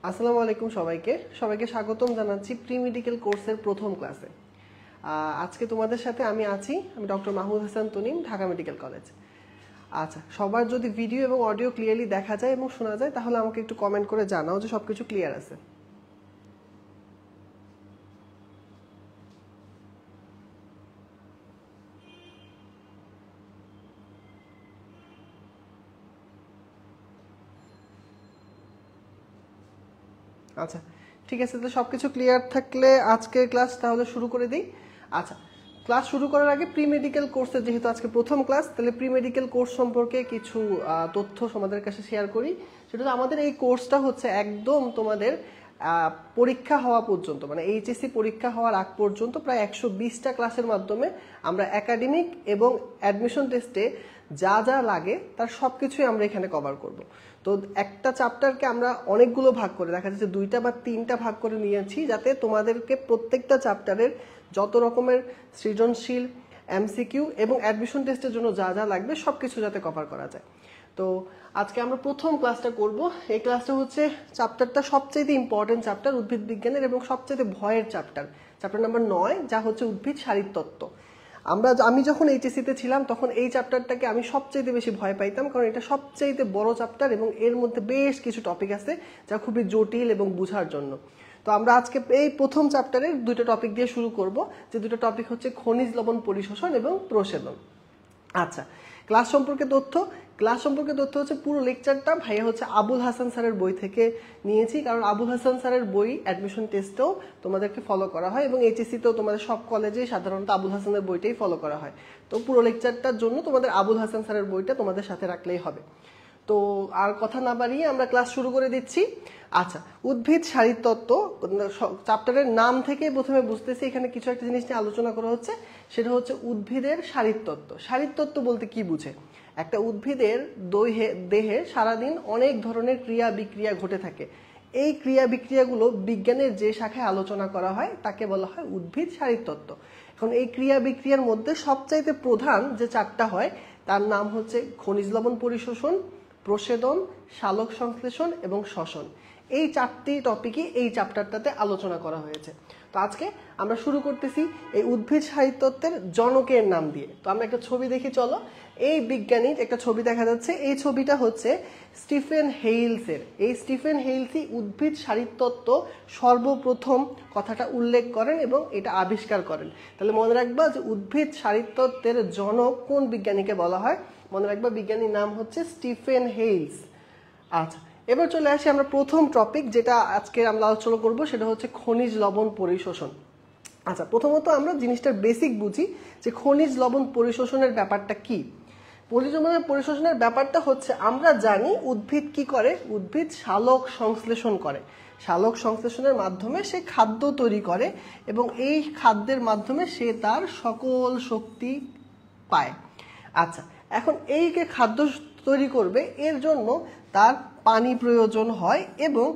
আসসালামু আলাইকুম সবাইকে স্বাগতম জানাচ্ছি প্রি মেডিকেল কোর্সের প্রথম ক্লাসে। আজকে তোমাদের সাথে আমি doctor Mahmud Hasan Tanim, Dhaka medical college. আচ্ছা, সবার যদি ভিডিও এবং অডিও ক্লিয়ারলি দেখা যায় এবং শোনা যায় তাহলে আমাকে একটু কমেন্ট করে জানাও যে সবকিছু ক্লিয়ার আছে। আচ্ছা, ঠিক আছে, তো সবকিছু ক্লিয়ার থাকলে আজকের ক্লাস তাহলে শুরু করে দিই। আচ্ছা, ক্লাস শুরু করার আগে প্রি মেডিকেল কোর্সের যেহেতু আজকে প্রথম ক্লাস, তাহলে প্রি মেডিকেল কোর্স সম্পর্কে কিছু তথ্য তোমাদের কাছে শেয়ার করি। সেটা হচ্ছে আমাদের এই কোর্সটা হচ্ছে একদম তোমাদের পরীক্ষা হওয়া পর্যন্ত, মানে এইচএসসি পরীক্ষা হওয়ার আগ পর্যন্ত প্রায় 120টা ক্লাসের মাধ্যমে আমরা একাডেমিক এবং অ্যাডমিশন টেস্টে যা যা লাগে তার সব কিছুই আমরা এখানে কভার করব। তো একটা চ্যাপ্টারকে আমরা অনেকগুলো ভাগ করে, দেখা যাচ্ছে 2টা বা 3টা ভাগ করে নিয়েছি, যাতে তোমাদেরকে প্রত্যেকটা চ্যাপ্টারের যত রকমের সৃজনশীল, এমসিকিউ এবং অ্যাডমিশন টেস্টের জন্য যা যা লাগবে সব কিছু যাতে কভার করা যায়। তো আজকে আমরা প্রথম ক্লাসটা করব। এই ক্লাসটা হচ্ছে চ্যাপ্টারটা সবচেয়ে ইম্পর্টেন্ট চ্যাপ্টার উদ্ভিদ বিজ্ঞানের এবং সবচেয়ে ভয়ের চ্যাপ্টার নাম্বার 9, যা হচ্ছে উদ্ভিদ শারীরতত্ত্ব। আমি যখন এইচএসসিতে ছিলাম তখন এই চ্যাপ্টারটাকে আমি সবচেয়ে বেশি ভয় পাইতাম, কারণ এটা সবচেয়ে বড় চ্যাপ্টার এবং এর মধ্যে বেশ কিছু টপিক আছে যা খুবই জটিল এবং বোঝার জন্য। তো আমরা আজকে এই প্রথম চ্যাপ্টারের 2টা টপিক দিয়ে শুরু করব, যে 2টা টপিক হচ্ছে খনিজ লবণ পরিশোষণ এবং প্রসেবন। আচ্ছা, ক্লাস সম্পর্কে তথ্য হচ্ছে পুরো লেকচারটা ভাইয়া হচ্ছে আবুল হাসান স্যারের বই থেকে নিয়েছি, কারণ আবুল হাসান স্যারের বই অ্যাডমিশন টেস্টেও তোমাদেরকে ফলো করা হয় এবং এইচএসসিতেও তোমাদের সব কলেজে সাধারণত আবুল হাসানের বইটাই ফলো করা হয়। তো পুরো লেকচারটার জন্য তোমাদের আবুল হাসান স্যারের বইটা তোমাদের সাথে রাখলেই হবে। তো আর কথা না বাড়িয়ে আমরা ক্লাস শুরু করে দিচ্ছি। আচ্ছা, উদ্ভিদ শারীরতত্ত্ব চ্যাপ্টারের নাম থেকে প্রথমে বুঝতেছি এখানে কিছু একটা জিনিস নিয়ে আলোচনা করা হচ্ছে, সেটা হচ্ছে উদ্ভিদের শারীরতত্ত্ব। শারীরতত্ত্ব বলতে কি বুঝে? একটা উদ্ভিদের দেহে সারাদিন অনেক ধরনের ক্রিয়া বিক্রিয়া ঘটে থাকে। এই ক্রিয়া বিক্রিয়াগুলো বিজ্ঞানের যে শাখায় আলোচনা করা হয় তাকে বলা হয় উদ্ভিদ শারীরতত্ত্ব। এখন এই ক্রিয়া বিক্রিয়ার মধ্যে সবচাইতে প্রধান যে 4টা হয় তার নাম হচ্ছে খনিজ লবণ পরিশোষণ, প্রসেদন, সালোক সংশ্লেষণ এবং শ্বসন। এই 4টি টপিকই এই চ্যাপ্টারটাতে আলোচনা করা হয়েছে। তো আজকে আমরা শুরু করতেছি এই উদ্ভিদ শারীরতত্ত্বের জনকের নাম দিয়ে। তো আমরা একটা ছবি দেখি, চলো। এই বিজ্ঞানীর একটা ছবি দেখা যাচ্ছে, এই ছবিটা হচ্ছে স্টিফেন হেইলসের। এই স্টিফেন হেইলসই উদ্ভিদ শারীরতত্ত্ব সর্বপ্রথম কথাটা উল্লেখ করেন এবং এটা আবিষ্কার করেন। তাহলে মনে রাখবা যে উদ্ভিদ শারীরতত্ত্বের জনক কোন বিজ্ঞানীকে বলা হয়? মনে রাখবা বিজ্ঞানীর নাম হচ্ছে স্টিফেন হেইলস। আচ্ছা, এবার চলে আসি আমরা প্রথম টপিক, যেটা আজকে আমরা আলোচনা করব, সেটা হচ্ছে খনিজ লবণ পরিশোষণ। আচ্ছা, প্রথমত আমরা জিনিসটার বেসিক বুঝি যে খনিজ লবণ পরিশোষণের ব্যাপারটা কি। খনিজ লবণ পরিশোষণের ব্যাপারটা হচ্ছে, আমরা জানি উদ্ভিদ কি করে, উদ্ভিদ সালোক সংশ্লেষণ করে। সালোক সংশ্লেষণের মাধ্যমে সে খাদ্য তৈরি করে এবং এই খাদ্যের মাধ্যমে সে তার সকল শক্তি পায়। আচ্ছা, এখন এই যে খাদ্য তৈরি করবে এর জন্য তার পানি প্রয়োজন হয় এবং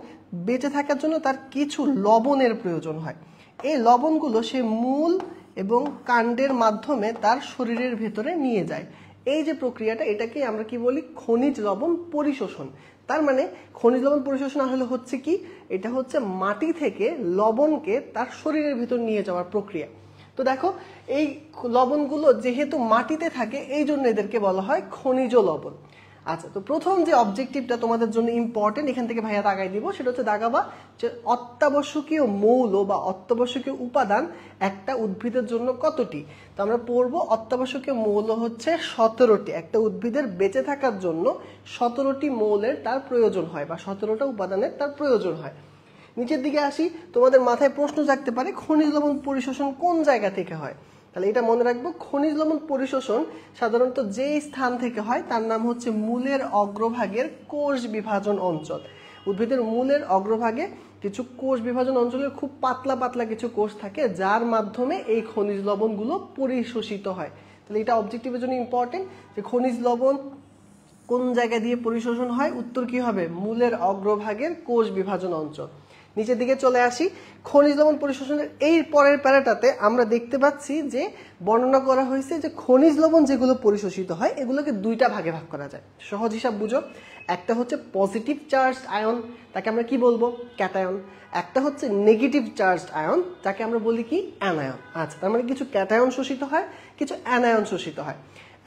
বেঁচে থাকার জন্য তার কিছু লবণের প্রয়োজন হয়। এই লবণগুলো সে মূল এবং কাণ্ডের মাধ্যমে তার শরীরের ভেতরে নিয়ে যায়। এই যে প্রক্রিয়াটা, এটাকে আমরা কি বলি? খনিজ লবণ পরিশোষণ। তার মানে খনিজ লবণ পরিশোষণ আসলে হচ্ছে কি? এটা হচ্ছে মাটি থেকে লবণকে তার শরীরের ভিতর নিয়ে যাওয়ার প্রক্রিয়া। তো দেখো, এই লবণগুলো যেহেতু মাটিতে থাকে এই জন্য এদেরকে বলা হয় খনিজ লবণ। আচ্ছা, তো প্রথম যে অবজেক্টিভটা তোমাদের জন্য ইম্পর্টেন্ট, এখান থেকে ভাইয়া দাগাই দিব, সেটা হচ্ছে দাগাবা যে অত্যাবশ্যকীয় মৌল বা অত্যাবশ্যকীয় উপাদান একটা উদ্ভিদের জন্য কতটি। তো আমরা পড়বো অত্যাবশ্যকীয় মৌল হচ্ছে 17টি। একটা উদ্ভিদের বেঁচে থাকার জন্য 17টি মৌলের তার প্রয়োজন হয় বা 17টা উপাদানের তার প্রয়োজন হয়। নিচের দিকে আসি, তোমাদের মাথায় প্রশ্ন জাগতে পারে খনিজ লবণ পরিশোষণ কোন জায়গা থেকে হয়। তাহলে এটা মনে রাখবো, খনিজ লবণ পরিশোষণ সাধারণত যেই স্থান থেকে হয় তার নাম হচ্ছে মূলের অগ্রভাগের কোষ বিভাজন অঞ্চল। উদ্ভিদের মূলের অগ্রভাগে কিছু কোষ বিভাজন অঞ্চলের খুব পাতলা পাতলা কিছু কোষ থাকে, যার মাধ্যমে এই খনিজ লবণগুলো পরিশোষিত হয়। তাহলে এটা অবজেক্টিভের জন্য ইম্পর্টেন্ট যে খনিজ লবণ কোন জায়গা দিয়ে পরিশোষণ হয়। উত্তর কি হবে? মূলের অগ্রভাগের কোষ বিভাজন অঞ্চল। নিচের দিকে চলে আসি। খনিজ লবণ পরিশোষণের এই পরের প্যারাটাতে আমরা দেখতে পাচ্ছি যে বর্ণনা করা হয়েছে যে খনিজ লবণ যেগুলো পরিশোষিত হয় এগুলোকে দুইটা ভাগে ভাগ করা যায়। সহজ হিসাব বুঝো, একটা হচ্ছে পজিটিভ চার্জড আয়ন, তাকে আমরা কি বলবো, ক্যাটায়ন। একটা হচ্ছে নেগেটিভ চার্জড আয়ন, যাকে আমরা বলি কি, অ্যানায়ন। আচ্ছা, তার মানে কিছু ক্যাটায়ন শোষিত হয়, কিছু অ্যানায়ন শোষিত হয়।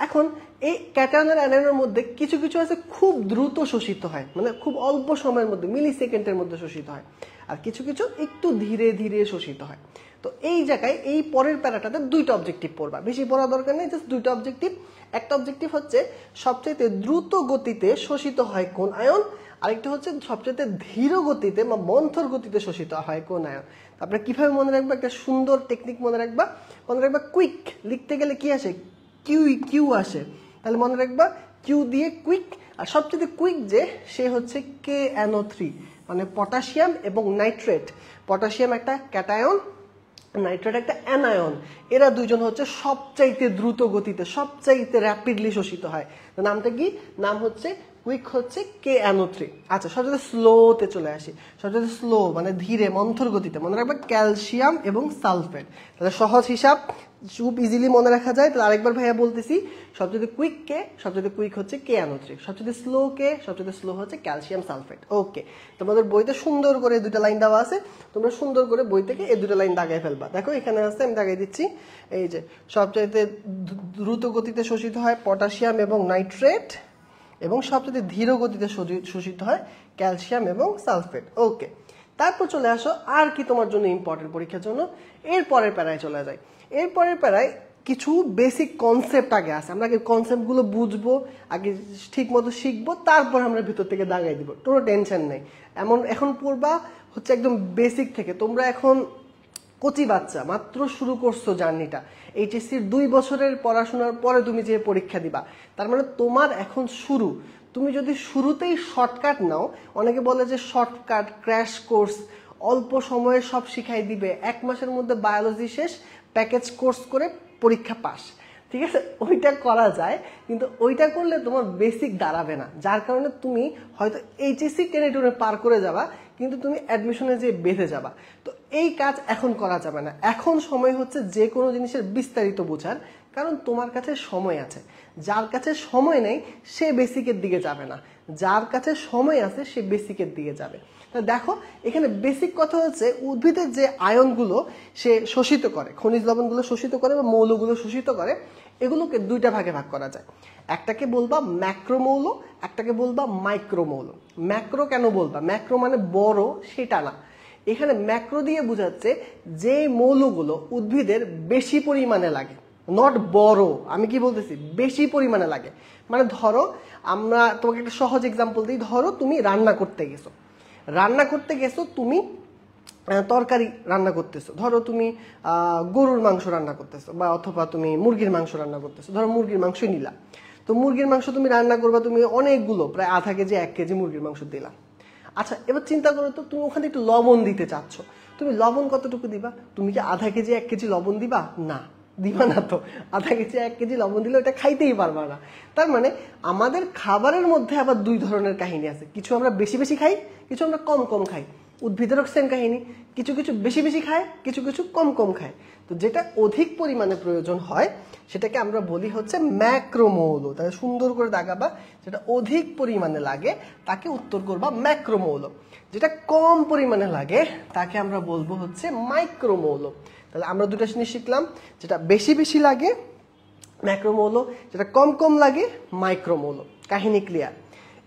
এখন এই ক্যাটায়ন আর অ্যানায়নের মধ্যে কিছু কিছু আছে খুব দ্রুত শোষিত হয়, মানে খুব অল্প সময়ের মধ্যে, মিলি সেকেন্ডের মধ্যে শোষিত হয়, আর কিছু কিছু একটু ধীরে ধীরে শোষিত হয়। তো এই জায়গায় এই পরের প্যারাটাতে দুইটা অবজেক্টিভ পড়বা, বেশি পড়া দরকার নেই, জাস্ট দুইটা অবজেক্টিভ। একটা অবজেক্টিভ হচ্ছে সবচেয়ে দ্রুত গতিতে শোষিত হয় কোন আয়ন, আরেকটা হচ্ছে সবচেয়ে ধীর গতিতে বা মন্থর গতিতে শোষিত হয় কোন আয়ন। তারপরে কিভাবে মনে রাখবা, একটা সুন্দর টেকনিক মনে রাখবা। কুইক লিখতে গেলে কি আসে, কিউ আসে, তাহলে মনে রাখবা কিউ দিয়ে কুইক। আর সবচেয়ে কুইক যে সে হচ্ছে KNO3, মানে পটাশিয়াম এবং নাইট্রেট। পটাশিয়াম একটা ক্যাটায়ন, নাইট্রেট একটা অ্যানায়ন, এরা দুইজন হচ্ছে সবচাইতে দ্রুত গতিতে, সবচাইতে র্যাপিডলি শোষিত হয়। নামটা কি, নাম হচ্ছে কুইক, হচ্ছে KNO3। আচ্ছা, সবচেয়ে স্লোতে চলে আসি। সবচেয়ে স্লো মানে ধীরে, মন্থর গতিতে মনে রাখবা ক্যালসিয়াম এবং সালফেট। তাহলে সহজ হিসাব, খুব ইজিলি মনে রাখা যায়। তাহলে আরেকবার ভাইয়া বলতেছি, সবচেয়ে কুইক কে, সবচেয়ে কুইক হচ্ছে KNO3, সবচেয়ে স্লো কে, সবচেয়ে স্লো হচ্ছে ক্যালসিয়াম সালফেট। ওকে, তোমাদের বইতে সুন্দর করে দুইটা লাইন দেওয়া আছে, তোমরা সুন্দর করে বই থেকে এই দুটো লাইন দাগায় ফেলবা। দেখো এখানে আছে, আমি দাগাই দিচ্ছি। এই যে সবচাইতে দ্রুত গতিতে শোষিত হয় পটাশিয়াম এবং নাইট্রেট, এবং সবচেয়ে ধীর গতিতে শোষিত হয় ক্যালসিয়াম এবং সালফেট। ওকে, তারপর চলে আসো আর কি তোমার জন্য ইম্পর্টেন্ট পরীক্ষার জন্য, এর পরের প্যারায় চলে যায়। এর পরের প্যারায় কিছু বেসিক কনসেপ্ট আগে আছে, আমরা আগে কনসেপ্টগুলো বুঝবো, আগে ঠিক মতো শিখবো, তারপর আমরা ভিতর থেকে দাগাই দিব, কোনো টেনশন নেই। এখন পড়বা হচ্ছে একদম বেসিক থেকে। তোমরা এখন কচি বাচ্চা, মাত্র শুরু করছো জার্নিটা। এইচএসসির 2 বছরের পড়াশোনার পরে তুমি যে পরীক্ষা দিবা, তার মানে তোমার এখন শুরু। তুমি যদি শুরুতেই শর্টকাট নাও, অনেকে বলে যে শর্টকাট ক্র্যাশ কোর্স, অল্প সময়ে সব শিখাই দিবে, 1 মাসের মধ্যে বায়োলজি শেষ, প্যাকেজ কোর্স করে পরীক্ষা পাস। ঠিক আছে, ওইটা করা যায়, কিন্তু ওইটা করলে তোমার বেসিক দাঁড়াবে না, যার কারণে তুমি হয়তো এইচএসসি টেনে টুনে পার করে যাবা, কিন্তু তুমি অ্যাডমিশনে যে বেঁধে যাবা। তো এই কাজ এখন করা যাবে না। এখন সময় হচ্ছে যে কোনো জিনিসের বিস্তারিত বোঝার, কারণ তোমার কাছে সময় আছে। যার কাছে সময় নেই সে বেসিকের দিকে যাবে না, যার কাছে সময় আছে সে বেসিকের দিকে যাবে। দেখো এখানে বেসিক কথা হচ্ছে, উদ্ভিদের যে আয়নগুলো সে শোষিত করে, খনিজ লবণগুলো শোষিত করে বা মৌলগুলো শোষিত করে, এগুলোকে দুইটা ভাগে ভাগ করা যায়। একটাকে বলবা ম্যাক্রোমৌল, একটাকে বলবা মাইক্রোমৌল। ম্যাক্রো কেন বলবা, ম্যাক্রো মানে বড় সেটা না, এখানে ম্যাক্রো দিয়ে বোঝাচ্ছে যে মৌলগুলো উদ্ভিদের বেশি পরিমাণে লাগে, নট বড়। আমি কি বলতেছি, বেশি পরিমাণে লাগে। মানে ধরো, আমরা তোমাকে একটা সহজ এক্সাম্পল দিই। ধরো তুমি রান্না করতে গেছো, তুমি তরকারি রান্না করতেছো, ধরো তুমি গরুর মাংস রান্না করতেছো, বা অথবা তুমি মুরগির মাংস রান্না করতেছো। ধরো মুরগির মাংসই নিলা, তো মুরগির মাংস তুমি রান্না করবা, তুমি অনেকগুলো, প্রায় আধা কেজি 1 কেজি মুরগির মাংস দিলা। আচ্ছা, এবার চিন্তা করো তো, তুমি ওখানে একটু লবণ দিতে চাচ্ছ, তুমি লবণ কতটুকু দিবা? তুমি কি আধা কেজি 1 কেজি লবণ দিবা? না, দিবা না। তো আধা কেজি 1 কেজি লবণ দিলে ওটা খাইতেই পারবা না। তার মানে আমাদের খাবারের মধ্যে আবার 2 ধরনের কাহিনী আছে, কিছু আমরা বেশি বেশি খাই, কিছু আমরা কম কম খাই। উদ্ভিদেরও সেম কাহিনী, কিছু কিছু বেশি বেশি খায়, কিছু কিছু কম কম খায়। তো যেটা অধিক পরিমাণে প্রয়োজন হয় সেটাকে আমরা বলি হচ্ছে ম্যাক্রোমৌল। তাহলে সুন্দর করে দাগাবা, যেটা অধিক পরিমাণে লাগে তাকে উত্তর করবা ম্যাক্রোমৌল, যেটা কম পরিমাণে লাগে তাকে আমরা বলবো হচ্ছে মাইক্রোমৌল। তাহলে আমরা দুটো জিনিস শিখলাম, যেটা বেশি বেশি লাগে ম্যাক্রোমৌল, যেটা কম কম লাগে মাইক্রোমৌল। কাহিনী ক্লিয়ার?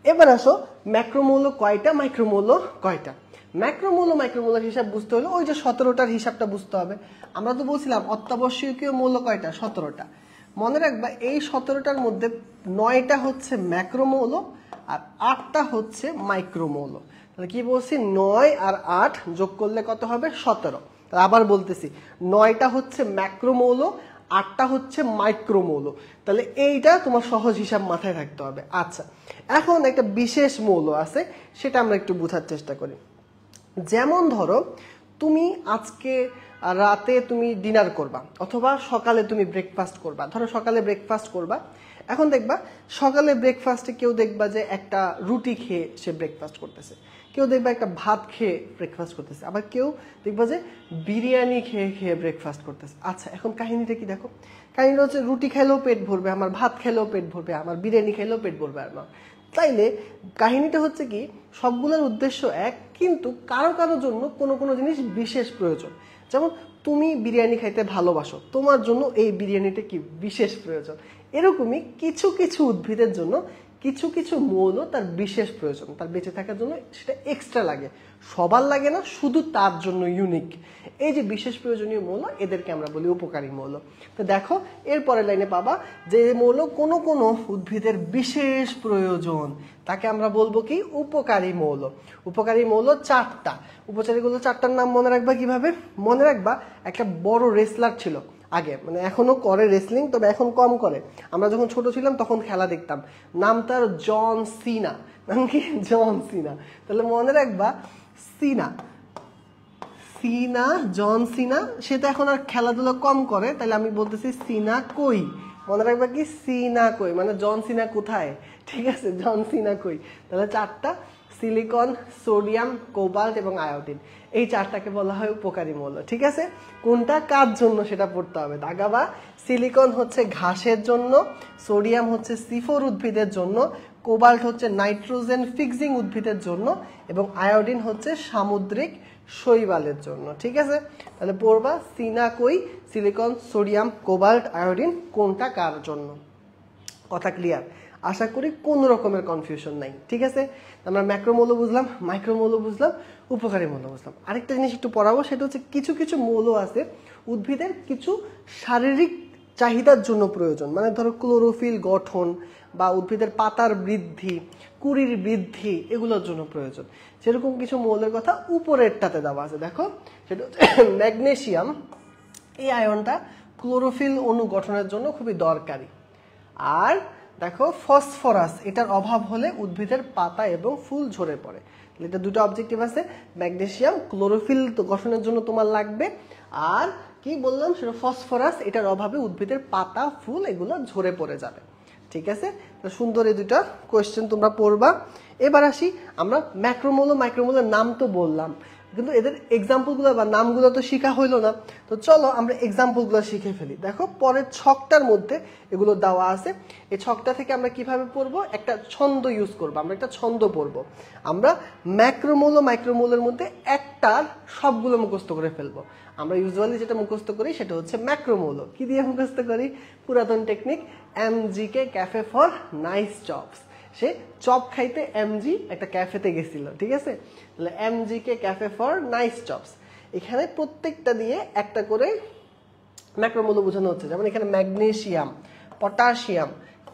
এবার আসো, ম্যাক্রোমৌল কয়টা, মাইক্রোমৌল কয়টা। মাইক্রোমৌলের হিসাব বুঝতে হলে ওই যে 17টার হিসাবটা বুঝতে হবে। আমরা তো বলছিলাম অত্যাবশ্যকীয় মৌল কয়টা, 17টা। মনে রাখবা এই 17টার মধ্যে 9টা হচ্ছে ম্যাক্রোমৌল আর 8টা হচ্ছে মাইক্রোমৌল। তাহলে কি বলছি, 9 আর 8 যোগ করলে কত হবে, 17। তাহলে আবার বলতেছি, 9টা হচ্ছে ম্যাক্রোমৌল, 8টা হচ্ছে মাইক্রোমৌল। তাহলে এইটা তোমার সহজ হিসাব মাথায় রাখতে হবে। আচ্ছা, এখন একটা বিশেষ মৌল আছে, সেটা আমরা একটু বোঝার চেষ্টা করি। যেমন ধরো তুমি আজকে রাতে তুমি ডিনার করবা অথবা সকালে তুমি ব্রেকফাস্ট করবা। ধরো সকালে ব্রেকফাস্ট করবা, এখন দেখবা সকালে ব্রেকফাস্টে কেউ দেখবা যে একটা রুটি খেয়ে সে ব্রেকফাস্ট করতেছে, কেউ দেখবা একটা ভাত খেয়ে ব্রেকফাস্ট করতেছে, আবার কেউ দেখবা যে বিরিয়ানি খেয়ে খেয়ে ব্রেকফাস্ট করতেছে। আচ্ছা, এখন কাহিনীটা কি দেখো, কাহিনীটা হচ্ছে রুটি খেলেও পেট ভরবে আমার, ভাত খেলেও পেট ভরবে আমার, বিরিয়ানি খেলেও পেট ভরবে আমার। তাইলে কাহিনীটা হচ্ছে কি সবগুলোর উদ্দেশ্য এক, কিন্তু কারো কারোর জন্য কোনো কোনো জিনিস বিশেষ প্রয়োজন। যেমন তুমি বিরিয়ানি খাইতে ভালোবাসো, তোমার জন্য এই বিরিয়ানিটা কি বিশেষ প্রয়োজন। এরকমই কিছু কিছু উদ্ভিদের জন্য কিছু কিছু মৌল তার বিশেষ প্রয়োজন, তার বেঁচে থাকার জন্য সেটা এক্সট্রা লাগে, সবার লাগে না, শুধু তার জন্য ইউনিক। এই যে বিশেষ প্রয়োজনীয় মৌল এদেরকে আমরা বলি উপকারী মৌল। তো দেখো এরপরের লাইনে পাবা যে মৌল কোনো কোনো উদ্ভিদের বিশেষ প্রয়োজন তাকে আমরা বলবো কি উপকারী মৌল। উপকারী মৌল 4টা, উপকারীগুলো 4টার নাম মনে রাখবা কিভাবে, মনে রাখবা একটা বড় রেসলার ছিল আগে, মানে এখনো করে রেসলিং, তবে এখন কম করে। আমরা যখন ছোট ছিলাম তখন খেলা দেখতাম, নাম তার জন সিনা, নাম কি জন সিনা। তাহলে মনে রাখবা সিনা, সিনা, জন সিনা। সে তো এখন আর খেলাধুলা কম করে, তাহলে আমি বলতেছি সিনা কই। মনে রাখবা কি সিনা কই, মানে জন সিনা কোথায়, ঠিক আছে, জন সিনা কই। তাহলে 4টা, সিলিকন, সোডিয়াম, কোবাল্ট এবং আয়োডিন, এই 4টাকে বলা হয় উপকারী মৌল। ঠিক আছে, কোনটা কার জন্য সেটা পড়তে হবে, দাগাবা। সিলিকন হচ্ছে ঘাসের জন্য, সোডিয়াম হচ্ছে C4 উদ্ভিদের জন্য, কোবাল্ট হচ্ছে নাইট্রোজেন ফিক্সিং উদ্ভিদের জন্য এবং আয়োডিন হচ্ছে সামুদ্রিক শৈবালের জন্য। ঠিক আছে, তাহলে পড়বা সিনা কই, সিলিকন, সোডিয়াম, কোবাল্ট, আয়োডিন কোনটা কার জন্য। কথা ক্লিয়ার? আশা করি কোন রকমের কনফিউশন নাই। ঠিক আছে, আমরা ম্যাক্রোমৌল বুঝলাম, মাইক্রোমৌল বুঝলাম, উপকারী মৌল বুঝলাম। আরেকটা জিনিস একটু পড়াবো, সেটা হচ্ছে কিছু কিছু মৌল আছে উদ্ভিদের কিছু শারীরিক চাহিদার জন্য প্রয়োজন, মানে ধরো ক্লোরোফিল গঠন বা উদ্ভিদের পাতার বৃদ্ধি, কুঁড়ির বৃদ্ধি, এগুলোর জন্য প্রয়োজন। সেরকম কিছু মৌলের কথা উপরেরটাতে দেওয়া আছে, দেখো সেটা হচ্ছে ম্যাগনেসিয়াম। এই আয়নটা ক্লোরোফিল অণু গঠনের জন্য খুবই দরকারি। আর দেখো ফসফরাস, এটার অভাব হলে উদ্ভিদের পাতা এবং ফুল ঝরে পড়ে। এটা দুটো অবজেক্টিভ আছে, ম্যাগনেসিয়াম ক্লোরোফিল গঠনের জন্য তোমার লাগবে, আর কি বললাম সেটা ফসফরাস, এটার অভাবে উদ্ভিদের পাতা ফুল এগুলো ঝরে পড়ে যাবে। ঠিক আছে, সুন্দর এই দুটো কোয়েশ্চেন তোমরা পড়বা। এবার আসি আমরা ম্যাক্রোমৌল মাইক্রোমৌলের নাম তো বললাম, কিন্তু এদের এক্সাম্পলগুলো বা নামগুলো তো শেখা হইলো না। তো চলো আমরা এক্সাম্পলগুলো শিখে ফেলি। দেখো পরের ছকটার মধ্যে এগুলো দেওয়া আছে, এই ছকটা থেকে আমরা কিভাবে পড়বো, একটা ছন্দ ইউজ করবো, আমরা একটা ছন্দ পড়বো। আমরা ম্যাক্রোমৌল মাইক্রোমৌলের মধ্যে একটার সবগুলো মুখস্থ করে ফেলবো। আমরা ইউজুয়ালি যেটা মুখস্থ করি সেটা হচ্ছে ম্যাক্রোমৌল। কি দিয়ে মুখস্থ করি, পুরাতন technique, MGK cafe for nice chops. Say chop খাইতে MG একটা ক্যাফেতে গেছিল, ঠিক আছে, তাহলে MGK cafe for nice chops. এখানে প্রত্যেকটা দিয়ে একটা করে ম্যাক্রোমৌল বোঝানো হচ্ছে, যেমন এখানে ম্যাগনেসিয়াম, পটাশিয়াম,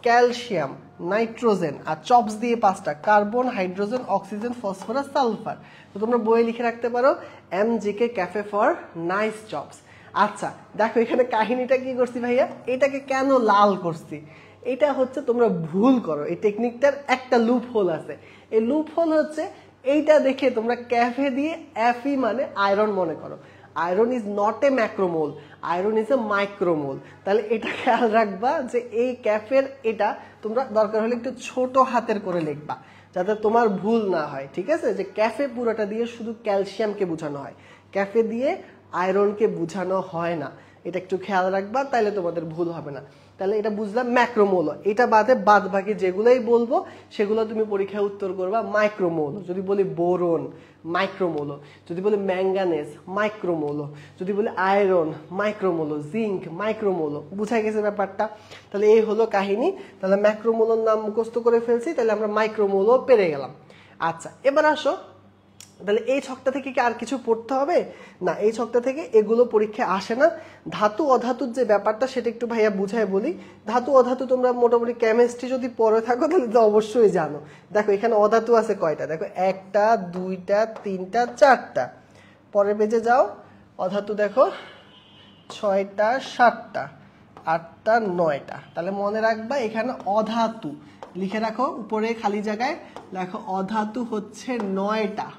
ক্যালসিয়াম, নাইট্রোজেন, আর চপস দিয়ে 5টা, carbon, hydrogen, oxygen, phosphorus, sulphur. তো তোমরা বইয়ে লিখে রাখতে পারো MGK cafe for nice chops. আচ্ছা দেখো এখানে কাহিনীটা কি করছি ভাইয়া, এটাকে কেন লাল করছি, এটা হচ্ছে তোমরা ভুল করো, এই টেকনিকটার একটা লুপ হোল আছে। এই লুপ হোল হচ্ছে এইটা দেখে তোমরা ক্যাফে দিয়ে Fe মানে আয়রন মনে করো। Iron is not a macromole, iron is a micromole. তাহলে এটা খেয়াল রাখবা যে এই ক্যাফের এটা তোমরা দরকার হলে একটু ছোট হাতের করে লিখবা যাতে তোমার ভুল না হয়। ঠিক আছে, যে ক্যাফে পুরোটা দিয়ে শুধু ক্যালসিয়ামকে বোঝানো হয়, ক্যাফে দিয়ে আয়রনকে বোঝানো হয় না, এটা একটু খেয়াল রাখবা, তাহলে তোমাদের ভুল হবে না। তাহলে এটা বুঝলাম ম্যাক্রোমৌল। এটা বাদে বাদ বাকি যেগুলোই বলবো সেগুলো তুমি পরীক্ষায় উত্তর করবা মাইক্রোমৌল। যদি বলি বোরন, মাইক্রোমৌল। যদি বলি ম্যাঙ্গানেজ, মাইক্রোমৌল। যদি বলি আয়রন, মাইক্রোমৌল। জিঙ্ক, মাইক্রোমৌল। বুঝা গেছে ব্যাপারটা? তাহলে এই হলো কাহিনী। তাহলে ম্যাক্রোমৌলের নাম মুখস্থ করে ফেলছি, তাহলে আমরা মাইক্রোমৌলও পেরে গেলাম। আচ্ছা এবার আসো, তাহলে এই ছকটা থেকে কি আর কিছু পড়তে হবে না? এই ছকটা থেকে এগুলো পরীক্ষায় আসে না। ধাতু অধাতুর যে ব্যাপারটা সেটা একটু ভাইয়া বুঝায় বলি। ধাতু অধাতু তোমরা মোটামুটি কেমিস্ট্রি যদি পড়ে থাকো তাহলে তো অবশ্যই জানো। দেখো এখানে অধাতু আছে কয়টা, দেখো 1টা 2টা 3টা 4টা। পরের পেজে যাও, অধাতু দেখো 6টা 7টা 8টা 9টা। তাহলে মনে রাখবা এখানে অধাতু লিখে রাখো, উপরে খালি জায়গায় লেখো অধাতু হচ্ছে 9টা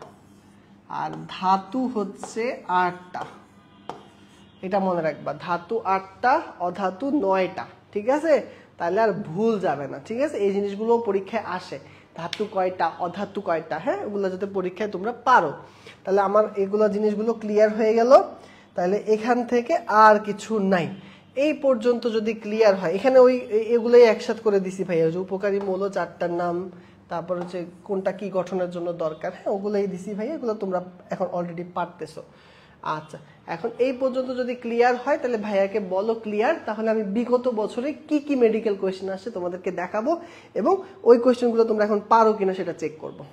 আর ধাতু হচ্ছে 8টা। এটা মনে রাখবা, ধাতু 8টা অধাতু 9টা, ঠিক আছে? তাহলে আর ভুল যাবে না, ঠিক আছে? এই জিনিসগুলো পরীক্ষায় আসে, ধাতু কয়টা অধাতু কয়টা, হ্যাঁ, ওগুলো যাতে পরীক্ষায় তোমরা পারো। তাহলে আমার এগুলো জিনিসগুলো ক্লিয়ার হয়ে গেল। তাহলে এখান থেকে আর কিছু নাই, এই পর্যন্ত যদি ক্লিয়ার হয়। এখানে ওই এগুলোই একসাথে করে দিছি ভাইয়া, যে উপকারী মৌল 4টার নাম, তারপর হচ্ছে কোনটা কি গঠনের জন্য দরকার, হ্যাঁ, ওগুলোই দিছি ভাইয়া, এগুলো তোমরা এখন অলরেডি পারতেছো। আচ্ছা, এখন এই পর্যন্ত যদি ক্লিয়ার হয় তাহলে ভাইয়াকে বলো ক্লিয়ার, তাহলে আমি বিগত বছরে কি কি মেডিকেল কোয়েশ্চেন আসছে তোমাদেরকে দেখাবো, এবং ওই কোয়েশ্চেনগুলো তোমরা এখন পারো কিনা সেটা চেক করবো।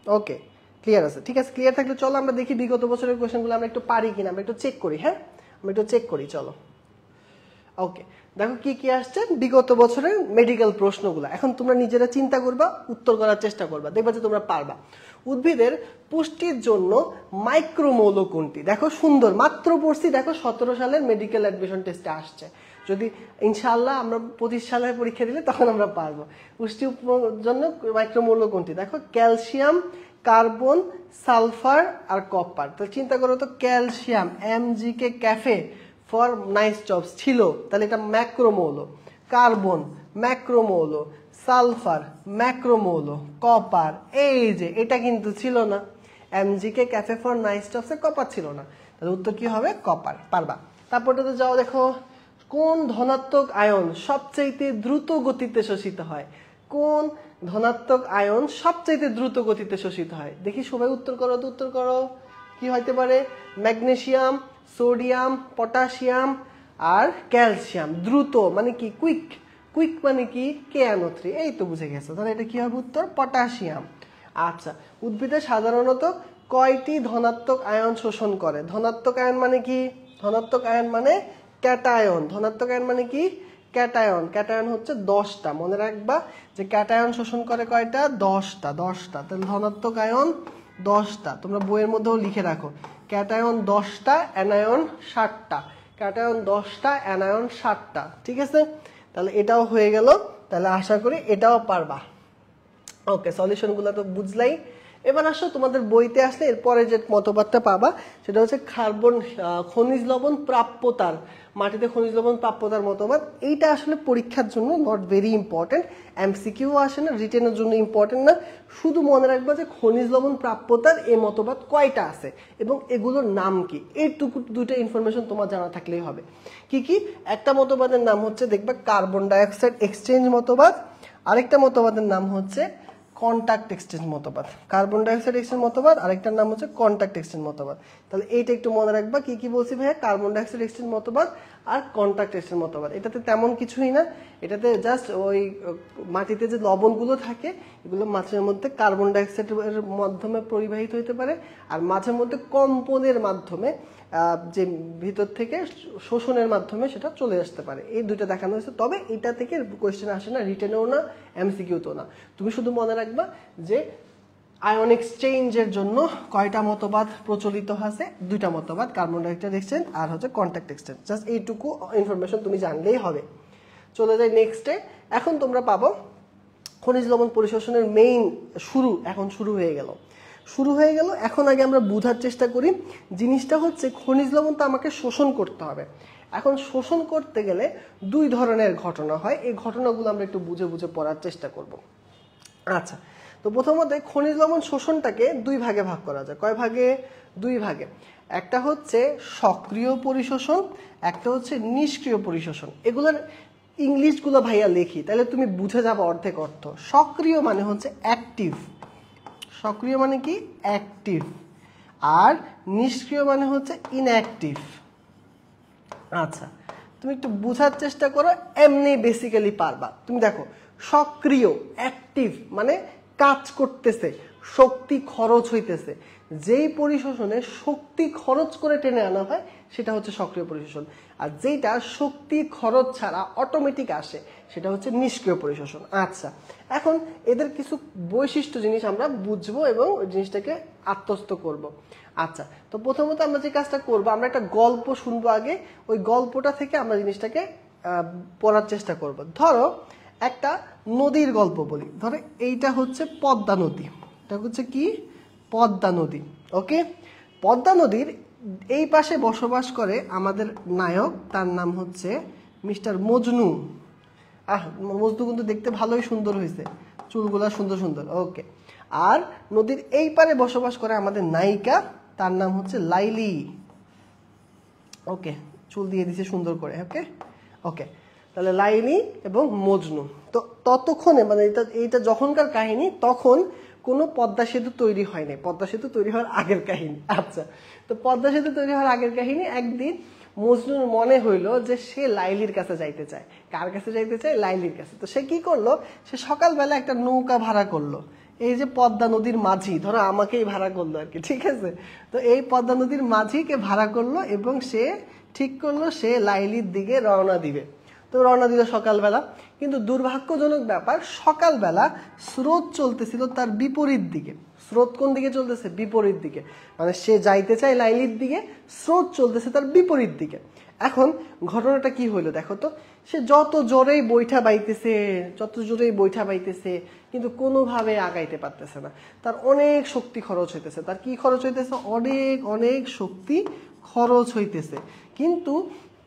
ওকে, ক্লিয়ার আছে, ঠিক আছে। ক্লিয়ার থাকলে চলো আমরা দেখি বিগত বছরের কোয়েশ্চেনগুলো আমরা একটু পারি কিনা, আমরা একটু চেক করি। হ্যাঁ, আমরা একটু চেক করি, চলো। ওকে, দেখো কি কি আসছে বিগত বছরের মেডিকেল প্রশ্নগুলো। এখন তোমরা নিজেরা চিন্তা করবা, উত্তর করার চেষ্টা করবা, দেখবা যে তোমরা পারবা। উদ্ভিদের পুষ্টির জন্য মাইক্রোমৌল কোনটি? দেখো সুন্দর, মাত্র পড়ছি, দেখো 17 সালের মেডিকেল অ্যাডমিশন টেস্টে আসছে। যদি ইনশাআল্লাহ আমরা 25 সালে পরীক্ষা দিলে তখন আমরা পারবো। পুষ্টির জন্য মাইক্রোমৌল কোনটি? দেখো ক্যালসিয়াম, কার্বন, সালফার আর কপার। তো চিন্তা করো তো, calcium MgK cafe for nice jobs ছিল, তাহলে এটা macromole. Carbon macromole, sulphur macromole, copper এই যে এটা কিন্তু ছিল না, MgK ক্যাফে ফর নাইস জবসে কপার ছিল না, তাহলে উত্তর কি হবে? কপার। পারবা। তারপরটাতে যাও, দেখো কোন ধনাত্মক আয়ন সবচেয়ে দ্রুত গতিতে শোষিত হয়? কোন ধনাত্মক আয়ন সবচেয়ে দ্রুত গতিতে শোষিত হয়? দেখি সবাই উত্তর করো তো, উত্তর করো। কি হইতে পারে? ম্যাগনেসিয়াম, সোডিয়াম, পটাশিয়াম আর ক্যালসিয়াম। দ্রুত মানে কি? কুইক। কুইক মানে কি? KNO3। এই তো বুঝে গেছো, তাহলে এটা কি হবে উত্তর? পটাশিয়াম। আচ্ছা, উদ্ভিদে সাধারণত কয়টি ধনাত্মক আয়ন শোষণ করে? ধনাত্মক আয়ন মানে কি? ধনাত্মক আয়ন মানে ক্যাটায়ন। ধনাত্মক আয়ন মানে কি? ক্যাটায়ন। ক্যাটায়ন হচ্ছে 10টা, মনে রাখবা যে ক্যাটায়ন শোষণ করে কয়টা? 10টা। 10টা, তাহলে ধনাত্মক আয়ন 10টা। তোমরা বইয়ের মধ্যেও লিখে রাখো, ক্যাটায়ন 10টা, অ্যানায়ন 60টা। ক্যাটায়ন 10টা, অ্যানায়ন 60টা, ঠিক আছে? তাহলে এটাও হয়ে গেল। তাহলে আশা করি এটাও পারবা। ওকে, সলিউশনগুলো তো বুঝলাই। এবার আসো তোমাদের বইতে আসলে এরপরে যে মতবাদটা পাবা সেটা হচ্ছে কার্বন খনিজ লবণ প্রাপ্যতার, মাটিতে খনিজ লবণ প্রাপ্যতার মতবাদ। এইটা আসলে পরীক্ষার জন্য নট ভেরি ইম্পর্টেন্ট, MCQ আসে না, রিটেনের জন্য ইম্পর্টেন্ট না। শুধু মনে রাখবা যে খনিজ লবণ প্রাপ্যতার এই মতবাদ কয়টা আছে এবং এগুলোর নাম কি, এইটুকু দুইটা ইনফরমেশন তোমার জানা থাকলেই হবে। কি কি? একটা মতবাদের নাম হচ্ছে দেখবা কার্বন ডাইঅক্সাইড এক্সচেঞ্জ মতবাদ, আরেকটা মতবাদের নাম হচ্ছে কন্টাক্ট এক্সচেঞ্জ মতবাদ। কার্বন ডাইঅক্সাইড এক্সচেঞ্জ মতবাদ, আরেকটার নাম হচ্ছে কন্টাক্ট এক্সচেঞ্জ মতবাদ। তাহলে এইটা একটু মনে রাখবা, কি কি বলছি ভাইয়া? কার্বন ডাইঅক্সাইড এক্সচেঞ্জ মতবাদ আর কন্টাক্ট এক্সচেঞ্জ মতবাদ। এটাতে তেমন কিছুই না, এটাতে জাস্ট ওই মাটিতে যে লবণগুলো থাকে এগুলো মাছের মধ্যে কার্বন ডাইঅক্সাইডের মাধ্যমে পরিবাহিত হতে পারে, আর মাঝে মধ্যে কম্পনের মাধ্যমে যে ভিতর থেকে শোষণের মাধ্যমে সেটা চলে আসতে পারে। এই দুইটা দেখানো হয়েছে, তবে এটা থেকে কোয়েশ্চেন আসে না, রিটেনেও না, MCQতেও না। তুমি শুধু মনে রাখবা যে আয়ন এক্সচেঞ্জের জন্য কয়টা মতবাদ প্রচলিত আছে? দুইটা মতবাদ, কার্বন ডাইঅক্সাইড এক্সচেঞ্জ আর হচ্ছে কন্টাক্ট এক্সচেঞ্জ। জাস্ট এইটুকু ইনফরমেশন তুমি জানলেই হবে। চলে যাই নেক্সটে। এখন তোমরা পাবো খনিজ লবণ পরিশোষণের মেইন শুরু, এখন শুরু হয়ে গেল। এখন আগে আমরা বোঝার চেষ্টা করি জিনিসটা হচ্ছে খনিজ লবণ তো আমাকে শোষণ করতে হবে। এখন শোষণ করতে গেলে দুই ধরনের ঘটনা হয়, এই ঘটনাগুলো আমরা একটু বুঝে বুঝে পড়ার চেষ্টা করব। আচ্ছা, তো প্রথমত খনিজ লবণ শোষণটাকে দুই ভাগে ভাগ করা যায়। কয় ভাগে? দুই ভাগে। একটা হচ্ছে সক্রিয় পরিশোষণ, একটা হচ্ছে নিষ্ক্রিয় পরিশোষণ। এগুলোর ইংলিশগুলো ভাইয়া লিখি, তাহলে তুমি বুঝে যাবে অর্ধেক অর্থ। সক্রিয় মানে হচ্ছে অ্যাক্টিভ, সক্রিয় মানে কি? অ্যাক্টিভ। আর নিষ্ক্রিয় মানে হচ্ছে ইনঅ্যাক্টিভ। আচ্ছা, তুমি একটু বোঝার চেষ্টা করো, এমনি বেসিক্যালি পারবা। তুমি দেখো, সক্রিয় অ্যাক্টিভ মানে কাজ করতেছে, শক্তি খরচ হইতেছে। যেই পরিশোষণে শক্তি খরচ করে টেনে আনা হয় সেটা হচ্ছে সক্রিয় পরিশোষণ, আর যেটা শক্তি খরচ ছাড়া অটোমেটিক আসে সেটা হচ্ছে নিষ্ক্রিয় পরিশোষণ। আচ্ছা, এখন এদের কিছু বৈশিষ্ট্য জিনিস আমরা বুঝবো এবং জিনিসটাকে আত্মস্থ করব। আচ্ছা, তো প্রথমত আমরা যে কাজটা করব, আমরা একটা গল্প শুনবো আগে, ওই গল্পটা থেকে আমরা জিনিসটাকে পড়ার চেষ্টা করব। ধরো একটা নদীর গল্প বলি, ধরো এইটা হচ্ছে পদ্মা নদী, এটা হচ্ছে কি পদ্মা নদী। ওকে, পদ্মা নদীর এই পাশে বসবাস করে আমাদের নায়ক, তার নাম হচ্ছে মিস্টার মজনু। মজনু কিন্তু দেখতে ভালোই সুন্দর হয়েছে, চুলগুলা সুন্দর সুন্দর। ওকে, আর নদীর এই পারে বসবাস করে আমাদের নায়িকা, তার নাম হচ্ছে লাইলি। ওকে, চুল দিয়ে দিছে সুন্দর করে। ওকে ওকে, তাহলে লাইলি এবং মজনু। তো ততক্ষণে মানে এইটা যখনকার কাহিনী, তখন কোনো পদ্মা সেতু তৈরি হয়নি, পদ্মা সেতু তৈরি হওয়ার আগের কাহিনী। আচ্ছা, তো পদ্মা সেতু তৈরি হওয়ার আগের কাহিনী। একদিন মজনুর মনে হইলো যে সে লাইলির কাছে যাইতে চায়। কার কাছে যাইতে চায়? লাইলির কাছে। তো সে কি করলো, সে সকালবেলা একটা নৌকা ভাড়া করলো, এই যে পদ্মা নদীর মাঝি, ধরো আমাকেই ভাড়া করলো আর কি, ঠিক আছে। তো এই পদ্মা নদীর মাঝিকে ভাড়া করলো এবং সে ঠিক করলো সে লাইলির দিকে রওনা দিবে। তো রওনা দিল সকালবেলা, কিন্তু দুর্ভাগ্যজনক ব্যাপার, সকালবেলা স্রোত চলতেছিল তার বিপরীত দিকে। স্রোত কোন দিকে চলতেছে? বিপরীত দিকে। মানে সে যাইতে চায় লাইলির দিকে, স্রোত চলতেছে তার বিপরীত দিকে। এখন ঘটনাটা কি হইলো দেখো তো, সে যত জোরেই বৈঠা বাইতেছে কিন্তু কোনোভাবে আগাইতে পারতেছে না। তার অনেক শক্তি খরচ হইতেছে। তার কি খরচ হইতেছে? অনেক অনেক শক্তি খরচ হইতেছে, কিন্তু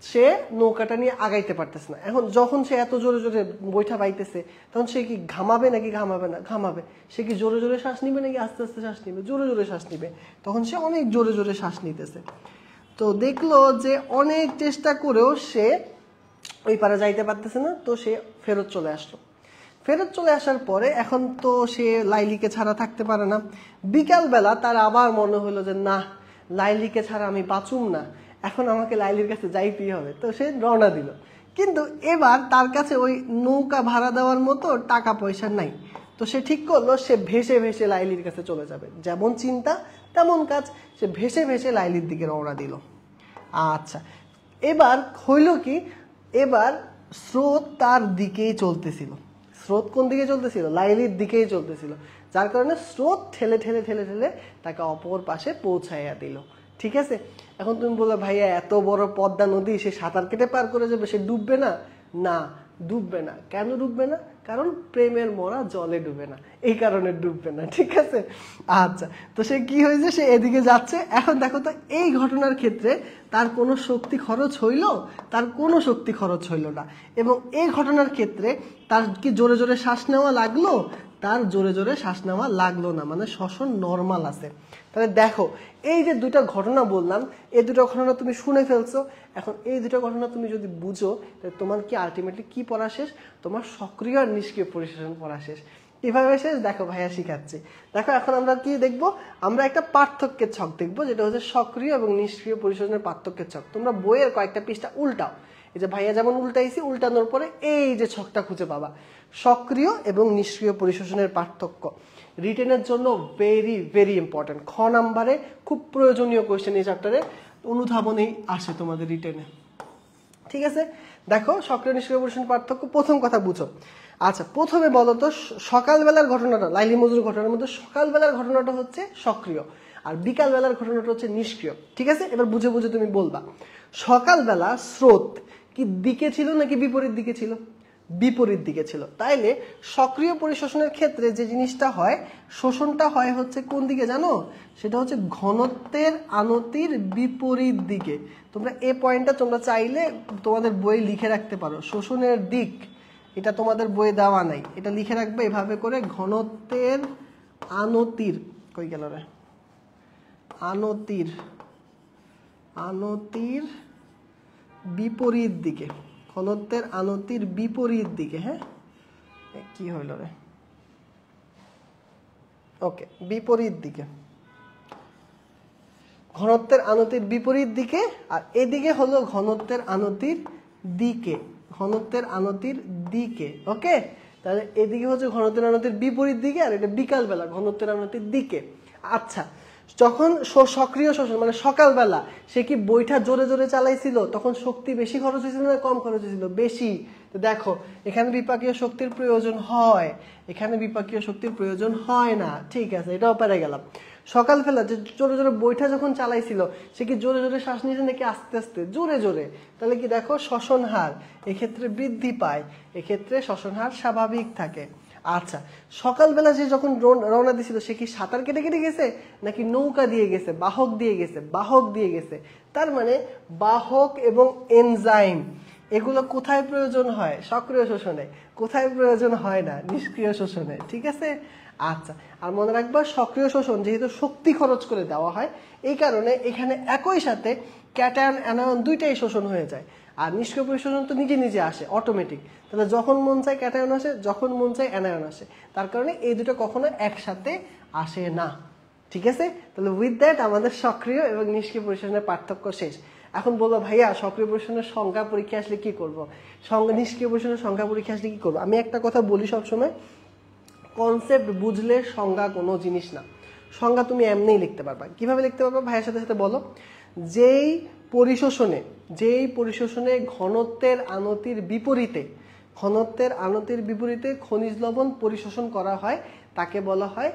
সে নৌকাটা নিয়ে আগাইতে পারতেছে না। এখন যখন সে এত জোরে জোরে বৈঠা বাইতেছে, তখন সে কি ঘামাবে নাকি ঘামাবে না? ঘামাবে। সে কি জোরে জোরে শ্বাস নিবে নাকি আস্তে আস্তে শ্বাস নিবে? জোরে জোরে শ্বাস নিবে। তখন সে অনেক জোরে জোরে শ্বাস নিতেছে। তো দেখলো যে অনেক চেষ্টা করেও সে ওই পারে যাইতে পারতেছে না। তো সে ফেরত চলে আসলো। ফেরত চলে আসার পরে এখন তো সে লাইলিকে ছাড়া থাকতে পারে না। বিকালবেলা তার আবার মনে হলো যে না, লাইলিকে ছাড়া আমি বাঁচুম না, এখন আমাকে লাইলির কাছে যাইতেই হবে। তো সে রওনা দিল, কিন্তু এবার তার কাছে ওই নৌকা ভাড়া দেওয়ার মতো টাকা পয়সা নাই। তো সে ঠিক করলো সে ভেসে ভেসে লাইলির কাছে চলে যাবে। যেমন চিন্তা তেমন কাজ, সে ভেসে ভেসে লাইলির দিকে রওনা দিল। আচ্ছা, এবার হইল কি, এবার স্রোত তার দিকেই চলতেছিল। স্রোত কোন দিকে চলতেছিল? লাইলির দিকেই চলতেছিল, যার কারণে স্রোত ঠেলে ঠেলে ঠেলে ঠেলে তাকে অপর পাশে পৌঁছাইয়া দিল। ঠিক আছে, এখন তুমি বলো ভাইয়া এত বড় পদ্মা নদী, সে সাঁতার কেটে পার করে যাবে, সে ডুববে না? না, ডুববে না। কেন ডুববে না? কারণ প্রেমের মরা জলে ডুবে না, এই কারণে ডুববে না। ঠিক আছে, আচ্ছা, তো সে কি হয়েছে, সে এদিকে যাচ্ছে। এখন দেখো তো, এই ঘটনার ক্ষেত্রে তার কোনো শক্তি খরচ হইল? তার কোনো শক্তি খরচ হইল না। এবং এই ঘটনার ক্ষেত্রে তার কি জোরে জোরে শ্বাস নেওয়া লাগলো? তার জোরে জোরে শ্বাস নেওয়া লাগলো না, মানে শ্বসন নর্মাল আছে। তাহলে দেখো, এই যে দুটা ঘটনা বললাম, এই দুটো ঘটনা তুমি শুনে ফেলছো। এখন এই দুটো ঘটনা তুমি যদি বুঝো, তাহলে তোমার কি আলটিমেটলি কি পড়া শেষ? তোমার সক্রিয় আর নিষ্ক্রিয় পরিশোষণ পড়া শেষ। কিভাবে শেষ? দেখো ভাইয়া শিখাচ্ছি। দেখো, এখন আমরা কি দেখবো? আমরা একটা পার্থক্যের ছক দেখবো, যেটা হচ্ছে সক্রিয় এবং নিষ্ক্রিয় পরিশোষণের পার্থক্যের ছক। তোমরা বইয়ের কয়েকটা পৃষ্ঠা উল্টাও, এই যে ভাইয়া যেমন উল্টাইছি, উল্টানোর পরে এই যে ছকটা খুঁজে পাবা, সক্রিয় এবং নিষ্ক্রিয় পরিশোষণের পার্থক্য। রিটেনের জন্য ভেরি ভেরি ইম্পর্টেন্ট। খ নাম্বারে খুব প্রয়োজনীয় কোয়েশ্চেন এই চ্যাপ্টারে, অনুধাবনেই আসে তোমাদের রিটেনে। ঠিক আছে, দেখো সক্রিয় নিষ্ক্রিয় পরিশোষণের পার্থক্য। প্রথম কথা বুঝো। আচ্ছা, প্রথমে বলো তো, সকালবেলার ঘটনাটা, লাইলি মজনুর ঘটনার মধ্যে সকালবেলার ঘটনাটা হচ্ছে সক্রিয় আর বিকালবেলার ঘটনাটা হচ্ছে নিষ্ক্রিয়। ঠিক আছে, এবার বুঝে বুঝে তুমি বলবা, সকালবেলা স্রোত কি দিকে ছিল নাকি বিপরীত দিকে ছিল? বিপরীত দিকে ছিল। তাইলে সক্রিয় পরিশোষণের ক্ষেত্রে যে জিনিসটা হয়, শোষণটা হয় হচ্ছে কোন দিকে জানো? সেটা হচ্ছে ঘনত্বের আনতির বিপরীত দিকে। তোমরা এই পয়েন্টটা তোমরা চাইলে তোমাদের বই লিখে রাখতে পারো, শোষণের দিক, এটা তোমাদের বইয়ে দেওয়া নাই, এটা লিখে রাখবে এভাবে করে, ঘনত্বের আনতির, কই গেল রে, আনতির আনতির বিপরীত দিকে, ঘনত্বের আনতির বিপরীত দিকে। হ্যাঁ, কি হইল রে, ওকে, বিপরীত দিকে, ঘনত্বের আনতির বিপরীত দিকে। আর এদিকে হলো ঘনত্বের আনতির দিকে, ঘনত্বের আনতির দিকে। ওকে, তাহলে এদিকে হচ্ছে ঘনত্বের আনতির বিপরীত দিকে, আর এটা বিকালবেলা ঘনত্বের আনতির দিকে। আচ্ছা, যখন সক্রিয় শোষণ মানে সকালবেলা, সে কি বইটা জোরে জোরে চালাইছিল, তখন শক্তি বেশি খরচ হয়েছিল না কম খরচ হয়েছিল? বেশি। তো দেখো, এখানে বিপাকীয় শক্তির প্রয়োজন হয়, এখানে বিপাকীয় শক্তির প্রয়োজন হয় না। ঠিক আছে, এটাও পেরে গেলাম। সকালবেলা যে জোরে জোরে বইটা যখন চালাইছিল সে কি জোরে জোরে শ্বাস নিয়েছে নাকি আস্তে আস্তে? জোরে জোরে। তাহলে কি দেখো শ্বসন হার এক্ষেত্রে বৃদ্ধি পায়, এক্ষেত্রে শ্বসন হার স্বাভাবিক থাকে। আচ্ছা, সকালবেলা যে যখন রওনা দিছিল সে কি সাঁতার কেটে কেটে গেছে নাকি নৌকা দিয়ে গেছে, বাহক দিয়ে গেছে? বাহক দিয়ে গেছে। তার মানে বাহক এবং এনজাইম এগুলো কোথায় প্রয়োজন হয়? সক্রিয় শোষণে। কোথায় প্রয়োজন হয় না? নিষ্ক্রিয় শোষণে। ঠিক আছে? আচ্ছা, আর মনে রাখবা সক্রিয় শোষণ যেহেতু শক্তি খরচ করে দেওয়া হয়, এই কারণে এখানে একই সাথে ক্যাটায়ন অ্যানায়ন দুইটাই শোষণ হয়ে যায়। আর নিষ্ক্রিয় পরিশোষণ তো নিজে নিজে আসে, অটোমেটিক। তাহলে যখন মন চায় ক্যাটায়ন আসে, যখন মন চায় অ্যানায়ন আসে। তার কারণে এই দুটো কখনো একসাথে আসে না। ঠিক আছে? তাহলে উইথ দ্যাট আমাদের সক্রিয় এবং নিষ্ক্রিয় পরিশোষণের পার্থক্য শেষ। এখন বলবো ভাইয়া সক্রিয় পরিশোষণের সংখ্যা পরীক্ষা আসলে কি করবো, নিষ্ক্রিয় পরিশোষণের সংখ্যা পরীক্ষা আসলে কি করবো? আমি একটা কথা বলি সবসময়, কনসেপ্ট বুঝলে সংজ্ঞা কোনো জিনিস না। সংজ্ঞা তুমি এমনিই লিখতে পারবা। কিভাবে লিখতে পারবা? ভাইয়ের সাথে সাথে বলো। যেই পরিশোষণে ঘনত্বের আনতির বিপরীতে খনিজ লবণ পরিশোষণ করা হয় তাকে বলা হয়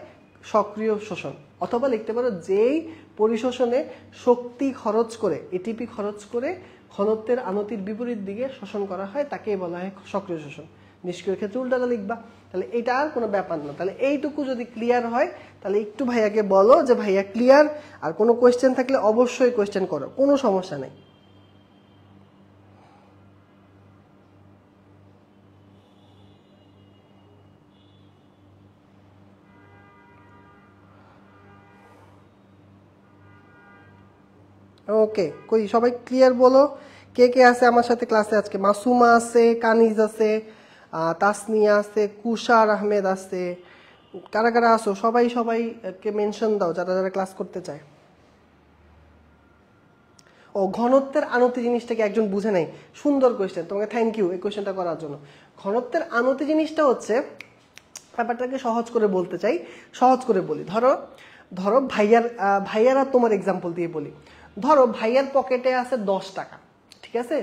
সক্রিয় শোষণ। অথবা লিখতে পারো যেই পরিশোষণে শক্তি খরচ করে, এটিপি খরচ করে ঘনত্বের আনতির বিপরীত দিকে শোষণ করা হয় তাকেই বলা হয় সক্রিয় শোষণ। নিষ্ক্রিয় ক্ষেত্রে উল্টাটা লিখবা। তাহলে এটা আর কোনো ব্যাপার না। তাহলে এইটুকু যদি ক্লিয়ার হয় তাহলে একটু ভাইয়াকে বলো যে ভাইয়া ক্লিয়ার। আর কোনো কোয়েশ্চেন থাকলে অবশ্যই কোয়েশ্চেন করো, কোনো সমস্যা নেই। ওকে, কই সবাই ক্লিয়ার বলো। কে কে আছে আমার সাথে ক্লাসে আজকে? মাসুমা আছে, কানিজ আছে, তাসনিয়া আছে, কুশার আহমেদ আছে। কারা কারা আসো? সবাইকে মেনশন দাও যারা যারা ক্লাস করতে চায়। ও, ঘনত্বের আনতি জিনিসটাকে একজন বুঝে নাই। সুন্দর কোয়েশ্চেন, তোমাকে থ্যাংক ইউ এই কোয়েশ্চেনটা করার জন্য। ঘনত্বের আনতি জিনিসটা হচ্ছে, ব্যাপারটাকে সহজ করে বলতে চাই, সহজ করে বলি। ধরো ভাইয়ারা তোমার এক্সাম্পল দিয়ে বলি। ধরো ভাইয়ার পকেটে আছে 10 টাকা, ঠিক আছে?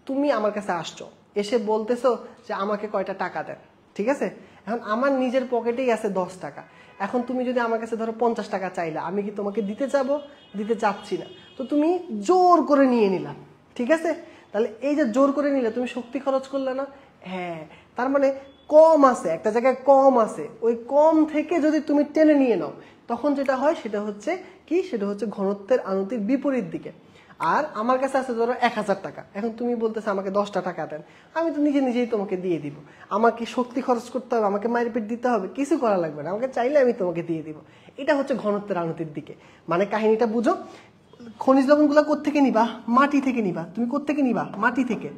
তুমি আমার কাছে আসছো, এসে বলতেছো যে আমাকে কয়টা টাকা দেন, ঠিক আছে? এখন আমার নিজের পকেটেই আছে 10 টাকা। এখন তুমি যদি আমার কাছে ধরো 50 টাকা চাইলা, আমি কি তোমাকে দিতে চাবো? দিতে চাচ্ছি না। তো তুমি জোর করে নিয়ে নিলাম, ঠিক আছে? তাহলে এই যে জোর করে নিলে তুমি শক্তি খরচ করলে না? হ্যাঁ, তার মানে কম আছে, একটা জায়গায় কম আছে, ওই কম থেকে যদি তুমি টেনে নিয়ে নাও তখন যেটা হয় সেটা হচ্ছে কি? সেটা হচ্ছে ঘনত্বের আনতির বিপরীত দিকে। আর আমার কাছে আছে ধরো 1000 টাকা, এখন তুমি বলতেছো আমাকে 10টা টাকা দেন, আমি তো নিজেই তোমাকে দিয়ে দিব। আমাকে শক্তি খরচ করতে হবে, আমাকে মাইরপিট দিতে হবে? কিছু করা লাগবে না, আমাকে চাইলে আমি তোমাকে দিয়ে দিব। এটা হচ্ছে ঘনত্বের আনতির দিকে। মানে কাহিনীটা বুঝো। খনিজ লবণগুলো কোত্থেকে নিবা? মাটি থেকে নিবা। তুমি কোত্থেকে নিবা? মাটি থেকে।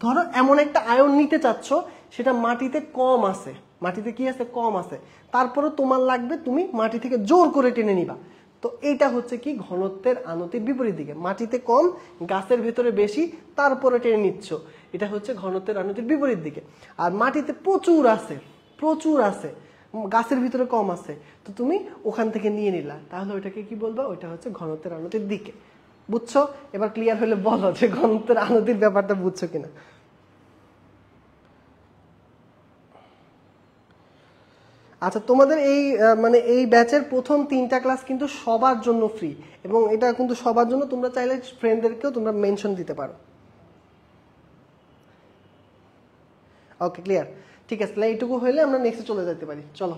ধরো এমন একটা আয়ন নিতে চাচ্ছ সেটা মাটিতে কম আছে, মাটিতে কি আছে? কম আছে। তারপরে তোমার লাগবে, তুমি মাটি থেকে জোর করে টেনে নিবা। তো এইটা হচ্ছে কি? ঘনত্বের আনতির বিপরীত দিকে। মাটিতে কম, গাছের ভেতরে বেশি, তারপরে টেনে নিচ্ছ, এটা হচ্ছে ঘনত্বের আনতির বিপরীত দিকে। আর মাটিতে প্রচুর আছে, গাছের ভিতরে কম আছে, তো তুমি ওখান থেকে নিয়ে নিলা, তাহলে ওইটাকে কি বলবা? ওইটা হচ্ছে ঘনত্বের আনতির দিকে। বুঝছো? এবার ক্লিয়ার হলে বলো যে ঘনত্বের আনতির ব্যাপারটা বুঝছো কিনা। আচ্ছা, তোমাদের এই ব্যাচের প্রথম 3টা ক্লাস কিন্তু সবার জন্য ফ্রি, এবং এটা কিন্তু সবার জন্য। তোমরা চাইলে ফ্রেন্ডদেরকেও তোমরা মেনশন দিতে পারো। ওকে, ক্লিয়ার? ঠিক আছে, তাহলে এইটুকু হইলে আমরা নেক্সটে চলে যেতে পারি। চলো,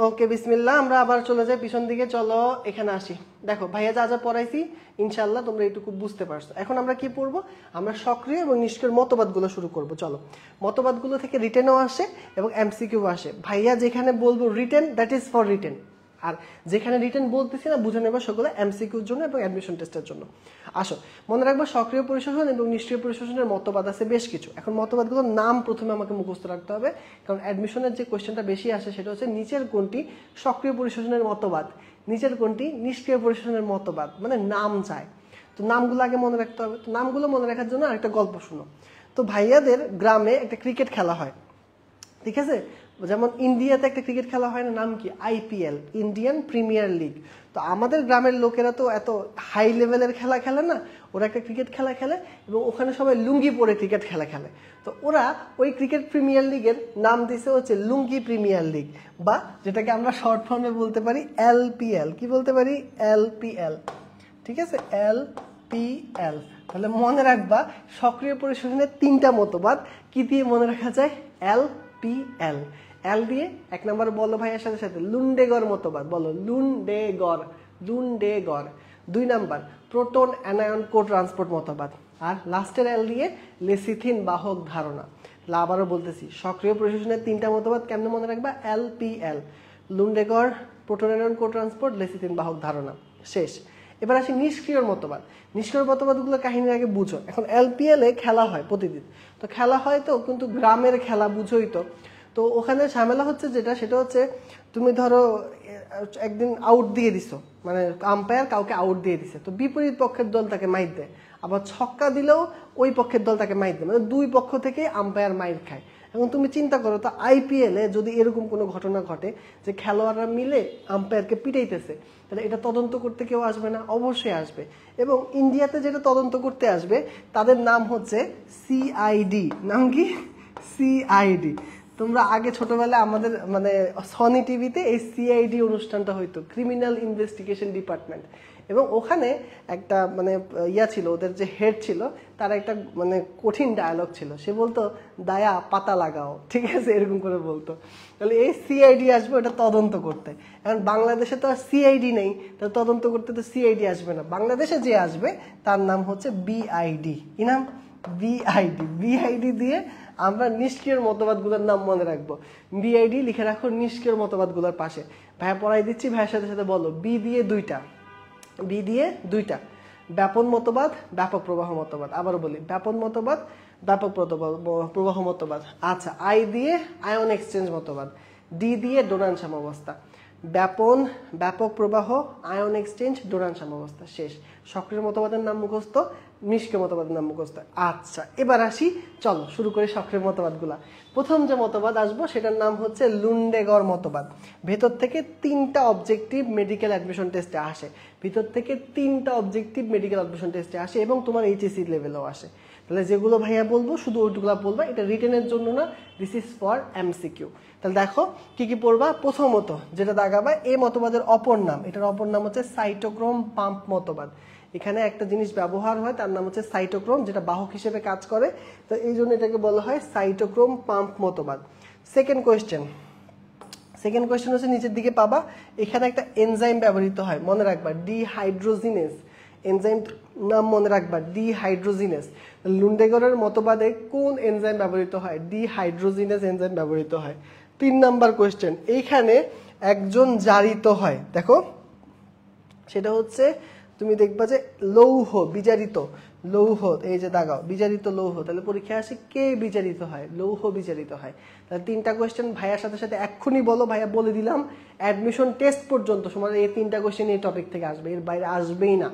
ওকে, বিসমিল্লাহ। আমরা আবার চলে যাই পিছন দিকে। চলো এখানে আসি। দেখো ভাইয়া যা যা পড়াইছি ইনশাল্লাহ তোমরা এইটুকু বুঝতে পারছো। এখন আমরা কি পড়বো? আমরা সক্রিয় এবং নিষ্ক্রিয় মতবাদগুলো শুরু করব। চলো, মতবাদগুলো থেকে রিটেনও আসে এবং এমসিকিউ আসে। ভাইয়া যেখানে বলবো written, that is for written. আর যেখানে রিটেন বলতেছি না, বুঝে নেবা সেগুলো এমসিকিউর জন্য এবং অ্যাডমিশন টেস্টের জন্য। আসো, মনে রাখবো সক্রিয় পরিশোষণ এবং নিষ্ক্রিয় পরিশোষণের মতবাদ আছে বেশ কিছু। এখন মতবাদগুলোর নাম প্রথমে আমাকে মুখস্থ রাখতে হবে, কারণ অ্যাডমিশনের যে কোয়েশ্চেনটা বেশি আসে সেটা হচ্ছে নিচের কোনটি সক্রিয় পরিশোষণের মতবাদ, নিচের কোনটি নিষ্ক্রিয় পরিশোষণের মতবাদ, মানে নাম চায়। তো নামগুলো আগে মনে রাখতে হবে। তো নামগুলো মনে রাখার জন্য আরেকটা গল্প শুনো। তো ভাইয়াদের গ্রামে একটা ক্রিকেট খেলা হয়, ঠিক আছে? যেমন ইন্ডিয়াতে একটা ক্রিকেট খেলা হয় না, নাম কি? IPL, Indian premier league. তো আমাদের গ্রামের লোকেরা তো এত হাই লেভেলের খেলা খেলে না, ওরা একটা ক্রিকেট খেলা খেলে এবং ওখানে সবাই লুঙ্গি পরে ক্রিকেট খেলা খেলে। তো ওরা ওই ক্রিকেট প্রিমিয়ার লিগের নাম দিছে হচ্ছে লুঙ্গি প্রিমিয়ার লিগ, বা যেটাকে আমরা শর্ট ফর্মে বলতে পারি এলপিএল। কি বলতে পারি? এলপিএল। ঠিক আছে, এলপিএল। তাহলে মনে রাখবা সক্রিয় পরিশোধনের 3টা মতবাদ কি দিয়ে মনে রাখা যায়? এলপিএল। এল দিয়ে 1 নম্বর বলো ভাইয়ের সাথে সাথে লুন্ডেগর মতবাদ, বলো লুন্ডেগর, লুন্ডেগর। 2 নাম্বার প্রোটন অ্যানায়ন কো ট্রান্সপোর্ট মতবাদ। আর লাস্টের এল দিয়ে লেসিথিন বাহক ধারণা। আবারও বলতেছি, সক্রিয় পরিশোধনের 3টা মতবাদ কেমনে মনে রাখবা? এলপিএল, লুন্ডেগর, প্রোটন অ্যানায়ন কো ট্রান্সপোর্ট, লেসিথিন বাহক ধারণা। শেষ। এবার আসি নিষ্ক্রিয় মতবাদ। নিষ্ক্রিয় মতবাদগুলো কাহিনীর আগে বুঝো। এখন এলপিএল এ খেলা হয় প্রতিদিন, তো খেলা হয় তো, কিন্তু গ্রামের খেলা বুঝোই তো। তো ওখানে ঝামেলা হচ্ছে যেটা, সেটা হচ্ছে তুমি ধরো একদিন আউট দিয়ে দিছো, মানে আম্পায়ার কাউকে আউট দিয়ে দিছে, তো বিপরীত পক্ষের দল তাকে মাইর দেয়। আবার ছক্কা দিলেও ওই পক্ষের দল তাকে মাইর দেয়, মানে 2 পক্ষ থেকে আম্পায়ার মাইর খায়। এখন তুমি চিন্তা করো তো, আইপিএল এ যদি এরকম কোনো ঘটনা ঘটে যে খেলোয়াড়রা মিলে আম্পায়ারকে পিটাইতেছে, তাহলে এটা তদন্ত করতে কেউ আসবে না? অবশ্যই আসবে। এবং ইন্ডিয়াতে যেটা তদন্ত করতে আসবে তাদের নাম হচ্ছে সিআইডি। নাম কি? সিআইডি। তোমরা আগে ছোটবেলায় আমাদের মানে সনি টিভিতে এই সিআইডি অনুষ্ঠানটা হইতো, ক্রিমিনাল ইনভেস্টিগেশন ডিপার্টমেন্ট। এবং ওখানে একটা মানে ছিল, ওদের যে হেড ছিল তার একটা মানে কঠিন ডায়ালগ ছিল। সে বলতো, দায়া পাতা লাগাও, ঠিক আছে, এরকম করে বলতো। তাহলে এই সিআইডি আসবে ওটা তদন্ত করতে। এখন বাংলাদেশে তো আর সিআইডি নেই, তাহলে তদন্ত করতে তো সিআইডি আসবে না। বাংলাদেশে যে আসবে তার নাম হচ্ছে বিআইডি। কি নাম? বিআইডি। বিআইডি দিয়ে আমরা নিষ্ক্রিয় মতবাদগুলোর নাম মনে রাখবো। বিআইডি লিখে রাখো নিষ্ক্রিয় মতবাদগুলোর পাশে। ভাইয়া পড়াই দিচ্ছি, ভাইয়ের সাথে সাথে বলো। বি দিয়ে 2টা, বি দিয়ে 2টা। ব্যাপন মতবাদ, ব্যাপক প্রবাহ মতবাদ। আবারও বলি, ব্যাপন মতবাদ, ব্যাপক প্রবাহ মতবাদ। আচ্ছা, আই দিয়ে আয়ন এক্সচেঞ্জ মতবাদ। ডি দিয়ে ডোনান সাম্যাবস্থা। ব্যাপন, ব্যাপক প্রবাহ, আয়ন এক্সচেঞ্জ, ডোনান সাম্যাবস্থা। শেষ। সক্রিয় মতবাদের নাম মুখস্থ, নিষ্ক্রিয় মতবাদের নাম মুখস্থ। আচ্ছা, এবার আসি, চলো শুরু করি সক্রিয় মতবাদগুলা। প্রথম যে মতবাদ আসবো সেটার নাম হচ্ছে লুন্ডেগর মতবাদ। ভেতর থেকে 3টা অবজেক্টিভ মেডিকেল অ্যাডমিশন টেস্টে আসে, ভিতর থেকে 3টা অবজেক্টিভ মেডিকেল অ্যাডমিশন টেস্টে আসে এবং তোমার এইচএসসি লেভেলেও আসে। তাহলে যেগুলো ভাইয়া বলবো শুধু ওইগুলো বলবা, এটা রিটেনের জন্য না, দিস ইজ ফর এমসিকিউ। তাহলে দেখো কি কি পড়বা। প্রথমত যেটা দাগাবা, এই মতবাদের অপর নাম, এটার অপর নাম হচ্ছে সাইটোক্রোম পাম্প মতবাদ। এখানে একটা জিনিস ব্যবহার হয়, তার নাম হচ্ছে সাইটোক্রোম, যেটা বাহক হিসেবে কাজ করে, তো এই জন্য এটাকে বলা হয় সাইটোক্রোম পাম্প মতবাদ। সেকেন্ড কোয়েশ্চেন হচ্ছে নিচের দিকে পাবা, এখানে একটা এনজাইম ব্যবহৃত হয়, মনে রাখবা ডিহাইড্রোজিনেস। এনজাইম নাম মনে রাখবা, ডিহাইড্রোজিনেস। লুন্ডেগরের মতবাদে কোন এনজাইম ব্যবহৃত হয়? ডিহাইড্রোজিনেস এনজাইম ব্যবহৃত হয়। 3 নাম্বার কোয়েশ্চেন, এইখানে একজন জারিত হয়, দেখো সেটা হচ্ছে তুমি দেখবা যে লৌহ, বিজারিত লৌহ, এই যে দাগাও বিজারিত লৌহ। তাহলে পরীক্ষায় আসে কে বিজারিত হয়? লৌহ বিজারিত হয়। তাহলে 3টা কোয়েশ্চেন ভাইয়ার সাথে সাথে এক্ষুনি বলো, ভাইয়া বলে দিলাম অ্যাডমিশন টেস্ট পর্যন্ত সময় এই 3টা কোয়েশ্চেন এই টপিক থেকে আসবে, এর বাইরে আসবেই না।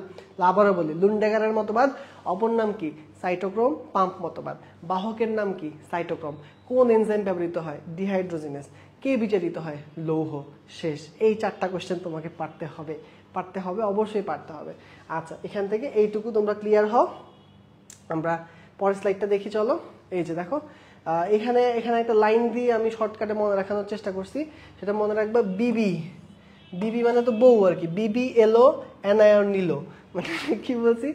আবারও বলি, লুন্ডেগারের মতবাদ অপর নাম কি? সাইটোক্রোম পাম্প মতবাদ। বাহকের নাম কি? সাইটোক্রোম। কোন এনজাইম ব্যবহৃত হয়? ডিহাইড্রোজিনেস। কে বিচারিত হয়? লৌহ। শেষ। এই 4টা কোয়েশ্চেন তোমাকে পারতে হবে, অবশ্যই পারতে হবে। আচ্ছা, এখান থেকে এইটুকু তোমরা ক্লিয়ার হও। আমরা পরের স্লাইডটা দেখি, চলো। এই যে দেখো, এখানে একটা লাইন দিয়ে আমি শর্টকাটে মনে রাখানোর চেষ্টা করছি, সেটা মনে রাখবা বিবি। বিবি মানে তো বউ আর কি। বিবি এলো, অ্যানায়ন নিল, মানে কি বলছি?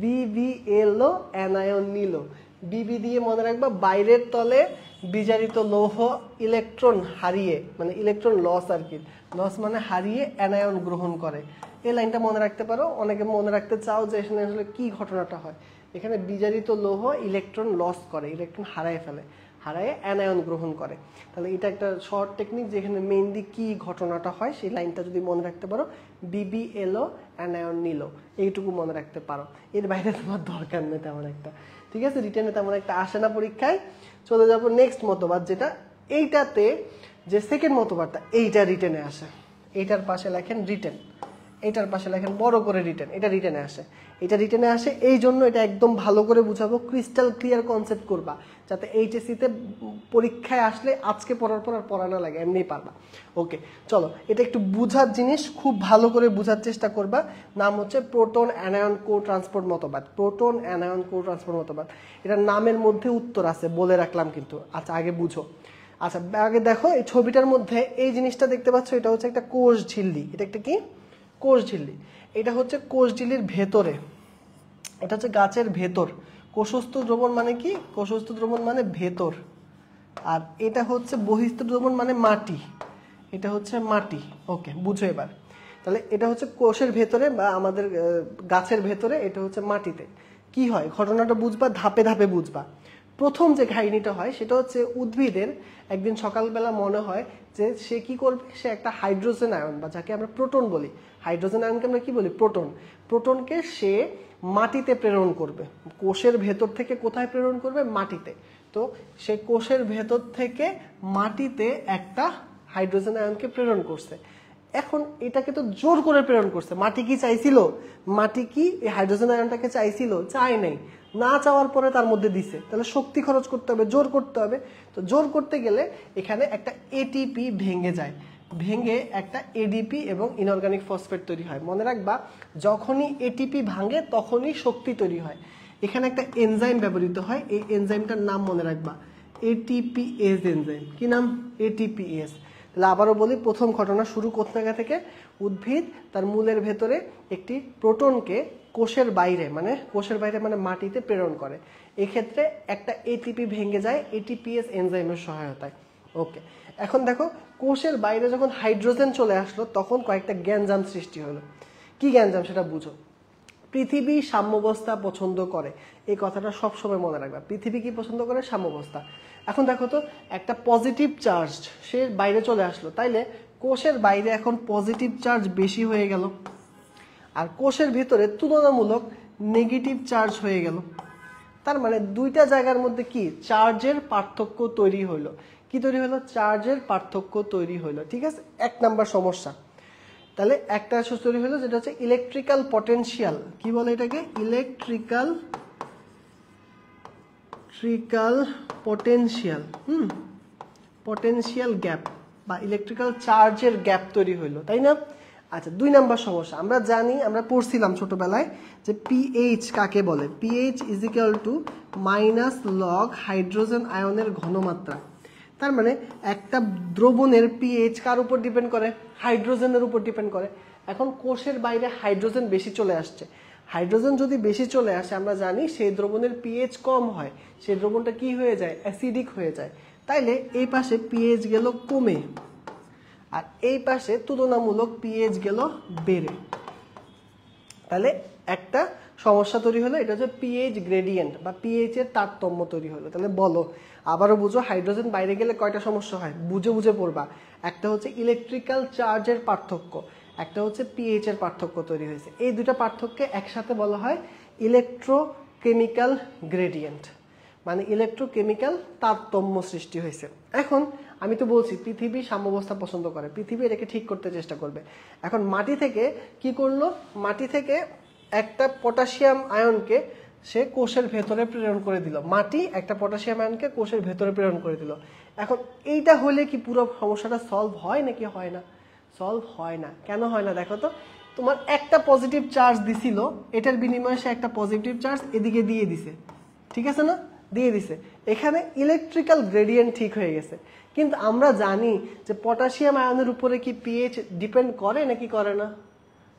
বিবি এলো, অ্যানায়ন নিল। বিবি দিয়ে মনে রাখবা বাইরের তলে বিজারিত লৌহ ইলেকট্রন হারিয়ে, মানে ইলেকট্রন লস আর কি, লস মানে হারিয়ে অ্যানায়ন গ্রহণ করে। এই লাইনটা মনে রাখতে পারো। অনেকে মনে রাখতে চাও যে এখানে আসলে কি ঘটনাটা হয়। এখানে বিজারিত লৌহ ইলেকট্রন লস করে, ইলেকট্রন হারায় ফেলে, হারায় অ্যানায়ন গ্রহণ করে। তাহলে এটা একটা শর্ট টেকনিক, যেখানে মেইনলি কি ঘটনাটা হয় সেই লাইনটা যদি মনে রাখতে পারো, বিবি এলো, অ্যানায়ন নিল, এইটুকু মনে রাখতে পারো। এর বাইরে তোমার দরকার নেই তেমন একটা, ঠিক আছে? রিটেনে তেমন একটা আসে না পরীক্ষায়। চলে যাবো নেক্সট মতবাদ, যেটা এইটাতে যে সেকেন্ড মতবাদটা, এইটা রিটেনে আসে। এইটার পাশে লেখেন রিটেন। এটার পাশে লেখেন বড় করে রিটেন, এটা রিটেনে আসে, এটা রিটেনে আসে, এই জন্য এটা একদম ভালো করে বুঝাবো, ক্রিস্টাল ক্লিয়ার কনসেপ্ট করবা, যাতে এইচএসসিতে পরীক্ষায় আসলে আজকে পড়ার পর আর পড়া না লাগে, এমনিই পারবা। ওকে, চলো, এটা একটু বুঝার জিনিস, খুব ভালো করে বুঝার চেষ্টা করবা। নাম হচ্ছে প্রোটন অ্যানায়ন কো ট্রান্সপোর্ট মতবাদ, প্রোটন অ্যানায়ন কো ট্রান্সপোর্ট মতবাদ। এটার নামের মধ্যে উত্তর আছে, বলে রাখলাম কিন্তু। আচ্ছা, আগে বুঝো। আচ্ছা, আগে দেখো এই ছবিটার মধ্যে এই জিনিসটা দেখতে পাচ্ছ, এটা হচ্ছে একটা কোষ ঝিল্লি। এটা একটা কি? কোষ ঝিল্লি। এটা হচ্ছে কোষ ঝিল্লির ভেতরে, এটা হচ্ছে গাছের ভেতর। কোষস্থ দ্রবণ মানে কি? কোষস্থ দ্রবণ মানে ভেতর। আর এটা হচ্ছে বহিস্থ দ্রবণ মানে মাটি, এটা হচ্ছে মাটি। ওকে, বুঝো এবার। তাহলে এটা হচ্ছে কোষের ভেতরে বা আমাদের গাছের ভেতরে, এটা হচ্ছে মাটিতে। কি হয় ঘটনাটা বুঝবা, ধাপে ধাপে বুঝবা। প্রথম যে কাহিনীটা হয় সেটা হচ্ছে উদ্ভিদের একদিন সকালবেলা মনে হয় যে সে কি করবে, সে একটা হাইড্রোজেন আয়ন বা যাকে আমরা প্রোটন বলি, হাইড্রোজেন আয়নকে আমরা কি বলি? প্রোটন। প্রোটনকে সে মাটিতে প্রেরণ করবে। কোষের ভেতর থেকে কোথায় প্রেরণ করবে? মাটিতে। তো সে কোষের ভেতর থেকে মাটিতে একটা হাইড্রোজেন আয়নকে প্রেরণ করছে। এখন এটাকে তো জোর করে প্রেরণ করছে। মাটি কি চাইছিল? মাটি কি এই হাইড্রোজেন আয়নটাকে চাইছিল? চায় নাই। না চাওয়ার পরে তার মধ্যে দিছে, তাহলে শক্তি খরচ করতে হবে, জোর করতে হবে। তো জোর করতে গেলে এখানে একটা এটিপি ভেঙে যায়, ভেঙে একটা এডিপি এবং ইনঅর্গানিক ফসফেট তৈরি হয়। মনে রাখবা, যখনই এটিপি ভাঙে তখনই শক্তি তৈরি হয়। এখানে একটা এনজাইম ব্যবহৃত হয়, এই এনজাইমটার নাম মনে রাখবা, এটিপিএস এনজাইম। কি নাম? এটিপিএস। তাহলে আবারও বলি, প্রথম ঘটনা শুরু কোথা থেকে? উদ্ভিদ তার মূলের ভেতরে একটি প্রোটনকে কোষের বাইরে মানে মাটিতে প্রেরণ করে। এক্ষেত্রে একটা এটিপি ভেঙে যায় এটিপিএস এনজাইমের সহায়তায়। ওকে, এখন দেখো, কোষের বাইরে যখন হাইড্রোজেন চলে আসলো তখন কয়েকটা গ্যাঞ্জাম সৃষ্টি হলো। কি গ্যাঞ্জাম সেটা বুঝো। পৃথিবী সাম্যাবস্থা পছন্দ করে, এই কথাটা সবসময় মনে রাখবা। পৃথিবী কি পছন্দ করে? সাম্যাবস্থা। এখন দেখো তো, একটা পজিটিভ চার্জ সে বাইরে চলে আসলো, তাইলে কোষের বাইরে এখন পজিটিভ চার্জ বেশি হয়ে গেল, আর কোষের ভিতরে তুলনামূলক নেগেটিভ চার্জ হয়ে গেল। তার মানে দুইটা জায়গার মধ্যে কি চার্জের পার্থক্য তৈরি হলো। কি তৈরি হলো? চার্জের পার্থক্য তৈরি হলো। ঠিক আছে, এক নাম্বার সমস্যা। তাহলে একটা তৈরি হলো যেটা হচ্ছে ইলেকট্রিক্যাল পটেনশিয়াল। কি বলে এটাকে? ইলেকট্রিক্যাল পটেনশিয়াল, পটেনশিয়াল গ্যাপ বা ইলেকট্রিক্যাল চার্জের গ্যাপ তৈরি হইলো, তাই না? আচ্ছা, দুই নাম্বার সমস্যা। আমরা জানি, আমরা পড়ছিলাম ছোটবেলায় যে পিএইচ কাকে বলে। PH is equal to minus log hydrogen আয়নের ঘনমাত্রা। তার মানে একটা দ্রবণের পিএইচ কার উপর ডিপেন্ড করে? হাইড্রোজেনের উপর ডিপেন্ড করে। এখন কোষের বাইরে হাইড্রোজেন বেশি চলে আসছে। হাইড্রোজেন যদি বেশি চলে আসে, আমরা জানি সেই দ্রবণের পিএইচ কম হয়, সেই দ্রবণটা কি হয়ে যায়? অ্যাসিডিক হয়ে যায়। তাইলে এই পাশে পিএইচ গেল কমে, আর এই পাশে তুলনামূলক পিএইচ গেল বেড়ে। তাহলে একটা সমস্যা তৈরি হলো, এটা হচ্ছে পিএইচ গ্রেডিয়েন্ট বা পিএইচ এর তারতম্য তৈরি হলো। তাহলে বলো, আবারও বুঝো, হাইড্রোজেন বাইরে গেলে কয়টা সমস্যা হয়? বুঝে বুঝে পড়বা। একটা হচ্ছে ইলেকট্রিক্যাল চার্জের পার্থক্য, একটা হচ্ছে পিএইচ এর পার্থক্য তৈরি হয়েছে। এই দুটা পার্থক্যকে একসাথে বলা হয় ইলেকট্রোকেমিক্যাল গ্রেডিয়েন্ট, মানে ইলেকট্রোকেমিক্যাল তারতম্য সৃষ্টি হয়েছে। এখন আমি তো বলছি পৃথিবী সাম্যাবস্থা পছন্দ করে, পৃথিবী এটাকে ঠিক করতে চেষ্টা করবে। এখন মাটি থেকে কি করলো? মাটি থেকে একটা পটাশিয়াম আয়নকে সে কোষের ভেতরে প্রেরণ করে দিল। মাটি একটা পটাশিয়াম আয়নকে কোষের ভেতরে প্রেরণ করে দিল। এখন এইটা হলে কি পুরো সমস্যাটা সলভ হয় নাকি হয় না? সলভ হয় না। কেন হয় না দেখো তো। তোমার একটা পজিটিভ চার্জ দিছিল, এটার বিনিময়ে সে একটা পজিটিভ চার্জ এদিকে দিয়ে দিছে, ঠিক আছে না? দিয়ে দিছে। এখানে ইলেকট্রিক্যাল গ্রেডিয়েন্ট ঠিক হয়ে গেছে। কিন্তু আমরা জানি যে পটাশিয়াম আয়নের উপরে কি পিএইচ ডিপেন্ড করে নাকি করে না?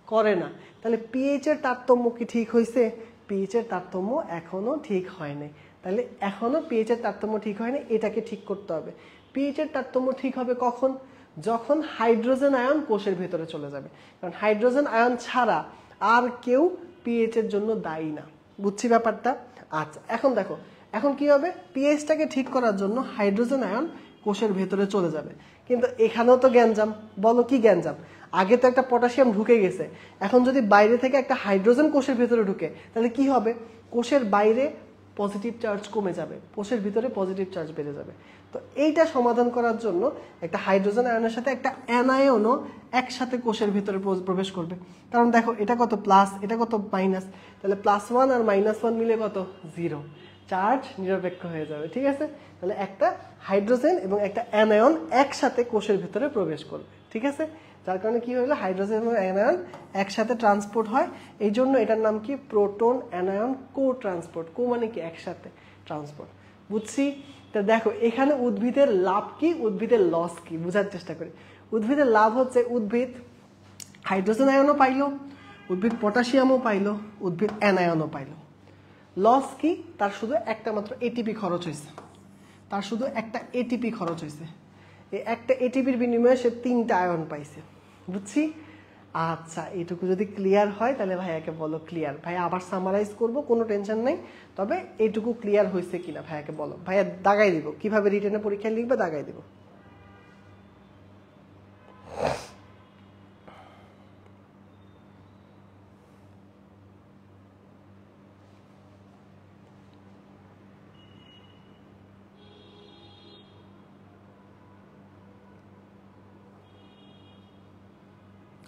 করে না। তাহলে পিএইচ এর তারতম্য কি ঠিক হয়েছে? পিএইচ এর তারতম্য এখনো ঠিক হয় নাই। তাহলে এখনো পিএইচ এর তারতম্য ঠিক হয় নাই, এটাকে ঠিক করতে হবে। পিএইচ এর তারতম্য ঠিক হবে কখন? যখন হাইড্রোজেন আয়ন কোষের ভেতরে চলে যাবে। কারণ হাইড্রোজেন আয়ন ছাড়া আর কেউ পিএইচ এর জন্য দায়ী না। বুঝছি ব্যাপারটা? আচ্ছা, এখন দেখো, এখন কি হবে? পিএইচটাকে ঠিক করার জন্য হাইড্রোজেন আয়ন কোষের ভেতরে চলে যাবে, কিন্তু এখানেও তো গ্যাঞ্জাম। বলো কি গ্যাঞ্জাম? আগে তো একটা পটাশিয়াম ঢুকে গেছে, এখন যদি বাইরে থেকে একটা হাইড্রোজেন কোষের ভেতরে ঢুকে, তাহলে কি হবে? কোষের বাইরে পজিটিভ চার্জ কমে যাবে, কোষের ভিতরে পজিটিভ চার্জ বেড়ে যাবে। তো এইটা সমাধান করার জন্য একটা হাইড্রোজেন আয়নের সাথে একটা অ্যানায়নও একসাথে কোষের ভিতরে প্রবেশ করবে। কারণ দেখো এটা কত প্লাস, এটা কত মাইনাস, তাহলে +1 আর -1 মিলে কত 0, চার্জ নিরপেক্ষ হয়ে যাবে। ঠিক আছে, তাহলে একটা হাইড্রোজেন এবং একটা অ্যানায়ন একসাথে কোষের ভিতরে প্রবেশ করবে। ঠিক আছে, যার কারণে কি হলো, হাইড্রোজেন এবং অ্যানায়ন একসাথে ট্রান্সপোর্ট হয়। এই জন্য এটার নাম কি, প্রোটন অ্যানায়ন কো ট্রান্সপোর্ট। কো মানে কি, একসাথে ট্রান্সপোর্ট। বুঝছি? তা দেখো এখানে উদ্ভিদের লাভ কি, উদ্ভিদের লস কি বোঝার চেষ্টা করি। উদ্ভিদের লাভ হচ্ছে উদ্ভিদ হাইড্রোজেন আয়নও পাইলো, উদ্ভিদ পটাশিয়ামও পাইলো, উদ্ভিদ অ্যানায়নও পাইলো। লস কি, তার শুধু একটা মাত্র এটিপি খরচ হয়েছে, তার শুধু একটা এটিপি খরচ হয়েছে। এই একটা এটিপির বিনিময়ে সে 3টা আয়ন পাইছে। বুঝছি? আচ্ছা, এইটুকু যদি ক্লিয়ার হয় তাহলে ভাইয়াকে বলো ক্লিয়ার। ভাইয়া আবার সামারাইজ করব, কোনো টেনশন নাই, তবে এইটুকু ক্লিয়ার হয়েছে কিনা ভাইয়াকে বলো। ভাইয়া দাগাই দিব, কিভাবে রিটেনে পরীক্ষায় লিখবে দাগাই দিব।